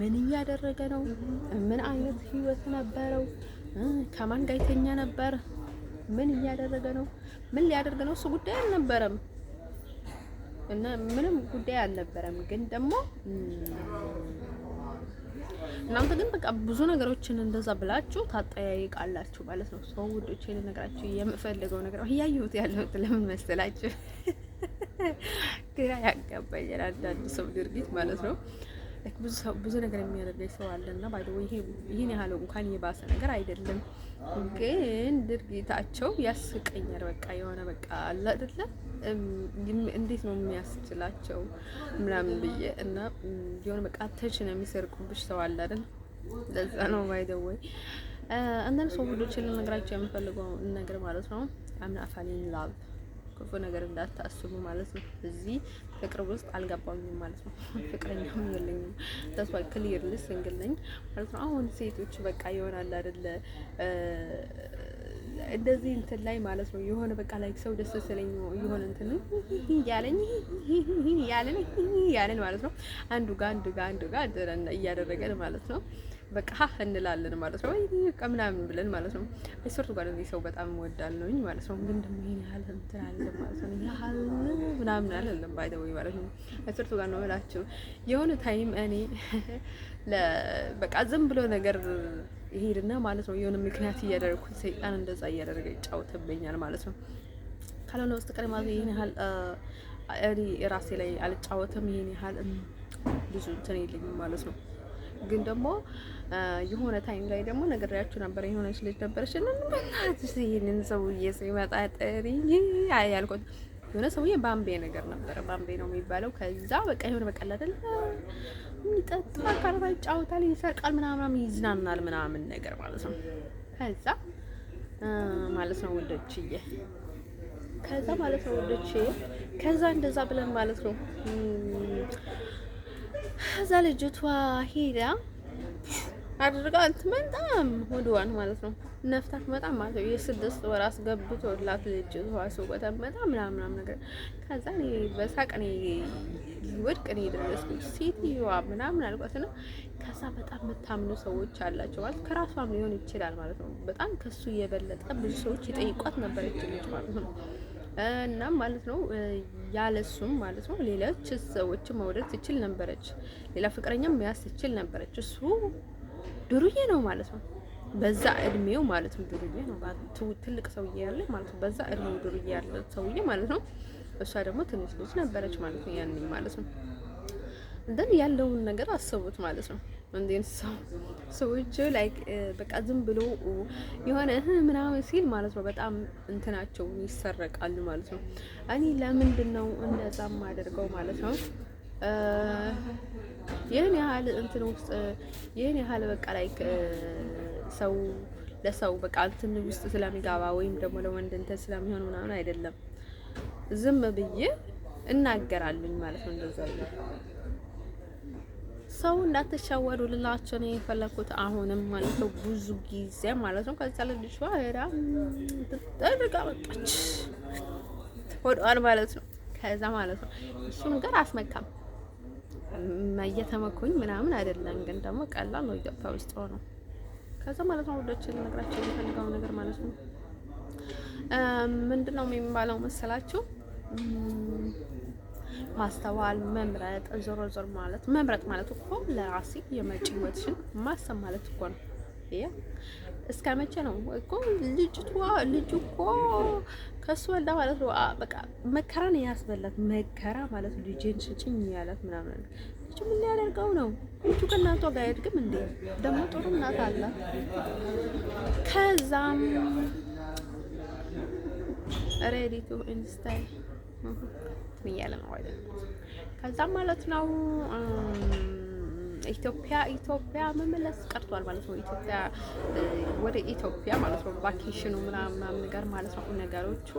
Speaker 1: ምን እያደረገ ነው፣ ምን አይነት ህይወት ነበረው፣ ከማን ጋር የተኛ ነበር፣ ምን እያደረገ ነው፣ ምን ሊያደርግ ነው፣ እሱ ጉዳይ አልነበረም እና ምንም ጉዳይ አልነበረም። ግን ደግሞ እናንተ ግን በቃ ብዙ ነገሮችን እንደዛ ብላችሁ ታጠያይቃላችሁ ማለት ነው። ሰው ውዶቼ ልነግራችሁ የምፈልገው ነገር እያየሁት ያለሁት ለምን መሰላችሁ? ግራ ያጋባኛል አንዳንድ ሰው ድርጊት ማለት ነው። ብዙ ነገር የሚያደርገኝ ሰው አለና ባይደው ይሄን ያህል እንኳን የባሰ ነገር አይደለም፣ ግን ድርጊታቸው ያስቀኛል። በቃ የሆነ በቃ አለ አይደለ እንዴት ነው የሚያስችላቸው ምናምን ብዬ እና የሆነ በቃ አቴንሽን የሚሰርቁብሽ ሰው አለ አይደል? ለዛ ነው ባይደው አንዳንድ ሰው ሁሉ ልነግራችሁ የምፈልገው ነገር ማለት ነው አምና አፋሊን ላቭ ክፉ ነገር እንዳታስቡ ማለት ነው። እዚህ ፍቅር ውስጥ አልገባኝም ማለት ነው። ፍቅረኛም የለኝም። ተስፋ ክሊር ሲንግል ነኝ ማለት ነው። አሁን ሴቶች በቃ ይሆናል አይደለ እንደዚህ እንትን ላይ ማለት ነው የሆነ በቃ ላይ ሰው ደስ ስለኝ የሆነ እንትን ያለን ማለት ነው አንዱ ጋር እያደረገን ማለት ነው በቃ እንላለን ማለት ነው። ወይ ምናምን ብለን ማለት ነው። አይሰርቱ ጋር ነው ሰው በጣም እወዳለሁኝ ማለት ነው። ግን ደግሞ ይሄን ያህል እንትን አለ ማለት ነው። ያህል ምናምን አይደለም ባይደውይ ማለት ነው። አይሰርቱ ጋር ነው እላችሁ የሆነ ታይም እኔ በቃ ዝም ብሎ ነገር ይሄድና ማለት ነው የሆነ ምክንያት እያደረኩት ሰይጣን እንደዛ እያደረገ ይጫወትብኛል ማለት ነው። ካልሆነ ውስጥ ቀን ማለት ይሄን ያህል እኔ ራሴ ላይ አልጫወትም። ይሄን ያህል ብዙ እንትን የለኝም ማለት ነው። ግን ደግሞ የሆነ ታይም ላይ ደግሞ ነገራችሁ ነበር የሆነች ልጅ ነበረች እና በእናትሽ ይሄንን ሰውዬ ሲመጣ ጠሪ ያልኩት የሆነ ሰውዬ ባምቤ ነገር ነበረ። ባምቤ ነው የሚባለው። ከዛ በቃ የሆነ በቃ አይደል የሚጠጣ ካርታ ይጫወታል፣ ይሰርቃል፣ ምናምን ይዝናናል ምናምን ነገር ማለት ነው። ከዛ ማለት ነው ወደችዬ ከዛ ማለት ነው ወደችዬ ከዛ እንደዛ ብለን ማለት ነው ከዛ ልጅቷ ሄዳ አድርጋ አትመጣም ወድዋን ማለት ነው ነፍታት መጣም ማለት ነው። የ6 ወር አስገብቶላት ልጅቷ ሰው በተመጣ ምናምን ነገር ከዛ እኔ በሳቅ እኔ ወድቅ እኔ ደረስኩኝ ሴትዮዋ ምናምን አልኳት ነው። ከዛ በጣም የምታምኑ ሰዎች አላቸው ማለት ከራሷም ሊሆን ይችላል ማለት ነው። በጣም ከሱ የበለጠ ብዙ ሰዎች ይጠይቋት ነበር ልጅ ማለት ነው። እና ማለት ነው ያለሱም ማለት ነው ሌሎች ሰዎች መውደድ ትችል ነበረች። ሌላ ፍቅረኛም መያዝ ትችል ነበረች። እሱ ዱርዬ ነው ማለት ነው። በዛ እድሜው ማለት ነው ዱርዬ ነው ማለት ትልቅ ሰውዬ ያለ ማለት ነው። በዛ እድሜው ዱርዬ ያለ ሰውዬ ማለት ነው። እሷ ደግሞ ትንሽ ልጅ ነበረች ማለት ነው ያኔ ማለት ነው። እንደን ያለውን ነገር አሰቡት ማለት ነው። እንዴት ሰዎች ላይክ በቃ ዝም ብሎ የሆነ ምናምን ሲል ማለት ነው በጣም እንትናቸው ይሰረቃሉ ማለት ነው። እኔ ለምንድን ነው እንደዛ የማደርገው ማለት ነው? ይሄን ያህል እንትን ውስጥ ይሄን ያህል በቃ ላይክ ሰው ለሰው በቃ እንትን ውስጥ ስለሚጋባ ወይም ደግሞ ለወንድ እንትን ስለሚሆን ምናምን አይደለም። ዝም ብዬ እናገራለኝ ማለት ነው። እንደዛ ሰው እንዳትሻወዱ ልላችሁ ነው የፈለኩት። አሁንም ማለት ነው ብዙ ጊዜ ማለት ነው ከዛ ልጅ ሄዳ ተጠርጋ መጣች ወዷን ማለት ነው። ከዛ ማለት ነው እሱ ነገር አስመካም እየተመኩኝ ምናምን አይደለም፣ ግን ደግሞ ቀላል ነው ኢትዮጵያ ውስጥ ሆኖ ከዛ ማለት ነው ወዶችን ነግራችሁ የፈልጋው ነገር ማለት ነው ምንድነው የሚባለው መሰላችሁ? ማስተዋል፣ መምረጥ፣ ዞሮ ማለት መምረጥ ማለት እኮ ለራሴ የመጪ ህይወትሽን ማሰብ ማለት እኮ ነው። እስከ መቼ ነው እኮ ልጅ እኮ ከሱ ወልዳ ማለት ነው በቃ መከራን ያስበላት መከራ ማለት ነው። ልጅን ስጭኝ ያላት ምናምን ልጅ ምን ያደርገው ነው? ልጁ ከእናቷ ጋር አይድግም እንዴ? ደግሞ ጥሩ እናት አላት። ከዛም ሬዲ ቱ ኢንስታይ ያለ ነው አይደል? ከዛም ማለት ነው ኢትዮጵያ መመለስ ቀርቷል ማለት ነው። ኢትዮጵያ ወደ ኢትዮጵያ ማለት ነው ቫኬሽኑ ምናምን ነገር ማለት ነው ነገሮቹ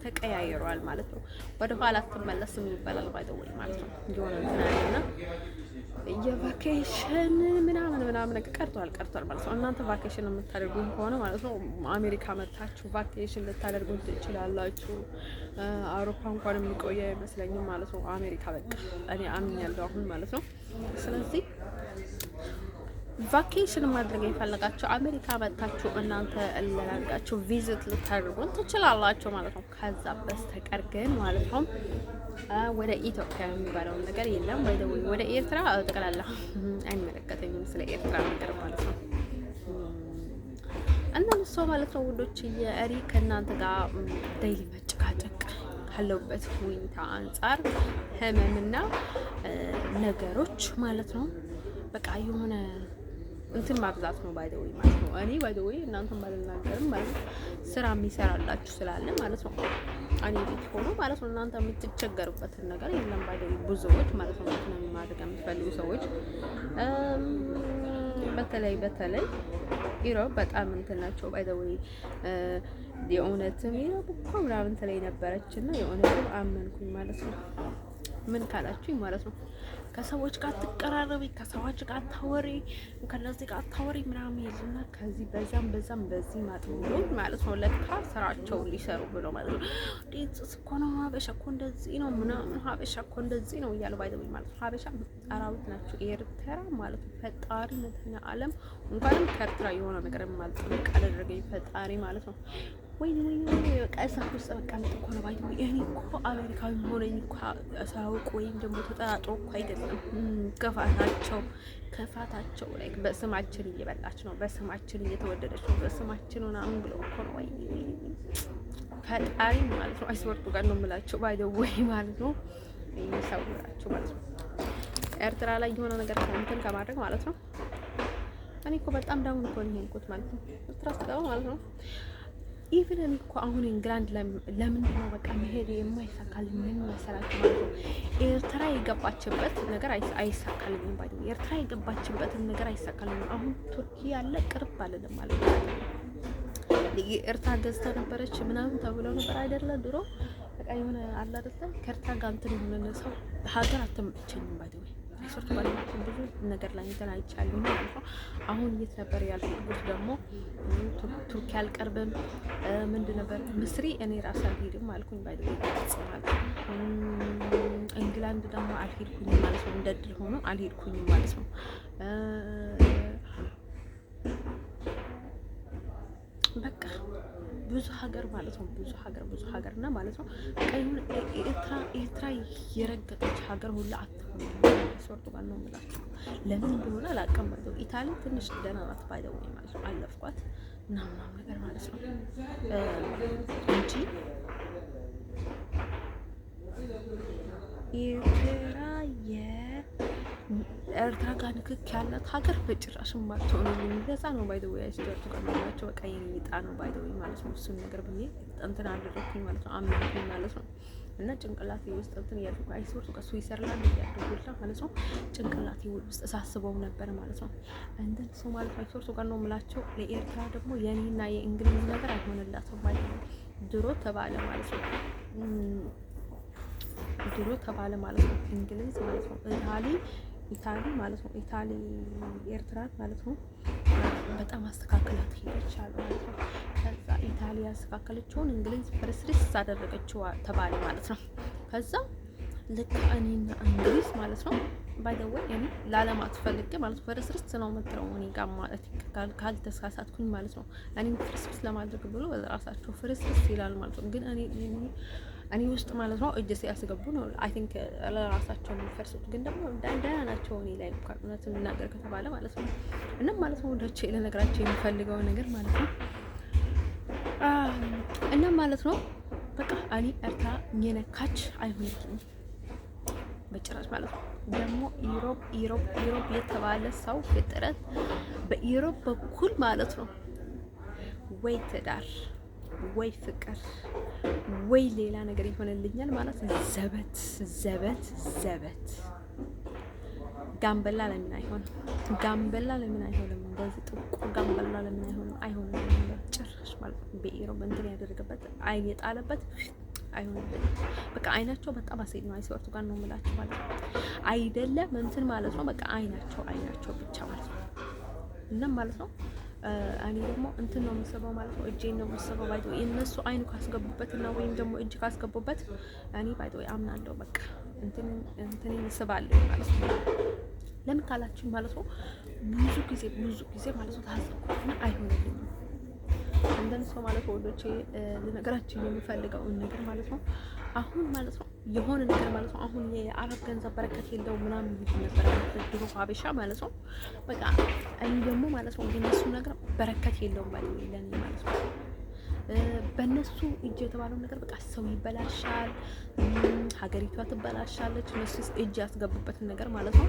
Speaker 1: ተቀያይሯል ማለት ነው። ወደ ኋላ አትመለስም ይባላል ባይደውል ማለት ነው። የሆነ እንትናና የቫኬሽን ምናምን ነገር ቀርቷል ማለት ነው። እናንተ ቫኬሽን የምታደርጉ ከሆነ ማለት ነው አሜሪካ መታችሁ ቫኬሽን ልታደርጉ ትችላላችሁ። አውሮፓ እንኳን የሚቆየ አይመስለኝም ማለት ነው። አሜሪካ በቃ እኔ አምኛለሁ አሁን ማለት ነው። ስለዚህ ቫኬሽን ማድረግ የፈለጋችሁ አሜሪካ መታችሁ እናንተ ለላጋችሁ ቪዚት ልታደርጉ ትችላላችሁ ማለት ነው። ከዛ በስተቀር ግን ማለት ነው ወደ ኢትዮጵያ የሚባለውን ነገር የለም። ወደ ኤርትራ ጠቅላላ አይመለከተኝም ስለ ኤርትራ ነገር ማለት ነው። እናንተ ማለት ነው ውዶች የእሪ ከእናንተ ጋር ዴይሊ መጨቃጨቅ ካለውበት ሁኔታ አንጻር ህመምና ነገሮች ማለት ነው በቃ የሆነ እንትን ማብዛት ነው ባይደውይ ማለት ነው። እኔ ባይደውይ እናንተም ባልናገርም ማለት ነው ስራ የሚሰራላችሁ ስላለ ማለት ነው እኔ ቤት ሆኖ ማለት ነው እናንተ የምትቸገሩበትን ነገር የለም ባይደውይ ብዙዎች ማለት ነው ማድረግ የምትፈልጉ ሰዎች በተለይ ኢሮብ በጣም እንትን ናቸው ባይደውይ የእውነትም ኢሮብ እኮ ምናምን ተለይ ነበረችና የእውነትም አመንኩኝ ማለት ነው። ምን ካላችሁኝ ማለት ነው ከሰዎች ጋር አትቀራረቢ፣ ከሰዎች ጋር አታወሪ፣ ከነዚህ ጋር አታወሪ ምናምን ይልና ከዚህ በዛም በዚህ ማጥሙሉ ማለት ነው። ለካ ስራቸው ሊሰሩ ብሎ ማለት ነው። ዴንጽስ እኮ ነው ሀበሻ እኮ እንደዚህ ነው ምናምን ሀበሻ እኮ እንደዚህ ነው እያሉ ባይዘው ማለት ነው። ሀበሻ አራዊት ናቸው። ኤርትራ ማለት ነው ፈጣሪ ነተኛ ዓለም እንኳንም ከኤርትራ የሆነ ነገር ማልጠበቅ አደረገኝ ፈጣሪ ማለት ነው። ወይ በቃ እሳት ውስጥ በቃ እኮ ነው ባይዘው። እኔ እኮ አሜሪካዊ ሆነኝ እኮ ሳውቅ ወይም ደግሞ ተጠራጥሮ እኮ አይደለም። ከፋታቸው ላይ በስማችን እየበላች ነው፣ በስማችን እየተወደደች ነው፣ በስማችን ምናምን ብለው እኮ ነው። ወይ ፈጣሪ ማለት ነው። አይስወርቱ ጋር ነው የምላቸው ባይዘው ወይ ማለት ነው። ይሰውራችሁ ማለት ነው። ኤርትራ ላይ የሆነ ነገር እንትን ከማድረግ ማለት ነው። እኔ እኮ በጣም ዳውን እኮ ነው የሄድኩት ማለት ነው። ኤርትራ ስገባ ማለት ነው። ኢቭን እኔ እኮ አሁን ኢንግላንድ ለምንድን ነው በቃ መሄድ የማይሳካልኝ? ምን መሰላችሁ ማለት ነው ኤርትራ የገባችበት ነገር አይሳካልኝም። ባይ ኤርትራ የገባችበትን ነገር አይሳካልኝም። አሁን ቱርኪ ያለ ቅርብ አለለም ማለት ነው። ኤርትራ ገዝታ ነበረች ምናምን ተብለው ነበር አይደለ ድሮ በቃ የሆነ አለ አይደለ ከኤርትራ ጋር እንትን የሆነ ሰው ሀገር አትመቸኝም ባይ ሶርት ባለማት ብዙ ነገር ላይ እንትን አይቻልም ማለት ነው። አሁን የት ነበር ያልኩት ደግሞ ቱርኪ አልቀርብም ምንድን ነበር ምስሪ እኔ ራስ አልሄድም አልኩኝ ባይ ማለት ነው። እንግላንድ ደግሞ አልሄድኩኝም ማለት ነው። እንደ ድል ሆኖ አልሄድኩኝም ማለት ነው። በቃ ብዙ ሀገር ማለት ነው። ብዙ ሀገር እና ማለት ነው። ቀዩን ኤርትራ የረገጠች ሀገር ሁላ አትሆንም። ሶርቱ ጋር ነው የምላችሁ። ለምን እንደሆነ አላቀመጠው። ኢታሊ ትንሽ ደህና ናት ባይደው ማለት ነው። አለፍኳት ምናምን ነገር ማለት ነው እንጂ ኤርትራ ጋር ንክክ ያላት ሀገር በጭራሽ ማትሆኑ እንደዛ ነው። ባይደው ያስጀርቱ ጋር ማለት በቃ የሚጣ ነው ባይደው ማለት ነው። እሱን ነገር ብዬ እንትን አደረኩኝ ማለት ነው። አመንኩኝ ማለት ነው። እና ጭንቅላቴ ውስጥ እንትን ያልኩ አይሶርቱ ጋር ስዊዘርላንድ ያደርጉላ ማለት ነው። ጭንቅላቴ ውስጥ ሳስበው ነበር ማለት ነው። እንደን ሰው ማለት ነው። አይሶርቱ ጋር ነው የምላቸው። ለኤርትራ ደግሞ የኔና የእንግሊዝ ነገር አይሆንላትም ማለት ነው። ድሮ ተባለ ማለት ነው። እንግሊዝ ማለት ነው። ኢታሊ ማለት ነው። ኢታሊ ኤርትራ ማለት ነው። በጣም አስተካክላት ሄደች አለ ማለት ነው። ከዛ ኢታሊ ያስተካከለችውን እንግሊዝ ፍርስርስ አደረገችው ተባለ ማለት ነው። ከዛ ልክ እኔና እንግሊዝ ማለት ነው ባይደወይ እኔ ላለማት ፈልጌ ማለት ፍርስርስ ነው መጥረው እኔ ጋር ማለት ካልተሳሳትኩኝ ማለት ነው። እኔ ፍርስርስ ለማድረግ ብሎ ራሳቸው ፍርስርስ ይላል ማለት ነው። ግን እኔ ውስጥ ማለት ነው እጅ ሲያስገቡ ነው አይ ቲንክ ለራሳቸው የሚፈርሱት። ግን ደግሞ ደህና ናቸው እኔ ላይ እንኳን እውነቱን ልናገር ከተባለ ማለት ነው። እና ማለት ነው ወደቼ ለነገራቸው የሚፈልገው ነገር ማለት ነው። እና ማለት ነው በቃ እኔ ኤርትራ የነካች አይሆንልኝም በጭራሽ ማለት ነው። ደግሞ ኢሮፕ የተባለ ሰው ፍጥረት በኢሮፕ በኩል ማለት ነው ወይ ትዳር ወይ ፍቅር ወይ ሌላ ነገር ይሆንልኛል ማለት ነው። ዘበት ጋምበላ ለምን አይሆንም? እንደዚህ ጥቁር ጋምበላ ለምን አይሆንም? ጭራሽ ማለት ነው። በኢሮብ እንትን ያደረገበት አይን የጣለበት አይሆንም። በቃ አይናቸው በጣም አሴድ ነው። አይስወርቱ ጋር ነው የምላቸው ማለት ነው። አይደለም እንትን ማለት ነው። በቃ አይናቸው ብቻ ማለት ነው። እና ማለት ነው እኔ ደግሞ እንትን ነው የምስበው ማለት ነው። እጄን ነው የምስበው ባይቶ እነሱ አይኑ ካስገቡበት እና ወይም ደግሞ እጅ ካስገቡበት እኔ ባይቶ አምናለሁ። በቃ እንትን ይስባለሁ ማለት ነው። ለምን ካላችሁ ማለት ነው ብዙ ጊዜ ማለት ነው ታዝብኩና አይሆንልኝም። እንደን ሰው ማለት ወዶቼ ለነገራችን የሚፈልገውን ነገር ማለት ነው አሁን ማለት ነው የሆነ ነገር ማለት ነው አሁን የአረብ ገንዘብ በረከት የለው ምናምን ነበር ድሮ ሀበሻ ማለት ነው። በቃ እኔ ደግሞ ማለት ነው የነሱ ነገር በረከት የለውም ባይ ለኔ ማለት ነው። በእነሱ እጅ የተባለው ነገር በቃ ሰው ይበላሻል፣ ሀገሪቷ ትበላሻለች። እነሱ እጅ ያስገቡበትን ነገር ማለት ነው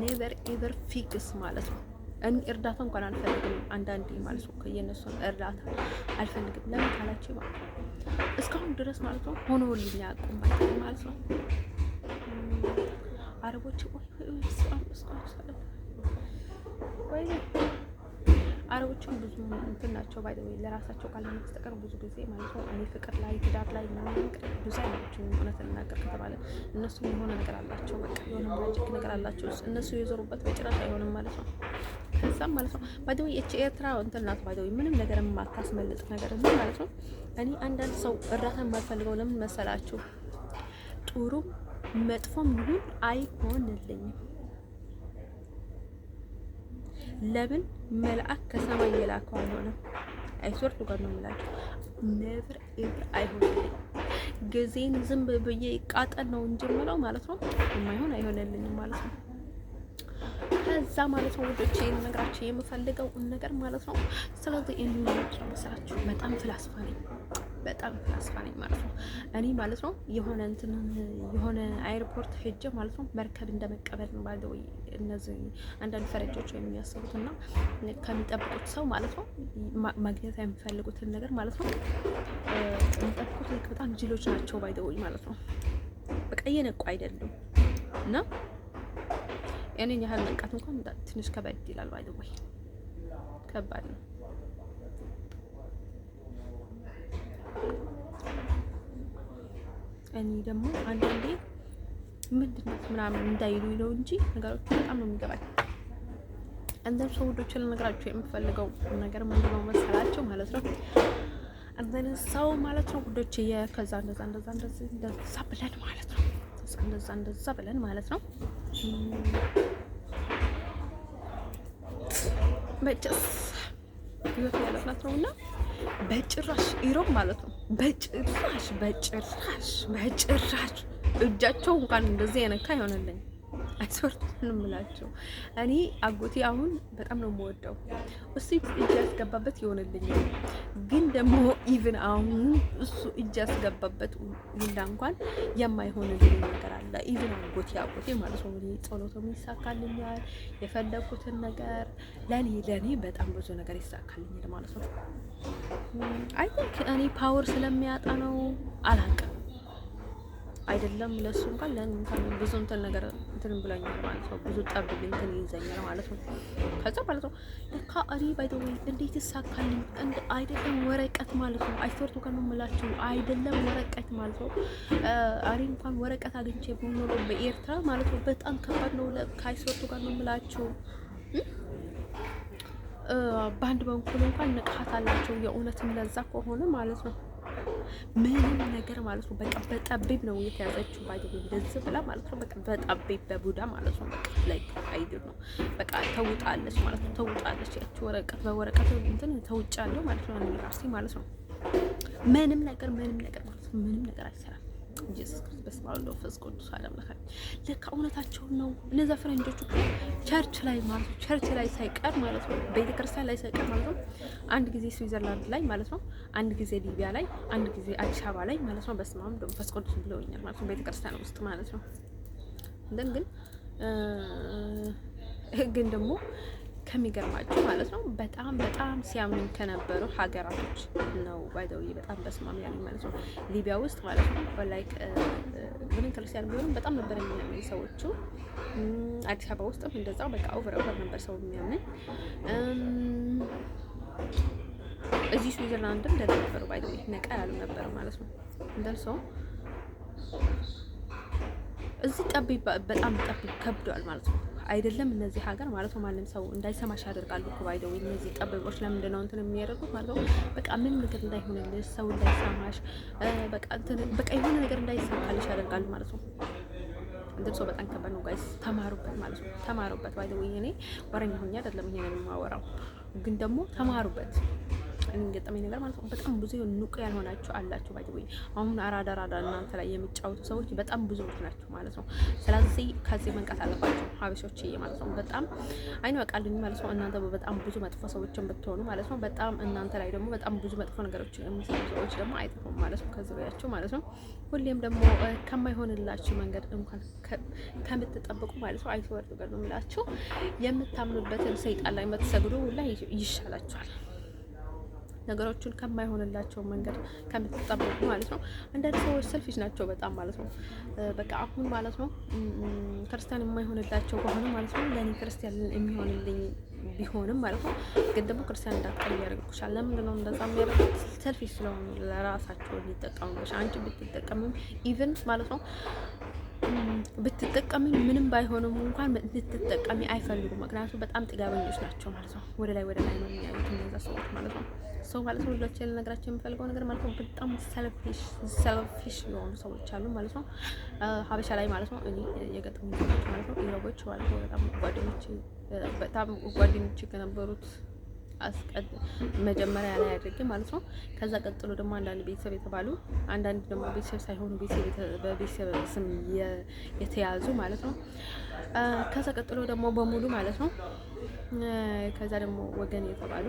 Speaker 1: ኔቨር ኤቨር ፊክስ ማለት ነው። እኔ እርዳታ እንኳን አልፈልግም አንዳንዴ ማለት ነው። ከየነሱ እርዳታ አልፈልግም። ለምን ካላችሁ ማለት ነው እስካሁን ድረስ ማለት ነው ሆኖልኝ ያቁም ማለት ነው። አረቦችም ብዙ እንትን ናቸው ባይ ወይ ለራሳቸው ቃል ለመስተቀር ብዙ ጊዜ ማለት ነው። እኔ ፍቅር ላይ ትዳር ላይ ምናምን ብዙ አይናቸው እውነት ልናገር ከተባለ እነሱ የሆነ ነገር አላቸው። በቃ የሆነ ማጂክ ነገር አላቸው። እነሱ የዞሩበት በጭራሽ አይሆንም ማለት ነው። ከዛም ማለት ነው ባይ ወይ ኤርትራ እንትን ናት ባይ ወይ ምንም ነገር የማታስመልጥ ነገር ነው ማለት ነው። እኔ አንዳንድ ሰው እርዳታ የማልፈልገው ለምን መሰላችሁ? ጥሩም መጥፎም ይሁን አይሆንልኝም። ለምን መልአክ ከሰማይ የላከው አልሆነም። አይሶርቱ ጋር ነው የምላችሁ። ኔቨር ኤቨር አይሆንልኝም። ጊዜን ዝም ብዬ ቃጠል ነው እንጂ የምለው ማለት ነው። የማይሆን አይሆንልኝም ማለት ነው። ከዛ ማለት ነው ወዶቼ ነግራችሁ የምፈልገው ነገር ማለት ነው። ስለዚህ እንዴት ነው መሰላችሁ? በጣም ፍላስፋ ነኝ ማለት ነው። እኔ ማለት ነው የሆነ አይርፖርት ሄጄ ማለት ነው መርከብ እንደመቀበል ነው ባለው እነዚህ አንዳንድ ፈረንጆች የሚያስቡትና ከሚጠብቁት ሰው ማለት ነው ማግኘት የሚፈልጉትን ነገር ማለት ነው የሚጠብቁት በጣም ጅሎች ናቸው ባይደውይ ማለት ነው። በቃ የነቁ አይደሉም እና እኔን ያህል መንቃት እንኳን ትንሽ ከበድ ይላል ባይደውይ ከባድ ነው። እኔ ደግሞ አንዳንዴ ምንድነው ምናምን እንዳይሉ ነው እንጂ ነገሮች በጣም ነው የሚገባኝ። አንዳንድ ሰዎች ልነግራችሁ የምፈልገው ነገር ምንድነው መሰላችሁ ማለት ነው። አንዳንድ ሰው ማለት ነው ጉዶች ከዛ እንደዛ ብለን ማለት ነው እንደዛ ብለን ማለት ነው በጭስ ህይወት ያለፍናት ነውና በጭራሽ ኢሮብ ማለት ነው በጭራሽ እጃቸው እንኳን እንደዚህ የነካ ይሆነልኝ አይሶርቱን ምላቸው። እኔ አጎቴ አሁን በጣም ነው የምወደው። እሱ እጅ ያስገባበት ይሆንልኛል። ግን ደግሞ ኢቭን አሁን እሱ እጅ ያስገባበት ሁላ እንኳን የማይሆንልኝ ነገር አለ። ኢቭን አጎቴ ማለት ነው ጸሎቱም ይሳካልኛል። የፈለኩትን ነገር ለኔ በጣም ብዙ ነገር ይሳካልኛል ማለት ነው። አይ ቲንክ እኔ ፓወር ስለሚያጣ ነው አላውቅም። አይደለም ለሱ እንኳን ለኔ እንኳን ብዙ እንትን ነገር እንትን ብለኛል ማለት ነው። ብዙ ጠብልኝ እንትን ይዘኛል ማለት ነው። ከዛ ማለት ነው ለካ እኔ ባይ ዘ ወይ እንዴት ይሳካልኝ አይደለም ወረቀት ማለት ነው። አይሶርቱ ከመምላችሁ አይደለም ወረቀት ማለት ነው። አሪ እንኳን ወረቀት አግኝቼ ቢኖር በኤርትራ ማለት ነው በጣም ከባድ ነው። ከአይሶርቱ ጋር ነው የምላችሁ። በአንድ በኩል እንኳን ንቅሃት አላቸው የእውነትም ለዛ ከሆነ ማለት ነው ምንም ነገር ማለት ነው በቃ በጠቢብ ነው የተያዘችው ባይደው እንደዚህ ብላ ማለት ነው በቃ በጠቢብ በቡዳ ማለት ነው በቃ ላይክ አይደል ነው በቃ ተውጣለች ማለት ነው። ተውጣለች ያቺ ወረቀት በወረቀት እንትን ተውጫለሁ ማለት ነው እኔ ራሴ ማለት ነው። ምንም ነገር ማለት ነው ምንም ነገር አይሰራም። ኢየሱስ ክርስቶስ በስማው ነው ፈስ ቅዱስ አለምለካኝ ለካ እውነታቸውን ነው። እነዛ ፈረንጆች እኮ ቸርች ላይ ማለት ነው ቸርች ላይ ሳይቀር ማለት ነው ቤተክርስቲያን ላይ ሳይቀር ማለት ነው አንድ ጊዜ ስዊዘርላንድ ላይ ማለት ነው አንድ ጊዜ ሊቢያ ላይ አንድ ጊዜ አዲስ አበባ ላይ ማለት ነው በስማው ነው ፈስ ቅዱስ ብለውኛል ማለት ነው ቤተክርስቲያን ውስጥ ማለት ነው። ግን ደግሞ ከሚገርማችሁ ማለት ነው በጣም ሲያምኑኝ ከነበሩ ሀገራቶች ነው ባይደው በጣም በስማም ያለኝ ማለት ነው ሊቢያ ውስጥ ማለት ነው ላይክ ምንም ክርስቲያን ቢሆንም በጣም ነበር የሚያምኑኝ ሰዎቹ። አዲስ አበባ ውስጥም እንደዛው በቃ ኦቨር ነበር ሰው የሚያምነኝ። እዚህ ስዊዘርላንድም እንደዛ ነበሩ ባይደው ነቃ ያሉ ነበር ማለት ነው እንደልሰው እዚህ በጣም ጠቢብ ከብዷል ማለት ነው። አይደለም እነዚህ ሀገር ማለት ነው ማንም ሰው እንዳይሰማሽ ያደርጋሉ እኮ ባይደው እነዚህ ጠበቆች ለምንድን ነው እንትን የሚያደርጉት ማለት ነው በቃ ምን ነገር እንዳይሆንልሽ ሰው እንዳይሰማሽ በቃ የሆነ ነገር እንዳይሳካልሽ ያደርጋሉ ማለት ነው። እንደው በጣም ከባድ ነው ጋይስ ተማሩበት ማለት ነው። ተማሩበት ባይደው እኔ ወረኛ ሆኜ አይደለም ይሄንን የማወራው ግን ደግሞ ተማሩበት። እንገጠመኝ ነገር ማለት ነው በጣም ብዙ ንቁ ያልሆናችሁ አላችሁ ባይደው አሁን አራዳ እናንተ ላይ የሚጫወቱ ሰዎች በጣም ብዙዎች ናቸው ማለት ነው። ስለዚህ ከዚህ መንቃት አለባችሁ ሀበሾች ማለት ነው። በጣም አይነቃልኝ ማለት ነው። እናንተ በጣም ብዙ መጥፎ ሰዎችን ብትሆኑ ማለት ነው በጣም እናንተ ላይ ደግሞ በጣም ብዙ መጥፎ ነገሮችን የሚሰሩ ሰዎች ደግሞ አይጠፉም ማለት ነው ከዙሪያችሁ ማለት ነው። ሁሌም ደግሞ ከማይሆንላችሁ መንገድ እንኳን ከምትጠብቁ ማለት ነው አይተወርዱ ጋር ነው የምላችሁ የምታምኑበትን ሰይጣን ላይ መተሰግዱ ላይ ይሻላችኋል። ነገሮችን ከማይሆንላቸው መንገድ ከምትጠብቁ ማለት ነው። አንዳንድ ሰዎች ሰልፊሽ ናቸው በጣም ማለት ነው። በቃ አሁን ማለት ነው ክርስቲያን የማይሆንላቸው ከሆነ ማለት ነው ለኔ ክርስቲያን የሚሆንልኝ ቢሆንም ማለት ነው። ግን ደግሞ ክርስቲያን እንዳትቀር ያደርጉሻል። ለምንድን ነው እንደዛ የሚያደርጉት? ሰልፊሽ ስለሆኑ ለራሳቸው ሊጠቀሙሽ። አንቺ ብትጠቀምም ኢቭን ማለት ነው ብትጠቀሚ ምንም ባይሆንም እንኳን ልትጠቀሚ አይፈልጉም። ምክንያቱም በጣም ጥጋበኞች ናቸው ማለት ነው። ወደ ላይ ነው የሚያዩት እነዛ ሰዎች ማለት ነው። ሰው ማለት ነው ሁላችሁ ልነግራችሁ የምፈልገው ነገር ማለት ነው በጣም ሰልፊሽ የሆኑ ሰዎች አሉ ማለት ነው። ሀበሻ ላይ ማለት ነው እኔ የገጠሙ ሰዎች ማለት ነው ኢሮቦች ማለት ነው በጣም ጓደኞች ከነበሩት መጀመሪያ ላይ አድርጌ ማለት ነው። ከዛ ቀጥሎ ደግሞ አንዳንድ ቤተሰብ የተባሉ አንዳንድ ደግሞ ቤተሰብ ሳይሆኑ በቤተሰብ ስም የተያዙ ማለት ነው። ከዛ ቀጥሎ ደግሞ በሙሉ ማለት ነው። ከዛ ደግሞ ወገን የተባሉ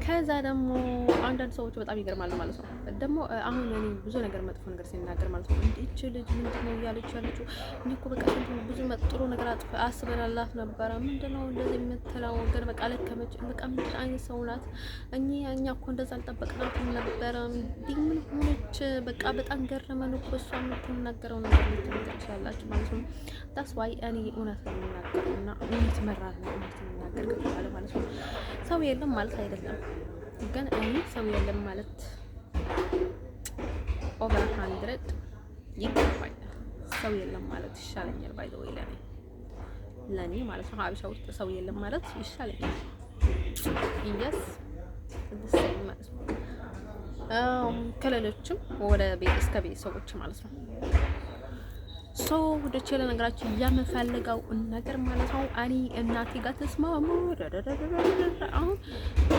Speaker 1: ከዛ ደግሞ አንዳንድ ሰዎች በጣም ይገርማሉ ማለት ነው። ደግሞ አሁን እኔ ብዙ ነገር መጥፎ ነገር ሲናገር ማለት ነው እቺ ልጅ ምንድነው እያለች ያለችው? እኔ እኮ በቃ ብዙ ጥሩ ነገር አስበናላት ነበረ። ምንድነው እንደዚህ የምትለው? ግን በቃ ለከመች በቃ ምን አይነት ሰው ናት? እኛ እኮ እንደዛ አልጠበቅናትም ነበረ። ምን ሆነች? በቃ በጣም ገረመን እኮ እሷ የምትናገረው ነገር ልትችላላችሁ ማለት ነው። ዳስ ዋይ እኔ እውነት ነው የምናገረው እና እውነት መራር ነው እውነት የምናገር ከተባለ ማለት ነው። ሰው የለም ማለት አይደለም፣ ግን እኔ ሰው የለም ማለት ኦቨር 100 ይገባኛል። ሰው የለም ማለት ይሻለኛል። ባይ ዘ ወይ ለኔ ማለት ነው ሀበሻ ውስጥ ሰው የለም ማለት ይሻለኛል። ኢየስ እንደዚህ ማለት ነው። ከሌሎችም ወደ ቤት እስከ ቤተሰቦች ማለት ነው። ሰው ወደች ለነገራችሁ የምፈልገው ነገር ማለት ነው እኔ እናቴ ጋር ተስማሙ። አሁን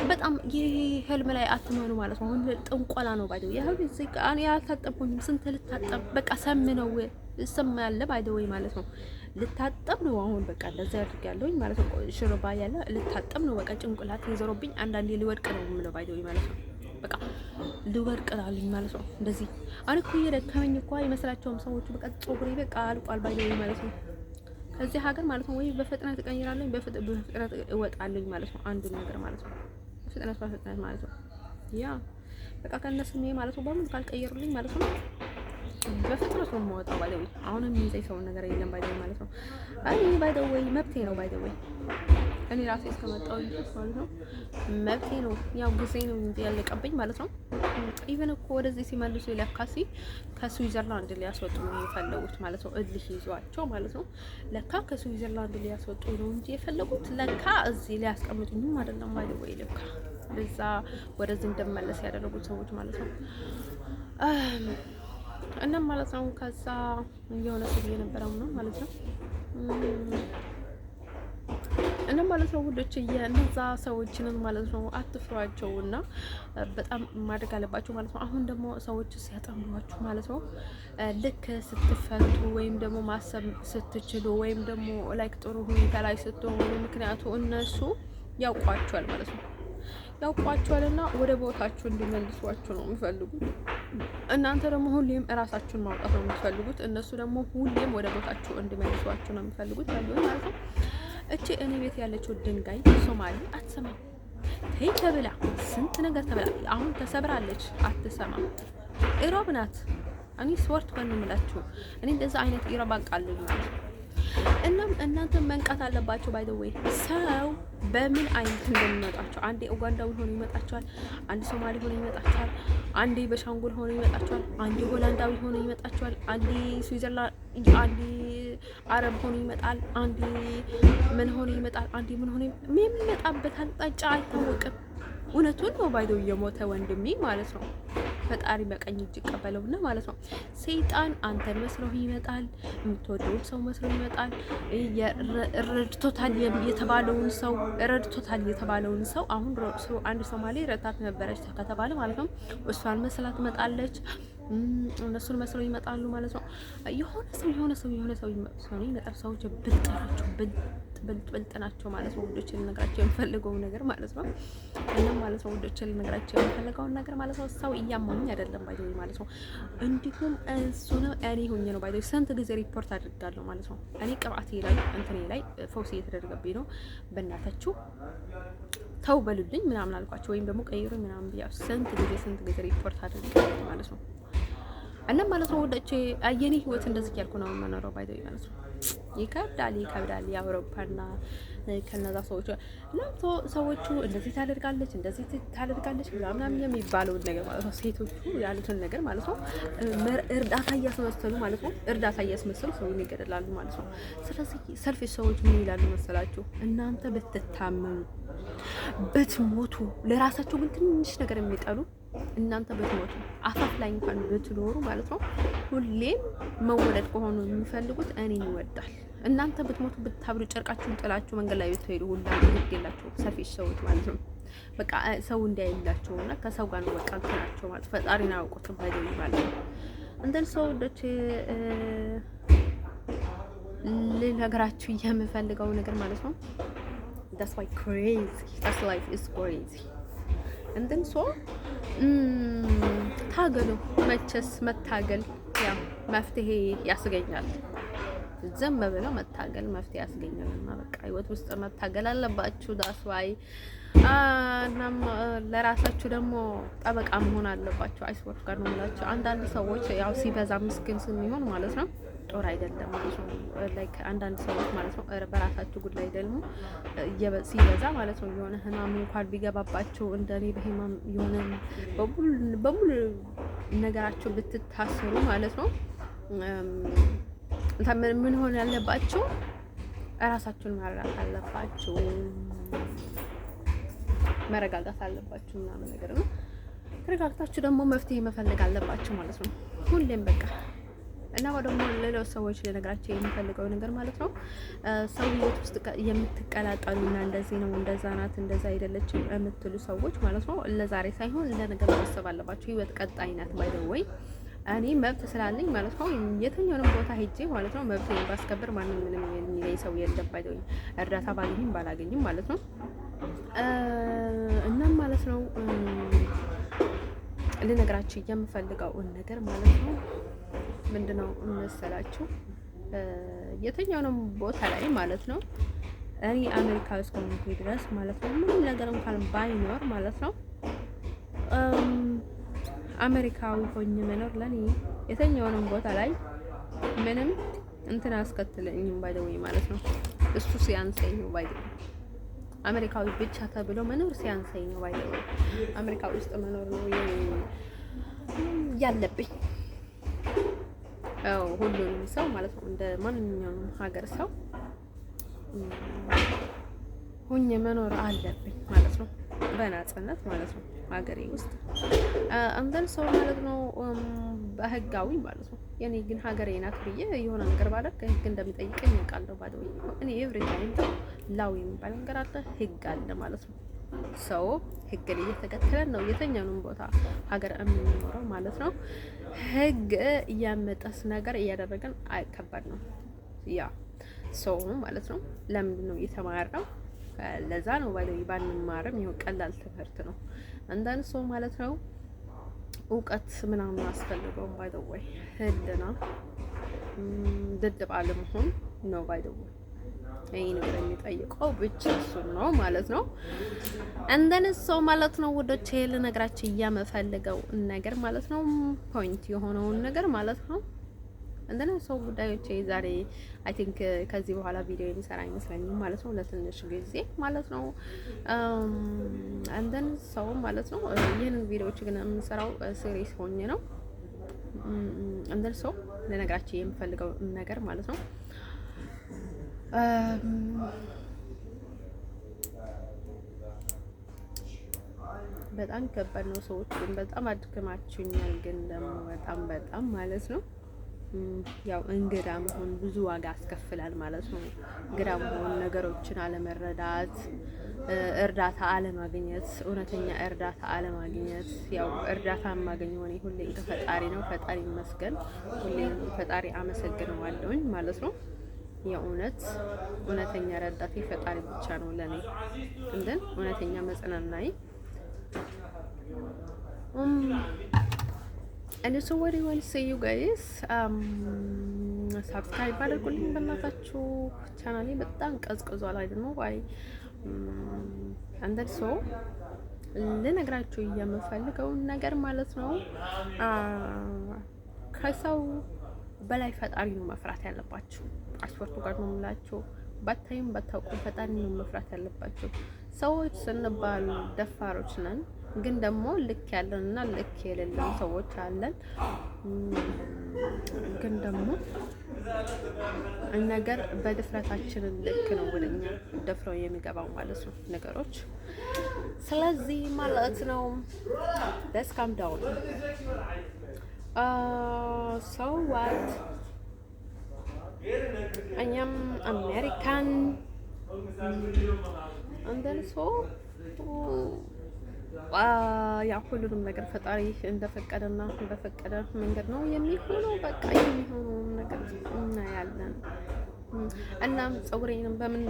Speaker 1: በጣም ይሄ ህልም ላይ አትመኑ ማለት ነው። አሁን ጥንቆላ ነው ባይደው ያው እዚህ እኔ አልታጠብኩኝም። ስንት ልታጠብ በቃ ሰም ነው ስም ያለ ባይደው ማለት ነው። ልታጠብ ነው አሁን በቃ እንደዛ ያድርጋለሁኝ ማለት ነው። ሽሮባ ያለ ልታጠብ ነው በቃ ጭንቅላት ይዘሮብኝ አንዳንዴ ሊወድቅ ነው የምለው ባይደው ማለት ነው። በቃ ልወድቅ ላልኝ ማለት ነው። እንደዚህ አረ እኮ እየደከመኝ እኮ አይመስላቸውም ሰዎቹ። በቃ ጾጉሬ በቃ አልቋል ባይደው ማለት ነው። ከዚህ ሀገር ማለት ነው ወይ በፍጥነት እቀይራለሁ በፍጥነት እወጣለሁ ማለት ነው። አንዱ ነገር ማለት ነው በፍጥነት ማለት ነው። ያ በቃ ከነሱ ነው ማለት ነው። በምን ካልቀየሩልኝ ማለት ነው በፍጥነት ነው የምወጣው ባይደው። አሁን የሚይዘኝ ሰው ነገር የለም ባይደው ማለት ነው። አይ ባይደው ወይ መብቴ ነው ባይደው ወይ እኔ ራሴ እስከመጣሁ ማለት ነው መብቴ ነው። ያው ጊዜ ነው እንጂ ያለቀብኝ ማለት ነው። ኢቨን እኮ ወደዚህ ሲመልሱ ለካሲ ከስዊዘርላንድ ሊያስወጡ ነው የፈለጉት ማለት ነው። እልህ ይዟቸው ማለት ነው። ለካ ከስዊዘርላንድ ሊያስወጡ ነው እንጂ የፈለጉት ለካ እዚህ ሊያስቀምጡኝ አይደለም ማለት ወይ ለካ ለዛ ወደዚህ እንደመለስ ያደረጉት ሰዎች ማለት ነው። እና ማለት ነው ከዛ የሆነ ሰው የነበረው ነው ማለት ነው። እና ማለት ነው ውዶች የነዛ ሰዎችንን ማለት ነው አትፍሯቸውና በጣም ማድረግ አለባቸው ማለት ነው። አሁን ደግሞ ሰዎች ሲያጠምሯችሁ ማለት ነው ልክ ስትፈቱ ወይም ደግሞ ማሰብ ስትችሉ ወይም ደግሞ ላይክ ጥሩ ሁኔታ ላይ ስትሆኑ ምክንያቱ እነሱ ያውቋቸዋል ማለት ነው። ያውቋቸዋልና ወደ ቦታችሁ እንዲመልሷችሁ ነው የሚፈልጉት። እናንተ ደግሞ ሁሌም እራሳችሁን ማውጣት ነው የምትፈልጉት። እነሱ ደግሞ ሁሌም ወደ ቦታችሁ እንዲመልሷችሁ ነው የሚፈልጉት ማለት ነው። እቺ እኔ ቤት ያለችው ድንጋይ ሶማሌ አትሰማም። ተይ ተብላ ስንት ነገር ተብላ አሁን ተሰብራለች። አትሰማም። ኢሮብ ናት። እኔ ስወርት ከንምላችሁ እኔ እንደዛ አይነት ኢሮብ አቃለኝ ማለት ነው። እናም እናንተ መንቃት አለባችሁ። ባይ ዘ ዌይ ሰው በምን አይነት እንደሚመጣቸው አንዴ ኡጋንዳዊ ሆኖ ይመጣቸዋል፣ አንዴ ሶማሌ ሆኖ ይመጣቸዋል፣ አንዴ በሻንጉል ሆኖ ይመጣቸዋል፣ አንዴ ሆላንዳዊ ሆኖ ይመጣቸዋል፣ አንዴ ስዊዘርላንድ፣ አንዴ አረብ ሆኖ ይመጣል፣ አንዴ ምን ሆኖ ይመጣል፣ አንዴ ምን ሆኖ የሚመጣበት አቅጣጫ አይታወቅም። እውነቱን ነው ባይደው የሞተ ወንድሜ ማለት ነው። ፈጣሪ በቀኝ እጅ ይቀበለውና ማለት ነው። ሰይጣን አንተን መስሎ ይመጣል፣ የምትወደው ሰው መስሎ ይመጣል። ረድቶታል የተባለውን ሰው አሁን አንድ ሶማሌ ረታት ነበረች ከተባለ ማለት ነው እሷን መስላ ትመጣለች። እነሱን መስሎ ይመጣሉ ማለት ነው። የሆነ ሰው ይመጣል። ሰዎች ብልጥ ናቸው ማለት ነው። ውዶችን ልነግራቸው የምፈልገው ነገር ማለት ነው። እናም ማለት ነው ውዶችን ልነግራቸው የምፈልገውን ነገር ማለት ነው። ሰው እያመኑኝ አይደለም ባይዘው ማለት ነው። እንዲሁም እሱ ነው እኔ ሆኜ ነው ባይዘው ስንት ጊዜ ሪፖርት አድርጋለሁ ማለት ነው። እኔ ቅባቴ ላይ እንትኔ ላይ ፈውስ እየተደረገብኝ ነው። በእናታችሁ ተው በሉልኝ ምናምን አልኳቸው፣ ወይም ደግሞ ቀይሩኝ ምናምን ብያ ስንት ጊዜ ሪፖርት አድርጋለሁ ማለት ነው። እና ማለት ነው ወደቼ የኔ ህይወት እንደዚህ ያልኩ ነው የምኖረው ባይዘው ማለት ነው። ይከብዳል። የአውሮፓና ከነዛ ሰዎች ሰዎቹ እንደዚህ ታደርጋለች ምናምን የሚባለውን ነገር ማለት ነው። ሴቶቹ ያሉትን ነገር ማለት ነው። እርዳታ እያስመሰሉ ማለት ነው። እርዳታ እያስመሰሉ ሰውን ይገደላሉ ማለት ነው። ስለዚህ ሰልፊሽ ሰዎች ምን ይላሉ መሰላችሁ? እናንተ ብትታመሙ ብትሞቱ፣ ለራሳቸው ግን ትንሽ ነገር የሚጠሉ እናንተ ብትሞቱ አፋፍ ላይ እንኳን ብትኖሩ ማለት ነው። ሁሌም መወለድ ከሆኑ የሚፈልጉት እኔን ይወዳል። እናንተ ብትሞቱ ብታብዱ፣ ጨርቃችሁን ጥላችሁ መንገድ ላይ ብትሄዱ ሁላ ግድ የላቸው ሰፊሽ ሰዎች ማለት ነው። በቃ ሰው እንዳይላቸው እና ከሰው ጋር ነው በቃ እንትናቸው ማለት ፈጣሪን አያውቁትም ባይደኝ ማለት ነው። እንደን ሰው ወዶች ልነግራችሁ የምፈልገው ነገር ማለት ነው። that's why crazy that's life is crazy እንደን ሰው ታገሉ። መቼስ መታገል ያው መፍትሄ ያስገኛል። ዝም ብለው መታገል መፍትሄ ያስገኛል እና በቃ ህይወት ውስጥ መታገል አለባችሁ። ዳስዋይ እናም ለራሳችሁ ደግሞ ጠበቃ መሆን አለባችሁ። አይስወርት ጋር ነው የምላችሁ። አንዳንድ ሰዎች ያው ሲበዛ ምስኪን ስለሚሆን ማለት ነው ጦር አይደለም ማለት ነው። ላይክ አንዳንድ ሰዎች ማለት ነው በራሳችሁ ጉዳይ ደግሞ ሲበዛ ማለት ነው የሆነ ህማም እንኳን ቢገባባቸው እንደኔ በህማም የሆነ በሙሉ ነገራቸው ብትታሰሩ ማለት ነው ምን ሆነ ያለባችሁ እራሳችሁን ማረጋጋት አለባችሁ፣ መረጋጋት አለባችሁ ምናምን ነገር ነው። ተረጋግታችሁ ደግሞ መፍትሄ መፈለግ አለባችሁ ማለት ነው ሁሌም በቃ እና ደግሞ ሌሎች ሰዎች ለነገራቸው የሚፈልገው ነገር ማለት ነው ሰው ህይወት ውስጥ የምትቀላቀሉና እንደዚህ ነው እንደዛ ናት እንደዛ አይደለችም የምትሉ ሰዎች ማለት ነው ለዛሬ ሳይሆን ለነገ ማሰብ አለባችሁ። ህይወት ቀጣይ ናት ባይደወይ እኔ መብት ስላለኝ ማለት ነው የትኛውንም ቦታ ሄጄ ማለት ነው መብቴን ባስከብር ማንም ምንም የሚለኝ ሰው የለም። ባይደውኝ እርዳታ ባገኝም ባላገኝም ማለት ነው እናም ማለት ነው ልነግራችሁ የምፈልገው ነገር ማለት ነው ምንድነው መሰላችሁ የትኛውንም ቦታ ላይ ማለት ነው እኔ አሜሪካ ውስጥ ከሆንኩኝ ድረስ ማለት ነው ምንም ነገር እንኳን ባይኖር ማለት ነው አሜሪካዊ ሆኜ መኖር ለኔ የትኛውንም ቦታ ላይ ምንም እንትን አስከትለኝም ባይደውይ ማለት ነው። እሱ ሲያንሰኝ ነው ባይደውይ አሜሪካዊ ብቻ ተብሎ መኖር ሲያንሰኝ ነው ባይደውይ አሜሪካ ውስጥ መኖር ነው ያለብኝ። ሁሉንም ሰው ማለት ነው እንደ ማንኛውም ሀገር ሰው ሆኜ መኖር አለብኝ ማለት ነው በነፃነት ማለት ነው ሀገሬ ውስጥ አንተን ሰው ማለት ነው በህጋዊ ማለት ነው። የኔ ግን ሀገሬ ናት ብዬ የሆነ ነገር ባደርግ ህግ እንደሚጠይቀኝ ያውቃለሁ። ባዶ እኔ ኤቭሪታይም ላው የሚባል ነገር አለ፣ ህግ አለ ማለት ነው። ሰው ህግን እየተከተለን ነው የትኛውንም ቦታ ሀገር የምንኖረው ማለት ነው። ህግ እያመጣስ ነገር እያደረገን አይከበድ ነው ያ ሰው ማለት ነው። ለምንድን ነው እየተማረው? ለዛ ነው ባለው ባንማርም ይሄው ቀላል ትምህርት ነው። አንዳንድ ሰው ማለት ነው እውቀት ምናምን አስፈልገው ባይደው ወይ ህልና ድድብ አለመሆን ነው ባይደው ይሄ ነገር የሚጠይቀው ብቻ እሱ ነው ማለት ነው። እንደነ ሰው ማለት ነው ወደቼ ልነግራችሁ እያመፈልገው ነገር ማለት ነው ፖይንት የሆነውን ነገር ማለት ነው። እንደነ ሰው ጉዳዮቼ ዛሬ አይ ቲንክ ከዚህ በኋላ ቪዲዮ የሚሰራ አይመስለኝም ማለት ነው ለትንሽ ጊዜ ማለት ነው። እንደነ ሰው ማለት ነው ይሄን ቪዲዮዎች ግን የምሰራው ሲሪየስ ሆኜ ነው። እንደነ ሰው ለነገራችሁ የምፈልገው ነገር ማለት ነው በጣም ከባድ ነው። ሰዎች ግን በጣም አድክማችሁኛል። ግን ደግሞ በጣም ማለት ነው ያው እንግዳ መሆን ብዙ ዋጋ ያስከፍላል ማለት ነው። እንግዳ መሆን፣ ነገሮችን አለመረዳት፣ እርዳታ አለማግኘት፣ እውነተኛ እርዳታ አለማግኘት። ያው እርዳታ የማገኘው እኔ ሁሌ ከፈጣሪ ነው። ፈጣሪ ይመስገን። ሁሌ ፈጣሪ አመሰግነዋለሁኝ ማለት ነው። የእውነት እውነተኛ ረዳቴ ፈጣሪ ብቻ ነው ለኔ። እንደን እውነተኛ መጽናናይ and so what do you want to say you guys subscribe አድርጉልኝ በእናታችሁ። ቻናሌ በጣም ቀዝቅዟል አይደል ዋይ and so ልነግራችሁ የምፈልገው ነገር ማለት ነው ከሰው በላይ ፈጣሪ ነው መፍራት ያለባችሁ። ፓስፖርቱ ጋር ነው የምላችሁ። ባታይም ባታውቁም ፈጣሪ ነው መፍራት ያለባቸው። ሰዎች ስንባል ደፋሮች ነን፣ ግን ደግሞ ልክ ያለንና ልክ የሌለን ሰዎች አለን። ግን ደግሞ ነገር በድፍረታችን ልክ ነው ወደኛ ደፍረው የሚገባው ማለት ነው ነገሮች። ስለዚህ ማለት ነው let's calm down. So what? እኛም አሜሪካን እንደልሶ ያ ሁሉንም ነገር ፈጣሪ እንደፈቀደና በፈቀደ መንገድ ነው የሚሆነው። በቃ የሚሆነው ነገር እናያለን። እናም ፀጉሬንም ለምን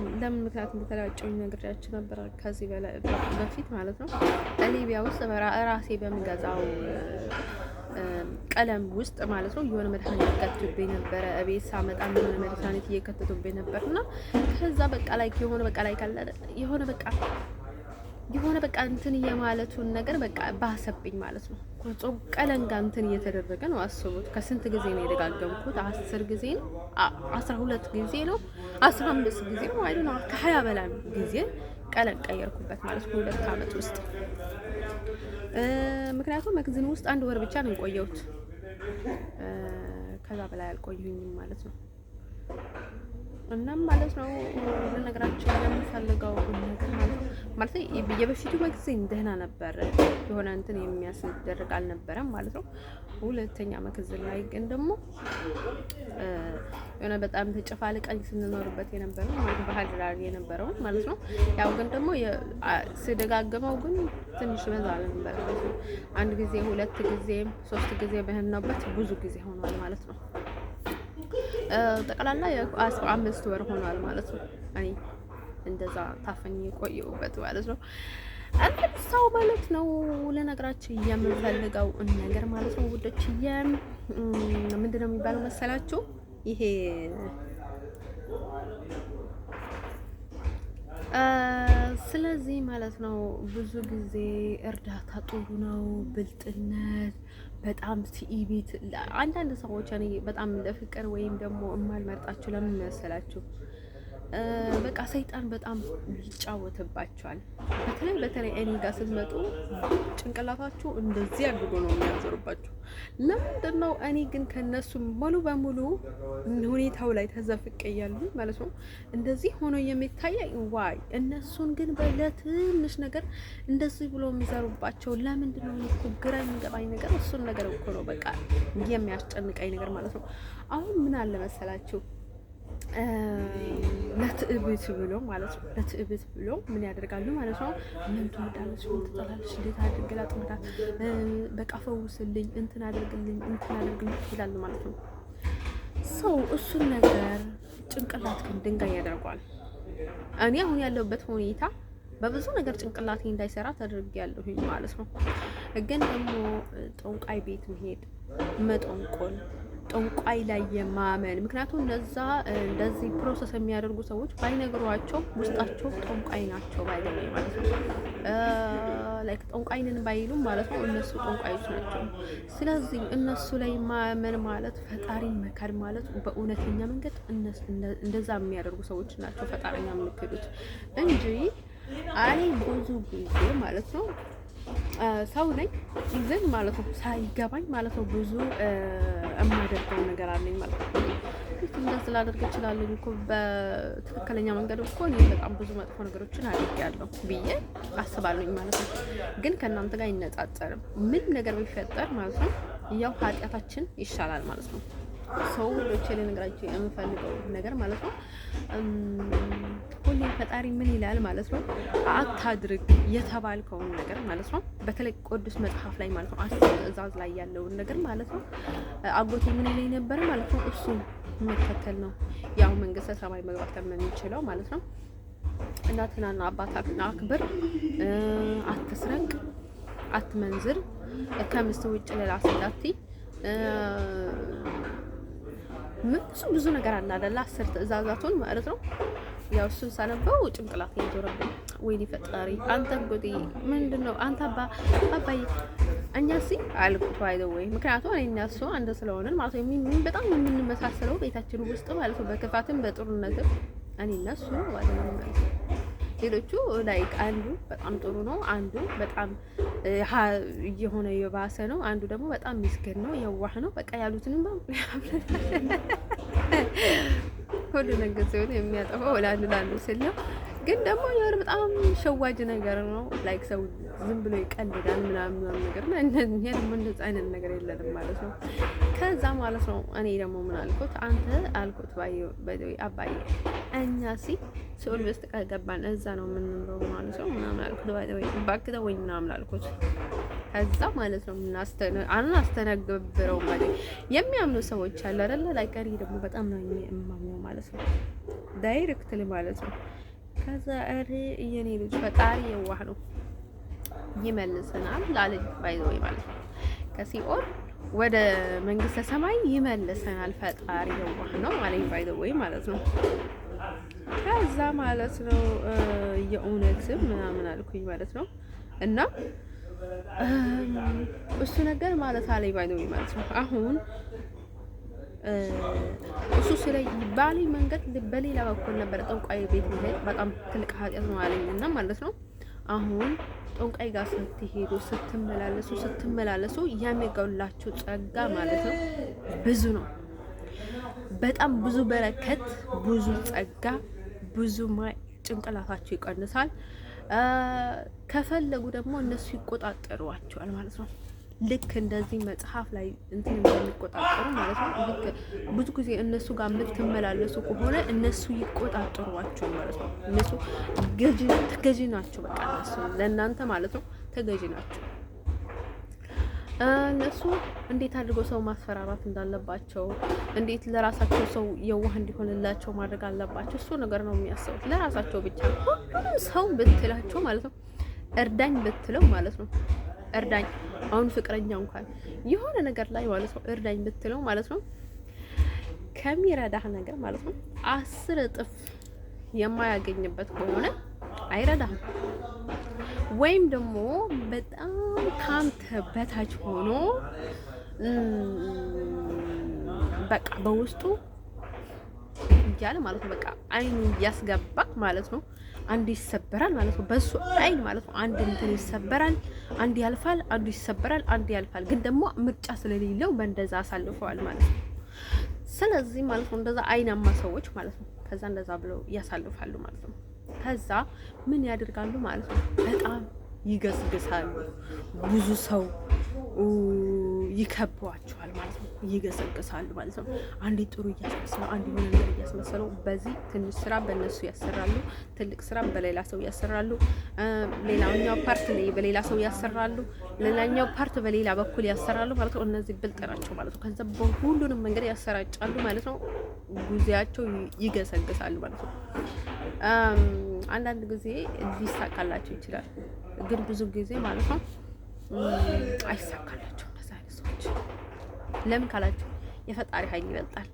Speaker 1: ምክንያት እንደተላጨኝ ነግሬያችሁ ነበር ከዚህ በፊት ማለት ነው። ሊቢያ ውስጥ ራሴ በምገዛው ቀለም ውስጥ ማለት ነው የሆነ መድኃኒት እየከተቱብኝ ነበረ። እቤት ሳመጣ የሆነ መድኃኒት እየከተቱብኝ ነበር እና ከዛ በቃ ላይ የሆነ በቃ እንትን የማለቱን ነገር በቃ ባሰብኝ ማለት ነው። ቀለም ጋር እንትን እየተደረገ ነው። አስቡት። ከስንት ጊዜ ነው የደጋገምኩት? 10 ጊዜ ነው፣ 12 ጊዜ ነው፣ 15 ጊዜ ነው አይደል? ከ20 በላይ ጊዜ ቀለም ቀየርኩበት ማለት ነው 2 አመት ውስጥ። ምክንያቱም መክዝን ውስጥ 1 ወር ብቻ ነው የቆየሁት። ከዛ በላይ አልቆየሁኝም ማለት ነው። እናም ማለት ነው ለነገራችን የምፈልገው ነገር ማለት የበፊቱ መክዝን ደህና ነበር። የሆነ እንትን የሚያስደርግ አልነበረም ማለት ነው። ሁለተኛ መክዝን ላይ ግን ደግሞ የሆነ በጣም ተጨፋልቀን ስንኖርበት የነበረው ማለት ባህል ዳር የነበረው ማለት ነው። ያው ግን ደግሞ ስደጋገመው ግን ትንሽ በዛ ነበር ማለት ነው። 1 ጊዜ 2 ጊዜ 3 ጊዜ በህነውበት ብዙ ጊዜ ሆኗል ማለት ነው። ጠቅላላ የ15 ወር ሆኗል ማለት ነው። እኔ እንደዛ ታፈኝ የቆየሁበት ማለት ነው። አንድ ሰው ማለት ነው ለነገራችን የምፈልገው ነገር ማለት ነው ውዶች፣ ምንድነው የሚባለው መሰላችሁ? ይሄ ስለዚህ ማለት ነው ብዙ ጊዜ እርዳታ ጥሩ ነው፣ ብልጥነት በጣም ትዕቢት። አንዳንድ ሰዎች እኔ በጣም ለፍቅር ወይም ደግሞ የማልመርጣቸው ለምን መሰላችሁ? በቃ ሰይጣን በጣም ይጫወትባቸዋል። በተለይ እኔ ጋር ስትመጡ ጭንቅላታችሁ እንደዚህ አድርጎ ነው የሚያዞርባችሁ። ለምንድን ነው? እኔ ግን ከነሱ ሙሉ በሙሉ ሁኔታው ላይ ተዘፍቀ እያሉ ማለት ነው እንደዚህ ሆኖ የሚታየኝ ዋይ። እነሱን ግን በለትንሽ ነገር እንደዚህ ብሎ የሚዘሩባቸው ለምንድን ነው? እኮ ግራ የሚገባኝ ነገር እሱን ነገር እኮ ነው በቃ የሚያስጨንቀኝ ነገር ማለት ነው። አሁን ምን አለ መሰላችሁ? ለትዕቢት ብሎ ማለት ነው። ለትዕቢት ብሎ ምን ያደርጋሉ ማለት ነው? ምን ትወዳለች፣ ምን ትጠላለች፣ እንዴት አድርገ ላጥምዳት፣ በቃ ፈውስልኝ፣ እንትን አድርግልኝ ይላሉ ማለት ነው። ሰው እሱን ነገር ጭንቅላት ግን ድንጋይ ያደርገዋል። እኔ አሁን ያለሁበት ሁኔታ በብዙ ነገር ጭንቅላቴ እንዳይሰራ ተደርጊያለሁኝ ማለት ነው። ግን ደግሞ ጠንቋይ ቤት መሄድ፣ መጠንቆል፣ ጠንቋይ ላይ የማመን ምክንያቱም እነዛ እንደዚህ ፕሮሰስ የሚያደርጉ ሰዎች ባይነግሯቸው ውስጣቸው ጠንቋይ ናቸው ባይደለ ማለት ነው። ላይክ ጠንቋይንን ባይሉም ማለት ነው እነሱ ጠንቋዮች ናቸው። ስለዚህ እነሱ ላይ ማመን ማለት ፈጣሪን መካድ ማለት በእውነተኛ መንገድ እንደዛ የሚያደርጉ ሰዎች ናቸው ፈጣሪኛ የሚክዱት እንጂ እኔ ብዙ ጊዜ ማለት ነው ሰው ነኝ ግን ማለት ነው ሳይገባኝ ማለት ነው ብዙ የማደርገው ነገር አለኝ ማለት ነው። እንደዚህ ላደርግ እችላለሁ እኮ በትክክለኛ መንገድ እኮ እኔ በጣም ብዙ መጥፎ ነገሮችን አድርጌያለሁ ብዬ አስባለሁኝ ማለት ነው። ግን ከእናንተ ጋር አይነጻጸርም። ምን ነገር ቢፈጠር ማለት ነው ያው ኃጢአታችን ይሻላል ማለት ነው። ሰው ለቸለ ነገራችን የምፈልገው ነገር ማለት ነው ሁሌ ፈጣሪ ምን ይላል ማለት ነው? አታድርግ የተባልከውን ነገር ማለት ነው። በተለይ ቅዱስ መጽሐፍ ላይ ማለት ነው 10 ትእዛዝ ላይ ያለውን ነገር ማለት ነው አጎቴ ምን ይለኝ ነበር ማለት ነው እሱ መከተል ነው ያው መንግስተ ሰማይ መግባት ከምንችለው ማለት ነው። እናትናና አባታችሁን አክብር፣ አትስረቅ፣ አትመንዝር፣ ከምስት ውጭ ሌላ ሴት ብዙ ነገር አለ አይደል? 10 ትእዛዛቱን ማለት ነው። ያው እሱን ሳነበው ጭንቅላት ይዞርብኝ። ወይኔ ፈጣሪ አንተ ጎዴ ምንድነው አንተ አባዬ እኛ አልኩት ወይ ምክንያቱም እኔ እና እሱ አንድ ስለሆነን ማለት ነው። በጣም የምንመሳሰለው ቤታችን ውስጥ ማለት ነው በክፋትም በጥሩነትም እኔ እነሱ ነው አይደለም ማለት ነው። ሌሎቹ ላይክ አንዱ በጣም ጥሩ ነው፣ አንዱ በጣም የሆነ የባሰ ነው፣ አንዱ ደግሞ በጣም ምስኪን ነው፣ የዋህ ነው። በቃ ያሉትንም ሁሉ ነገር ሲሆን የሚያጠፋው ለአንዱ ስል ነው። ግን ደግሞ የሆነ በጣም ሸዋጅ ነገር ነው። ላይክ ሰው ዝም ብሎ ይቀልዳል ምናምን ነገር እና እኛ ደግሞ እንደዛ አይነት ነገር የለንም ማለት ነው። ከዛ ማለት ነው እኔ ደግሞ ምን አልኩት፣ አንተ አልኩት አባዬ እኛ ሲኦል ውስጥ ከገባን እዛ ነው የምንኖረው ማለት ነው ምናምን አልኩት። ባክተው ወይ ምናምን አልኩት። ከዛ ማለት ነው አናስተናግብረው ማለት የሚያምኑ ሰዎች አሉ አይደለ? ላይክ እኔ ደግሞ በጣም ነው የማምነው ማለት ነው፣ ዳይሬክትሊ ማለት ነው። ከዛ የኔ ልጅ ፈጣሪ የዋህ ነው ይመልሰናል ላለኝ ባይዘው ማለት ነው። ከሲኦል ወደ መንግስተ ሰማይ ይመልሰናል ፈጣሪ የዋህ ነው አለኝ ባይዘው ማለት ነው። ከዛ ማለት ነው የእውነትም ምናምን አልኩኝ ማለት ነው። እና እሱ ነገር ማለት አለኝ ባይዘው ማለት ነው። አሁን እሱ ስለ ባለኝ መንገድ በሌላ በኩል ነበር ጠንቋይ ቤት መሄድ በጣም ትልቅ ኃጢአት ነው አለኝ እና ማለት ነው። አሁን ጠንቋይ ጋር ስትመላለሱ የሚገውላችሁ ጸጋ ማለት ነው ብዙ ነው። በጣም ብዙ በረከት፣ ብዙ ጸጋ፣ ብዙ ጭንቅላታችሁ ይቀንሳል። ከፈለጉ ደግሞ እነሱ ይቆጣጠሯቸዋል ማለት ነው። ልክ እንደዚህ መጽሐፍ ላይ እንትን እንደሚቆጣጠሩ ማለት ነው። ልክ ብዙ ጊዜ እነሱ ጋር የምትመላለሱ ከሆነ እነሱ ይቆጣጠሯቸው ማለት ነው። እነሱ ተገዢ ናቸው። በቃ እነሱ ለእናንተ ማለት ነው ተገዢ ናቸው። እነሱ እንዴት አድርገው ሰው ማስፈራራት እንዳለባቸው፣ እንዴት ለራሳቸው ሰው የዋህ እንዲሆንላቸው ማድረግ አለባቸው። እሱ ነገር ነው የሚያስቡት ለራሳቸው ብቻ። ሁሉም ሰው ብትላቸው ማለት ነው እርዳኝ ብትለው ማለት ነው እርዳኝ። አሁን ፍቅረኛ እንኳን የሆነ ነገር ላይ ማለት ነው እርዳኝ ብትለው ማለት ነው ከሚረዳህ ነገር ማለት ነው 10 እጥፍ የማያገኝበት ከሆነ አይረዳህም። ወይም ደግሞ በጣም ካንተ በታች ሆኖ በቃ በውስጡ እያለ ማለት ነው በቃ አይኑ እያስገባክ ማለት ነው አንድ ይሰበራል ማለት ነው። በሱ አይን ማለት ነው አንድ እንትን ይሰበራል፣ አንድ ያልፋል፣ አንዱ ይሰበራል፣ አንድ ያልፋል። ግን ደግሞ ምርጫ ስለሌለው በእንደዛ አሳልፈዋል ማለት ነው። ስለዚህ ማለት ነው እንደዛ አይናማ ሰዎች ማለት ነው ከዛ እንደዛ ብለው ያሳልፋሉ ማለት ነው። ከዛ ምን ያደርጋሉ ማለት ነው በጣም ይገስግሳሉ። ብዙ ሰው ይከቧቸዋል ማለት ነው። ይገሰግሳሉ ማለት ነው። አንዴ ጥሩ እያስመሰለው፣ አንዴ የሆነ ነገር እያስመሰለው በዚህ ትንሽ ስራ በእነሱ ያሰራሉ፣ ትልቅ ስራ በሌላ ሰው ያሰራሉ፣ ሌላኛው ፓርት በሌላ ሰው ያሰራሉ፣ ሌላኛው ፓርት በሌላ በኩል ያሰራሉ ማለት ነው። እነዚህ ብልጥ ናቸው ማለት ነው። ከዛ በሁሉንም መንገድ ያሰራጫሉ ማለት ነው። ጊዜያቸው ይገሰግሳሉ ማለት ነው። አንዳንድ ጊዜ ሊሳካላቸው ይችላል፣ ግን ብዙ ጊዜ ማለት ነው አይሳካላቸው እንደዛ አይነት ሰዎች። ለምን ካላችሁ የፈጣሪ ኃይል ይበልጣል።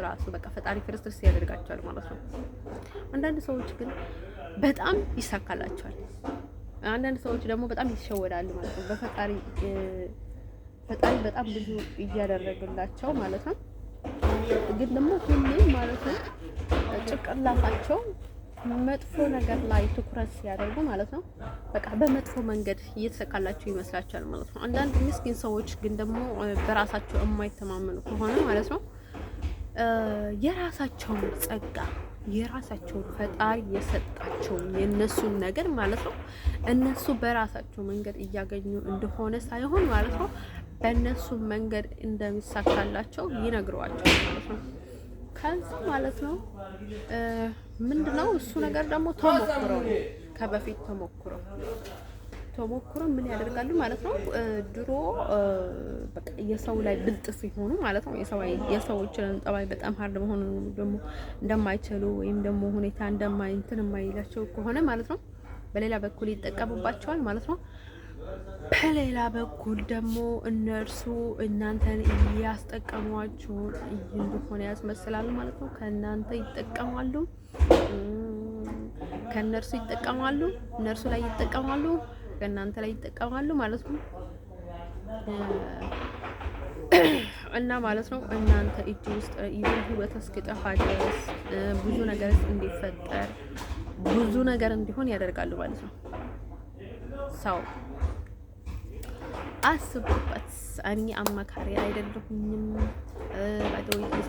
Speaker 1: ራሱ በቃ ፈጣሪ ክርስቶስ ያደርጋቸዋል ማለት ነው። አንዳንድ ሰዎች ግን በጣም ይሳካላቸዋል፣ አንዳንድ ሰዎች ደግሞ በጣም ይሸወዳሉ ማለት ነው። ፈጣሪ በጣም ብዙ እያደረገላቸው ማለት ነው። ግን ደግሞ ሁሌም ማለት ነው ጭንቅላታቸው መጥፎ ነገር ላይ ትኩረት ሲያደርጉ ማለት ነው በቃ በመጥፎ መንገድ እየተሰካላቸው ይመስላቸዋል ማለት ነው። አንዳንድ ምስኪን ሰዎች ግን ደግሞ በራሳቸው የማይተማመኑ ከሆነ ማለት ነው የራሳቸውን ጸጋ፣ የራሳቸውን ፈጣሪ የሰጣቸውን የነሱን ነገር ማለት ነው እነሱ በራሳቸው መንገድ እያገኙ እንደሆነ ሳይሆን ማለት ነው በእነሱ መንገድ እንደሚሳካላቸው ይነግሯቸው ማለት ነው። ከዚህ ማለት ነው ምንድነው እሱ ነገር ደግሞ ተሞክሮ ከበፊት ተሞክሮ ምን ያደርጋሉ ማለት ነው። ድሮ በቃ የሰው ላይ ብልጥ ሲሆኑ ማለት ነው የሰዎችን ጠባይ በጣም ሀርድ መሆኑ ደግሞ እንደማይችሉ ወይም ደግሞ ሁኔታ እንደማይንትን የማይላቸው ከሆነ ማለት ነው በሌላ በኩል ይጠቀሙባቸዋል ማለት ነው። በሌላ በኩል ደግሞ እነርሱ እናንተን እያስጠቀሟችሁ እንደሆነ ያስመስላሉ ማለት ነው። ከእናንተ ይጠቀማሉ፣ ከእነርሱ ይጠቀማሉ፣ እነርሱ ላይ ይጠቀማሉ፣ ከእናንተ ላይ ይጠቀማሉ ማለት ነው። እና ማለት ነው እናንተ እጅ ውስጥ ይሁን ህይወት እስኪጠፋ ድረስ ብዙ ነገር እንዲፈጠር ብዙ ነገር እንዲሆን ያደርጋሉ ማለት ነው። ሰው አስቡበት። እኔ አማካሪ አይደለሁኝም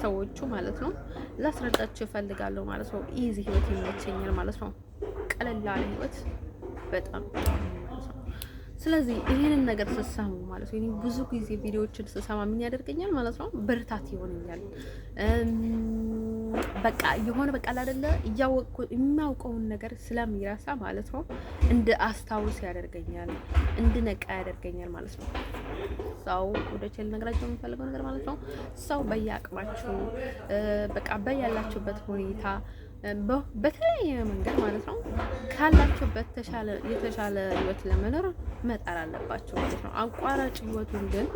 Speaker 1: ሰዎቹ ማለት ነው። ላስረዳችሁ እፈልጋለሁ ማለት ነው። ኢዚ ህይወት ይመቸኛል ማለት ነው። ቀለል ያለ ህይወት በጣም ስለዚህ ይሄንን ነገር ስሰሙ ማለት ነው ብዙ ጊዜ ቪዲዮዎችን ስሰማ ምን ያደርገኛል ማለት ነው ብርታት ይሆነኛል። በቃ የሆነ በቃ አይደለ እያወቅኩ የሚያውቀውን ነገር ስለሚረሳ ማለት ነው እንደ አስታውስ ያደርገኛል፣ እንድነቃ ያደርገኛል ማለት ነው። ሰው ወደ ቸል ነገራቸው የምፈልገው ነገር ማለት ነው ሰው በየአቅማችሁ በቃ በያላችሁበት ሁኔታ በተለያየ መንገድ ማለት ነው ካላችሁበት የተሻለ ህይወት ለመኖር መጣር አለባችሁ ማለት ነው። አቋራጭ ህይወቱን ግን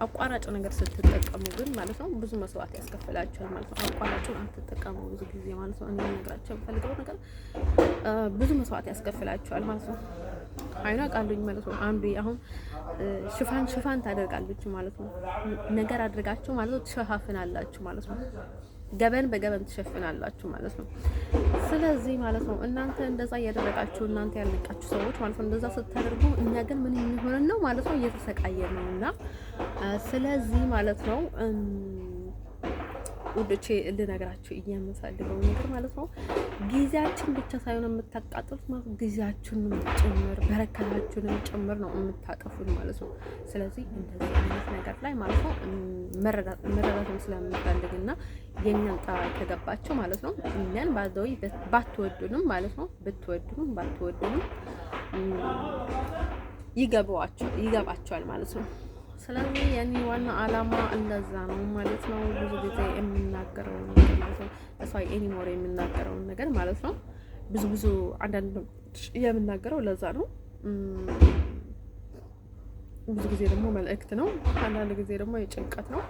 Speaker 1: አቋራጭ ነገር ስትጠቀሙ ግን ማለት ነው ብዙ መስዋዕት ያስከፍላችኋል ማለት ነው። አቋራጩን አትጠቀሙ ብዙ ጊዜ ማለት ነው። እኔ ነገራቸው የምፈልገው ነገር ብዙ መስዋዕት ያስከፍላችኋል ማለት ነው። አይኗ ቃሉኝ ማለት ነው። አንዱ አሁን ሽፋን ታደርጋለች ማለት ነው። ነገር አድርጋችሁ ማለት ነው ትሸፋፍናላችሁ ማለት ነው። ገበን በገበን ትሸፍናላችሁ ማለት ነው። ስለዚህ ማለት ነው እናንተ እንደዛ እያደረጋችሁ እናንተ ያልነቃችሁ ሰዎች ማለት ነው እንደዛ ስታደርጉ እኛ ግን ምን የሚሆነን ነው ማለት ነው እየተሰቃየን ነው። እና ስለዚህ ማለት ነው ውዶቼ ልነግራችሁ የምፈልገው ነገር ማለት ነው ጊዜያችን ብቻ ሳይሆን የምታቃጥሉት ማለት ነው ጊዜያችሁንም ጭምር በረከታችሁንም ጭምር ነው የምታጠፉት ማለት ነው። ስለዚህ እንደዚህ አይነት ነገር ላይ ማለት ነው መረዳትም ስለምፈልግና የኛን ጠባይ ከገባቸው ማለት ነው እኛን ባዘው ባትወዱንም ማለት ነው ብትወዱንም ባትወዱንም ይገባቸዋል ማለት ነው። ስለዚህ የኔ ዋና አላማ እንደዛ ነው ማለት ነው። ብዙ ጊዜ የምናገረውን ነገር ማለት ነው እሷይ ኤኒሞር የምናገረውን ነገር ማለት ነው ብዙ አንዳንድ የምናገረው ለዛ ነው። ብዙ ጊዜ ደግሞ መልእክት ነው፣ አንዳንድ ጊዜ ደግሞ የጭንቀት ነው፣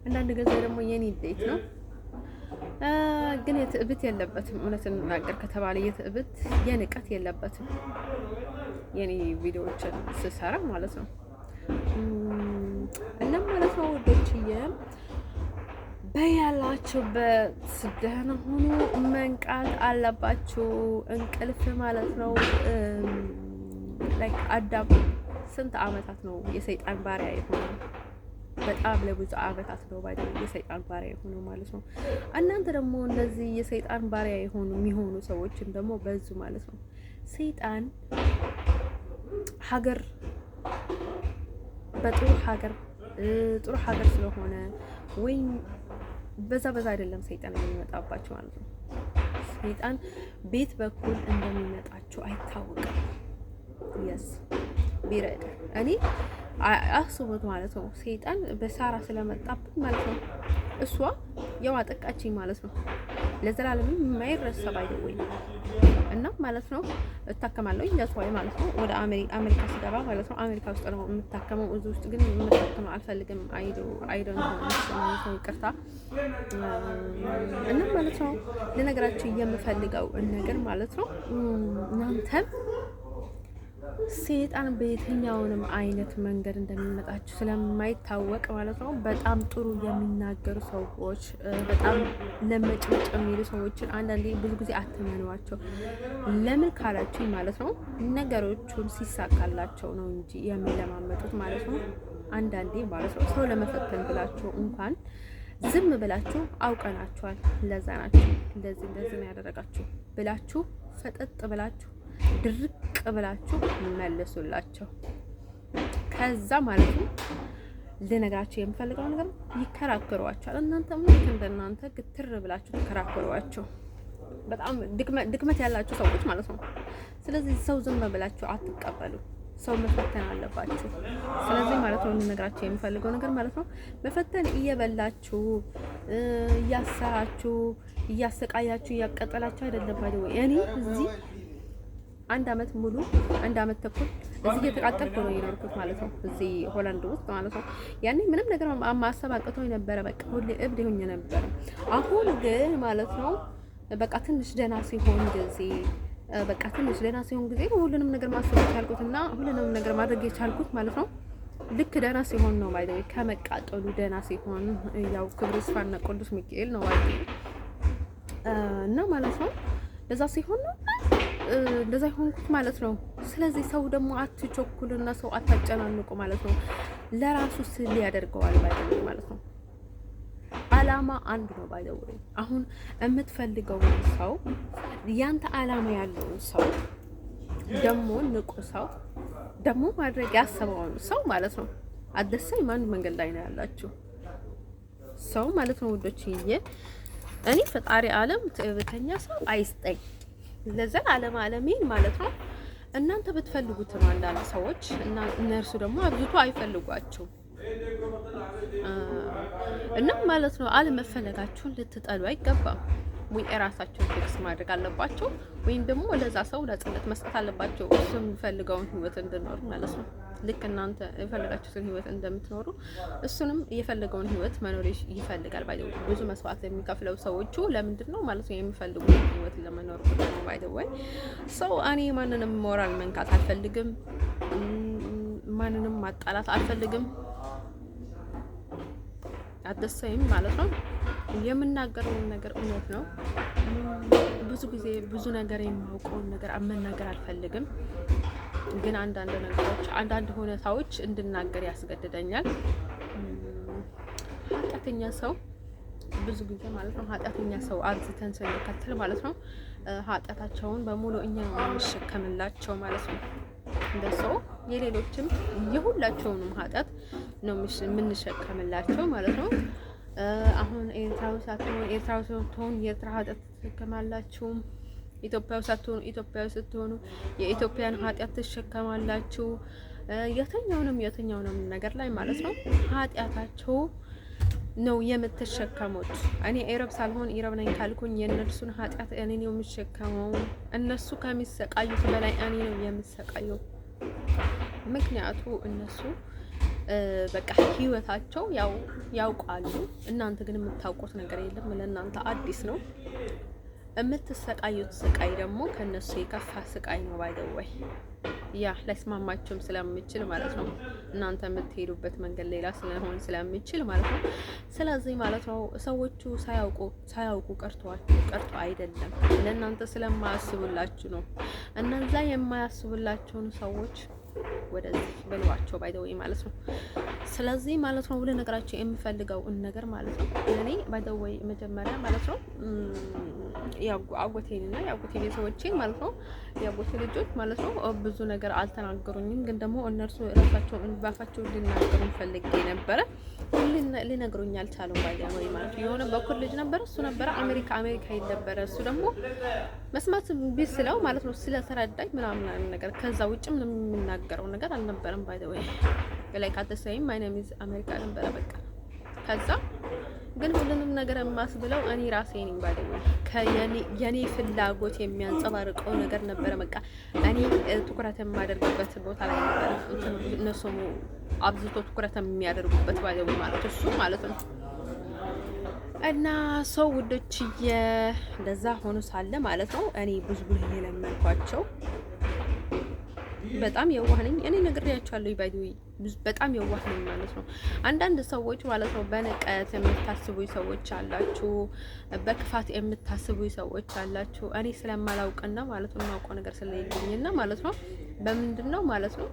Speaker 1: አንዳንድ ጊዜ ደግሞ የኔ ቤት ነው። ግን የትዕብት የለበትም። እውነት እንናገር ከተባለ የትዕብት የንቀት የለበትም። የኔ ቪዲዮዎችን ስሰራ ማለት ነው እና ማለት ነው ወዶችዬ በያላችሁበት ደህና ሁኑ። መንቃት አለባችሁ። እንቅልፍ ማለት ነው ላይክ አዳም ስንት አመታት ነው የሰይጣን ባሪያ የሆነው? በጣም ለብዙ አመታት ነው ባይ የሰይጣን ባሪያ የሆነው ማለት ነው። እናንተ ደግሞ እንደዚህ የሰይጣን ባሪያ የሚሆኑ ሰዎችን ደግሞ በዙ ማለት ነው። ሰይጣን ሀገር በጥሩ ሀገር ስለሆነ ወይም በዛ አይደለም ሰይጣን የሚመጣባቸው ማለት ነው። ሰይጣን ቤት በኩል እንደሚመጣቸው አይታወቅም። የስ ቢረዳ እኔ አስቡት ማለት ነው። ሰይጣን በሳራ ስለመጣብኝ ማለት ነው እሷ ያው አጠቃችኝ ማለት ነው። ለዘላለም የማይረሳ ባይደወይ እና ማለት ነው እታከማለሁ ለሷይ ማለት ነው። ወደ አሜሪካ ስገባ ማለት ነው አሜሪካ ውስጥ ነው የምታከመው። እዚህ ውስጥ ግን የምታከመው አልፈልግም። አይዶ ነው ይቅርታ። እና ማለት ነው ለነገራችሁ የምፈልገው ነገር ማለት ነው እናንተም ሰይጣን በየትኛውንም አይነት መንገድ እንደሚመጣችሁ ስለማይታወቅ ማለት ነው በጣም ጥሩ የሚናገሩ ሰዎች፣ በጣም ለመጭመጭ የሚሉ ሰዎችን አንዳንዴ ብዙ ጊዜ አትመኗቸው። ለምን ካላችሁ ማለት ነው ነገሮቹን ሲሳካላቸው ነው እንጂ የሚለማመጡት ማለት ነው። አንዳንዴ ማለት ነው ሰው ለመፈተን ብላችሁ እንኳን ዝም ብላችሁ አውቀናችኋል፣ ለዛ ናችሁ እንደዚህ ነው ያደረጋችሁ ብላችሁ ፈጠጥ ብላችሁ ድርቅ ብላችሁ መልሱላቸው። ከዛ ማለት ነው ልነግራችሁ የምፈልገው ነገር ይከራከሯቸዋል። እናንተ ምን እንደናንተ ግትር ብላችሁ ተከራከሯቸው። በጣም ድክመት ያላችሁ ሰዎች ማለት ነው። ስለዚህ ሰው ዝም ብላችሁ አትቀበሉ። ሰው መፈተን አለባችሁ። ስለዚህ ማለት ነው ልነግራችሁ የምፈልገው ነገር ማለት ነው መፈተን እየበላችሁ እያሰራችሁ እያሰቃያችሁ እያቀጠላችሁ አይደለም ማለት ነው። እኔ እዚህ አንድ አመት ተኩል እዚህ እየተቃጠልኩ ነው የኖርኩት ማለት ነው። እዚህ ሆላንድ ውስጥ ማለት ነው። ያኔ ምንም ነገር ማሰብ አቅቶኝ ነበረ። በቃ ሁሌ እብድ ሆኜ ነበረ። አሁን ግን ማለት ነው በቃ ትንሽ ደህና ሲሆን ጊዜ ሁሉንም ነገር ማሰብ የቻልኩት እና ሁሉንም ነገር ማድረግ የቻልኩት ማለት ነው ልክ ደህና ሲሆን ነው ባይደው ከመቃጠሉ ደህና ሲሆን ያው ክብር ይስፋና ቅዱስ ሚካኤል ነው ባይደው እና ማለት ነው ለዛ ሲሆን ነው እንደዛ ይሆንኩት ማለት ነው። ስለዚህ ሰው ደግሞ አትቸኩልና ሰው አታጨናንቁ ማለት ነው። ለራሱ ስል ያደርገዋል ባይደው ማለት ነው። አላማ አንድ ነው ባይደው አሁን የምትፈልገውን ሰው ያንተ አላማ ያለውን ሰው ደግሞ ንቁ ሰው ደግሞ ማድረግ ያሰበውን ሰው ማለት ነው። አደሰኝ ማን መንገድ ላይ ነው ያላችሁ ሰው ማለት ነው ውዶችዬ። እኔ ፈጣሪ ዓለም ትዕቢተኛ ሰው አይስጠኝ ለዘላለም ዓለሜን ማለት ነው። እናንተ ብትፈልጉትም አንዳንድ ሰዎች እና እነርሱ ደግሞ አብዝቶ አይፈልጓችሁ እና ማለት ነው አለመፈለጋችሁን ልትጠሉ አይገባም። ወይ እራሳቸውን ፊክስ ማድረግ አለባቸው ወይም ደግሞ ለዛ ሰው ነፃነት መስጠት አለባቸው። እሱ የሚፈልገውን ህይወት እንድኖር ማለት ነው። ልክ እናንተ የፈለጋችሁትን ህይወት እንደምትኖሩ እሱንም የፈለገውን ህይወት መኖር ይፈልጋል። ባይደው ብዙ መስዋዕት የሚከፍለው ሰዎቹ ለምንድን ነው ማለት ነው የሚፈልጉትን ህይወት ለመኖር ነው። ባይደው ወይ ሰው እኔ ማንንም ሞራል መንካት አልፈልግም፣ ማንንም ማጣላት አልፈልግም። አደሰይም ማለት ነው የምናገረውን ነገር እውነት ነው። ብዙ ጊዜ ብዙ ነገር የማውቀውን ነገር መናገር አልፈልግም፣ ግን አንዳንድ ነገሮች አንዳንድ ሁኔታዎች እንድናገር ያስገድደኛል። ኃጢአተኛ ሰው ብዙ ጊዜ ማለት ነው ኃጢአተኛ ሰው አብዝተን ስንከተል ማለት ነው ኃጢአታቸውን በሙሉ እኛ ነው የምንሸከምላቸው ማለት ነው። እንደሰው የሌሎችም የሁላቸውንም ኃጢአት ነው የምንሸከምላቸው ማለት ነው። አሁን ኤርትራው ሳትሆን ኤርትራው ስትሆን የኤርትራ ኃጢአት ትሸከማላችሁ። ኢትዮጵያው ሳትሆን ኢትዮጵያው ስትሆኑ የኢትዮጵያን ኃጢአት ትሸከማላችሁ። የትኛውንም ነገር ላይ ማለት ነው ኃጢአታቸው ነው የምትሸከሙት። እኔ ኤረብ ሳልሆን ኢረብ ነኝ ካልኩኝ የእነሱን ኃጢአት እኔ ነው የምሸከመው። እነሱ ከሚሰቃዩት በላይ እኔ ነው የምሰቃየው። ምክንያቱ እነሱ በቃ ህይወታቸው ያውቃሉ። እናንተ ግን የምታውቁት ነገር የለም። ለእናንተ አዲስ ነው። የምትሰቃዩት ስቃይ ደግሞ ከነሱ የከፋ ስቃይ ነው። ባይደወይ ያ ላይስማማቸውም ስለምችል ማለት ነው። እናንተ የምትሄዱበት መንገድ ሌላ ስለሆነ ስለምችል ማለት ነው። ስለዚህ ማለት ነው ሰዎቹ ሳያውቁ ቀርቶ አይደለም፣ ለእናንተ ስለማያስቡላችሁ ነው። እነዛ የማያስቡላችሁን ሰዎች ወደዚህ በሏቸው ባይደወይ ማለት ነው። ስለዚህ ማለት ነው ሁሉ ነገራቸው የምፈልገው ነገር ማለት ነው እኔ ባይደወይ መጀመሪያ ማለት ነው አጎቴንና የአጎቴ ቤተሰቦቼን ማለት ነው የአጎቴ ልጆች ማለት ነው ብዙ ነገር አልተናገሩኝም፣ ግን ደግሞ እነርሱ ራሳቸውን ባፋቸው ሊናገሩ ፈልጌ ነበረ። ሊነግሩኝ አልቻሉም ባይደወይ ማለት ነው። የሆነ በኩል ልጅ ነበረ፣ እሱ ነበረ አሜሪካ ይል ነበረ። እሱ ደግሞ መስማት ቢስለው ማለት ነው ስለተረዳኝ ምናምን ነገር ከዛ ውጭ ምንም የሚናገረው ነገር አልነበረም። ባይደወይ ላይ ካተሰይም ማይ ኔም ኢዝ አሜሪካ ነበረ በቃ። ከዛ ግን ሁሉንም ነገር የማስብለው እኔ ራሴ ነኝ። ባይደወይ የኔ ፍላጎት የሚያንጸባርቀው ነገር ነበረ። በቃ እኔ ትኩረት የማደርግበት ቦታ ላይ ነበረ እነሱ አብዝቶ ትኩረት የሚያደርጉበት ባይደወይ ማለት እሱ ማለት ነው። እና ሰው ውዶችዬ እንደዛ ሆኖ ሳለ ማለት ነው እኔ ብዙ ብሎ የለመንኳቸው በጣም የዋህ ነኝ እኔ ነግሬያቸዋለሁ። ባይደወይ በጣም የዋህ ነኝ ማለት ነው። አንዳንድ ሰዎች ማለት ነው በንቀት የምታስቡኝ ሰዎች አላችሁ፣ በክፋት የምታስቡኝ ሰዎች አላችሁ። እኔ ስለማላውቅና ማለት ነው የማውቀው ነገር ስለሌለኝና ማለት ነው በምንድን ነው ማለት ነው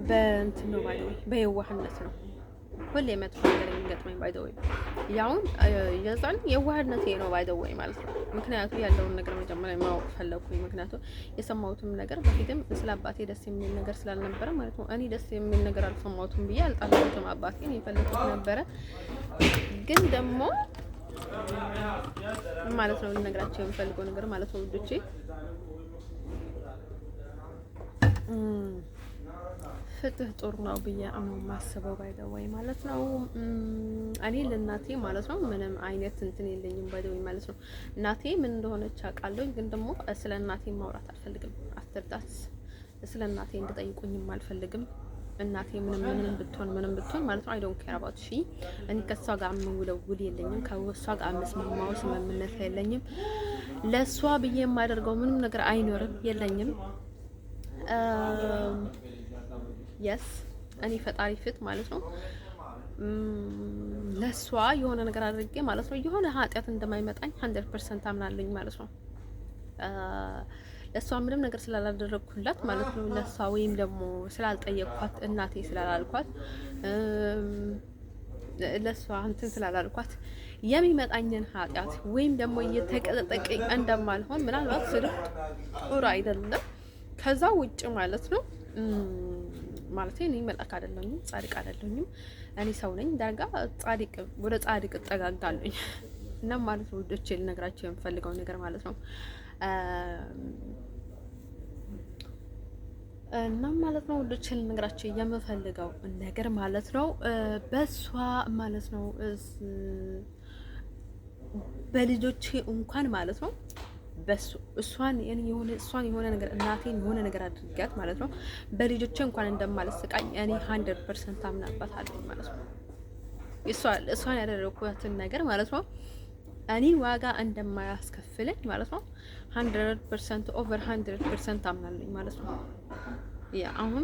Speaker 1: በእንትን ነው ባይደወይ በየዋህነት ነው ሁሌ መጥፎ ነገር የሚገጥመኝ ባይደወይ ያውን የዛን የዋህነቴ ነው ባይደወይ ማለት ነው። ምክንያቱ ያለውን ነገር መጀመሪያ ማወቅ ፈለኩኝ። ምክንያቱ የሰማሁትም ነገር በፊትም ስለ አባቴ ደስ የሚል ነገር ስላልነበረ ማለት ነው እኔ ደስ የሚል ነገር አልሰማሁትም ብዬ አልጣላሁትም። አባቴን የፈለኩት ነበረ፣ ግን ደግሞ ማለት ነው ልነግራቸው የሚፈልገው ነገር ማለት ነው ውዶቼ ፍትህ ጥሩ ነው ብዬ ማስበው ባይደወይ ማለት ነው። እኔ ለእናቴ ማለት ነው ምንም አይነት እንትን የለኝም ባይደወይ ማለት ነው። እናቴ ምን እንደሆነች አውቃለሁ፣ ግን ደግሞ ስለ እናቴ ማውራት አልፈልግም። አትርዳት ስለ እናቴ እንድጠይቁኝም አልፈልግም። እናቴ ምንም ብትሆን ማለት ነው አይ ዶንት ኬር አባውት ሺ እኔ ከሷ ጋር የምውለው ውል የለኝም። ከሷ ጋር መስማማው ስምምነት የለኝም። ለሷ ብዬ የማደርገው ምንም ነገር አይኖርም የለኝም። የስ እኔ ፈጣሪ ፊት ማለት ነው ለሷ የሆነ ነገር አድርጌ ማለት ነው የሆነ ኃጢያት እንደማይመጣኝ 100% አምናለኝ ማለት ነው። ለሷ ምንም ነገር ስላላደረግኩላት ማለት ነው ለሷ ወይም ደግሞ ስላልጠየቅኳት እናቴ ስላላልኳት ለሷ እንትን ስላላልኳት የሚመጣኝን ኃጢያት ወይም ደግሞ እየተቀጠቀኝ እንደማልሆን ምናልባት ስልክ ጦር አይደለም ከዛ ውጭ ማለት ነው ማለት እኔ መልአክ አይደለሁም፣ ጻድቅ አይደለሁም። እኔ ሰው ነኝ። ዳርጋ ጻድቅ ወደ ጻድቅ እጠጋጋለሁ እና ማለት ነው ወዶቼ ልነግራቸው የምፈልገው ነገር ማለት ነው እና ማለት ነው ወዶቼ ልነግራቸው የምፈልገው ነገር ማለት ነው በሷ ማለት ነው በልጆቼ እንኳን ማለት ነው እሷን የሆነ ነገር እናቴን የሆነ ነገር አድርጊያት ማለት ነው በልጆቼ እንኳን እንደማልስቃኝ እኔ 100% አምናባታለሁ ማለት ነው። እሷን ያደረኩትን ነገር ማለት ነው እኔ ዋጋ እንደማያስከፍለኝ ማለት ነው 100% ኦቨር 100% አምናለኝ ማለት ነው። ያ አሁን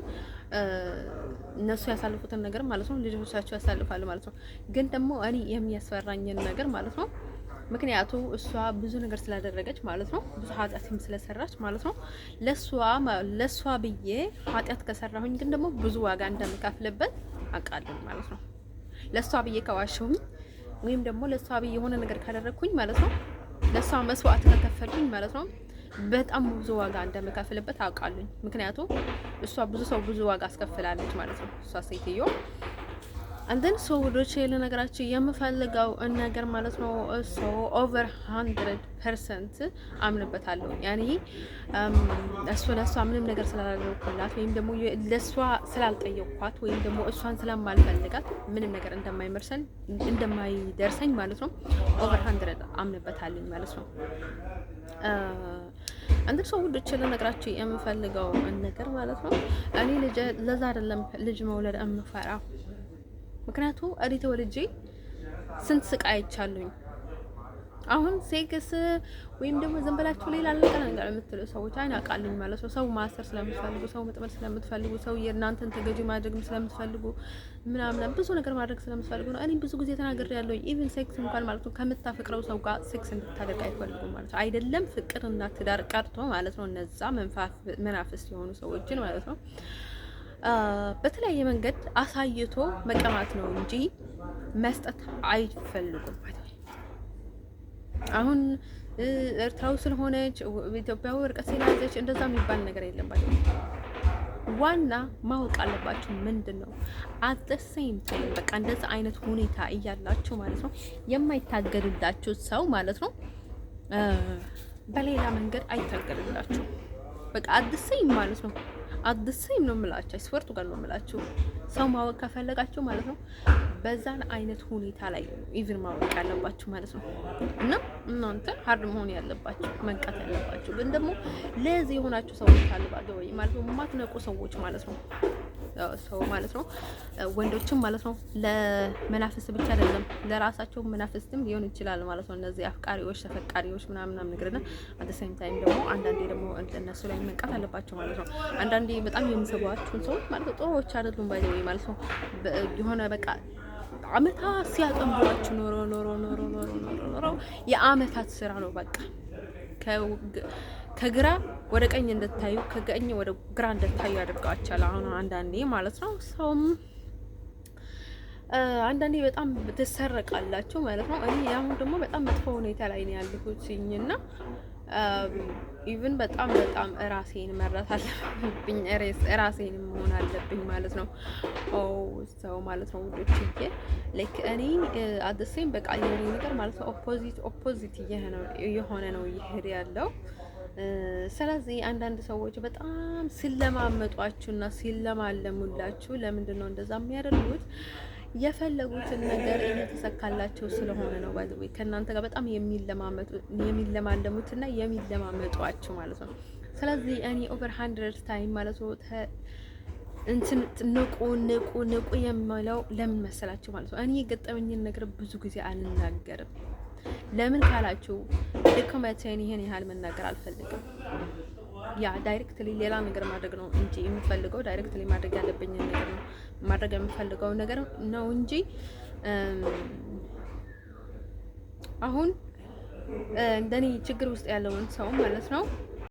Speaker 1: እነሱ ያሳልፉትን ነገር ማለት ነው ልጆቻቸው ያሳልፋሉ ማለት ነው። ግን ደግሞ እኔ የሚያስፈራኝን ነገር ማለት ነው ምክንያቱ እሷ ብዙ ነገር ስላደረገች ማለት ነው ብዙ ኃጢያትም ስለሰራች ማለት ነው ለሷ ብዬ ኃጢያት ከሰራሁኝ ግን ደግሞ ብዙ ዋጋ እንደምከፍልበት አውቃለሁ ማለት ነው። ለሷ ብዬ ከዋሸሁኝ ወይም ደግሞ ለሷ ብዬ የሆነ ነገር ካደረኩኝ ማለት ነው ለሷ መስዋዕት ከከፈልኩኝ ማለት ነው በጣም ብዙ ዋጋ እንደምከፍልበት አውቃለሁ። ምክንያቱ እሷ ብዙ ዋጋ አስከፍላለች ማለት ነው እሷ ሴትዮ አንደን ሰው ወዶቼ ለነገራችሁ የምፈልገው ነገር ማለት ነው ኦቨር 100% አምንበታለሁ። ያኔ ለሷ ምንም ነገር ስላላደረኩላት ወይም ደግሞ ለሷ ስላልጠየቅኳት ወይም ደግሞ እሷን ስለማልፈልጋት ምንም ነገር እንደማይደርሰኝ ማለት ነው ኦቨር 100 አምንበታለሁ ማለት ነው። አንድ ሰው ወዶቼ ለነገራችሁ የምፈልገው ነገር ማለት ነው እኔ ለዛ አይደለም ልጅ መውለድ የምፈራው ምክንያቱም እሪት ወልጄ ስንት ስቃይ አይቻለሁኝ። አሁን ሴክስ ወይም ደግሞ ዝም ብላችሁ ሌላ ነገር የምትሉ ሰዎች አይናቃልኝ ማለት ነው። ሰው ማስተር ስለምትፈልጉ፣ ሰው መጥመድ ስለምትፈልጉ፣ ሰው የእናንተን ተገዢ ማድረግ ስለምትፈልጉ ምናምን ብዙ ነገር ማድረግ ስለምትፈልጉ ነው። እኔ ብዙ ጊዜ ተናግሬያለሁ። ኢቭን ሴክስ እንኳን ማለት ነው ከምታፈቅረው ሰው ጋር ሴክስ እንድታደርግ አይፈልጉም ማለት ነው። አይደለም ፍቅርና ትዳር ቀርቶ ማለት ነው እነዛ መናፍስት የሆኑ ሰዎችን ማለት ነው በተለያየ መንገድ አሳይቶ መቀማት ነው እንጂ መስጠት አይፈልጉም ማለት ነው። አሁን ኤርትራው ስለሆነች ኢትዮጵያው እርቀት ስለያዘች እንደዛ የሚባል ነገር የለም ማለት ነው። ዋና ማወቅ አለባችሁ ምንድነው አት ዘ ሴም ታይም በቃ እንደዛ አይነት ሁኔታ እያላችሁ ማለት ነው የማይታገድላችሁ ሰው ማለት ነው በሌላ መንገድ አይታገድላችሁ በቃ አት ዘ ሴም ማለት ነው አድስይም ነው የምላችሁ ስወርቱ ጋር ነው የምላችሁ ሰው ማወቅ ከፈለጋችሁ ማለት ነው በዛን አይነት ሁኔታ ላይ ኢቭን ማወቅ ያለባችሁ ማለት ነው። እና እናንተ ሀርድ መሆን ያለባችሁ መንቃት ያለባችሁ ግን ደግሞ ለዚህ የሆናችሁ ሰዎች ታልባሉ ወይ ማለት ነው ማትነቁ ሰዎች ማለት ነው ሰው ማለት ነው ወንዶችም ማለት ነው ለመናፍስት ብቻ አይደለም ለራሳቸው መናፍስትም ሊሆን ይችላል ማለት ነው። እነዚህ አፍቃሪዎች ተፈቃሪዎች ምናምን ነገርና አት ዘ ሴም ታይም ደግሞ አንዳንዴ ደግሞ እነሱ ላይ መንቃት አለባቸው ማለት ነው። አንዳንዴ በጣም የሚሰቧችሁን ሰዎች ማለት ነው ጥሩዎች አይደሉም ባይ ወይ ማለት ነው የሆነ በቃ አመታት ሲያጠምዷችሁ ኖሮ የአመታት ስራ ነው በቃ ከግራ ወደ ቀኝ እንድታዩ ከቀኝ ወደ ግራ እንድታዩ ያደርጋቸዋል። አሁን አንዳንዴ ማለት ነው ሰውም አንዳንዴ በጣም ትሰረቃላችሁ ማለት ነው። እኔ አሁን ደግሞ በጣም መጥፎ ሁኔታ ላይ ነው ያለሁትኝና ኢቭን በጣም ራሴን መራት አለብኝ ራሴን መሆን አለብኝ ማለት ነው። ሰው ማለት ነው ውዶችዬ ላይክ እኔ አደሰኝ በቃ የኔ ነገር ማለት ነው ኦፖዚት የሆነ ነው ይሄድ ያለው። ስለዚህ አንዳንድ ሰዎች በጣም ሲለማመጧችሁና ሲለማለሙላችሁ ለምንድን ነው እንደዛ የሚያደርጉት? የፈለጉትን ነገር እየተሰካላቸው ስለሆነ ነው። ባይዘው ከእናንተ ጋር በጣም የሚለማለሙትና የሚለማመጧችሁ ማለት ነው። ስለዚህ እኔ ኦቨር 100 ታይም ማለት ነው እንትን ንቁ ንቁ ንቁ የምለው ለምን መሰላችሁ ማለት ነው። እኔ የገጠመኝን ነገር ብዙ ጊዜ አልናገርም። ለምን ካላችሁ ድክመቴን ይሄን ያህል መናገር አልፈልግም። ያ ዳይሬክትሊ ሌላ ነገር ማድረግ ነው እንጂ የምፈልገው ዳይሬክትሊ ማድረግ ያለብኝን ነገር ነው ማድረግ የምፈልገው ነገር ነው እንጂ አሁን እንደኔ ችግር ውስጥ ያለውን ሰው ማለት ነው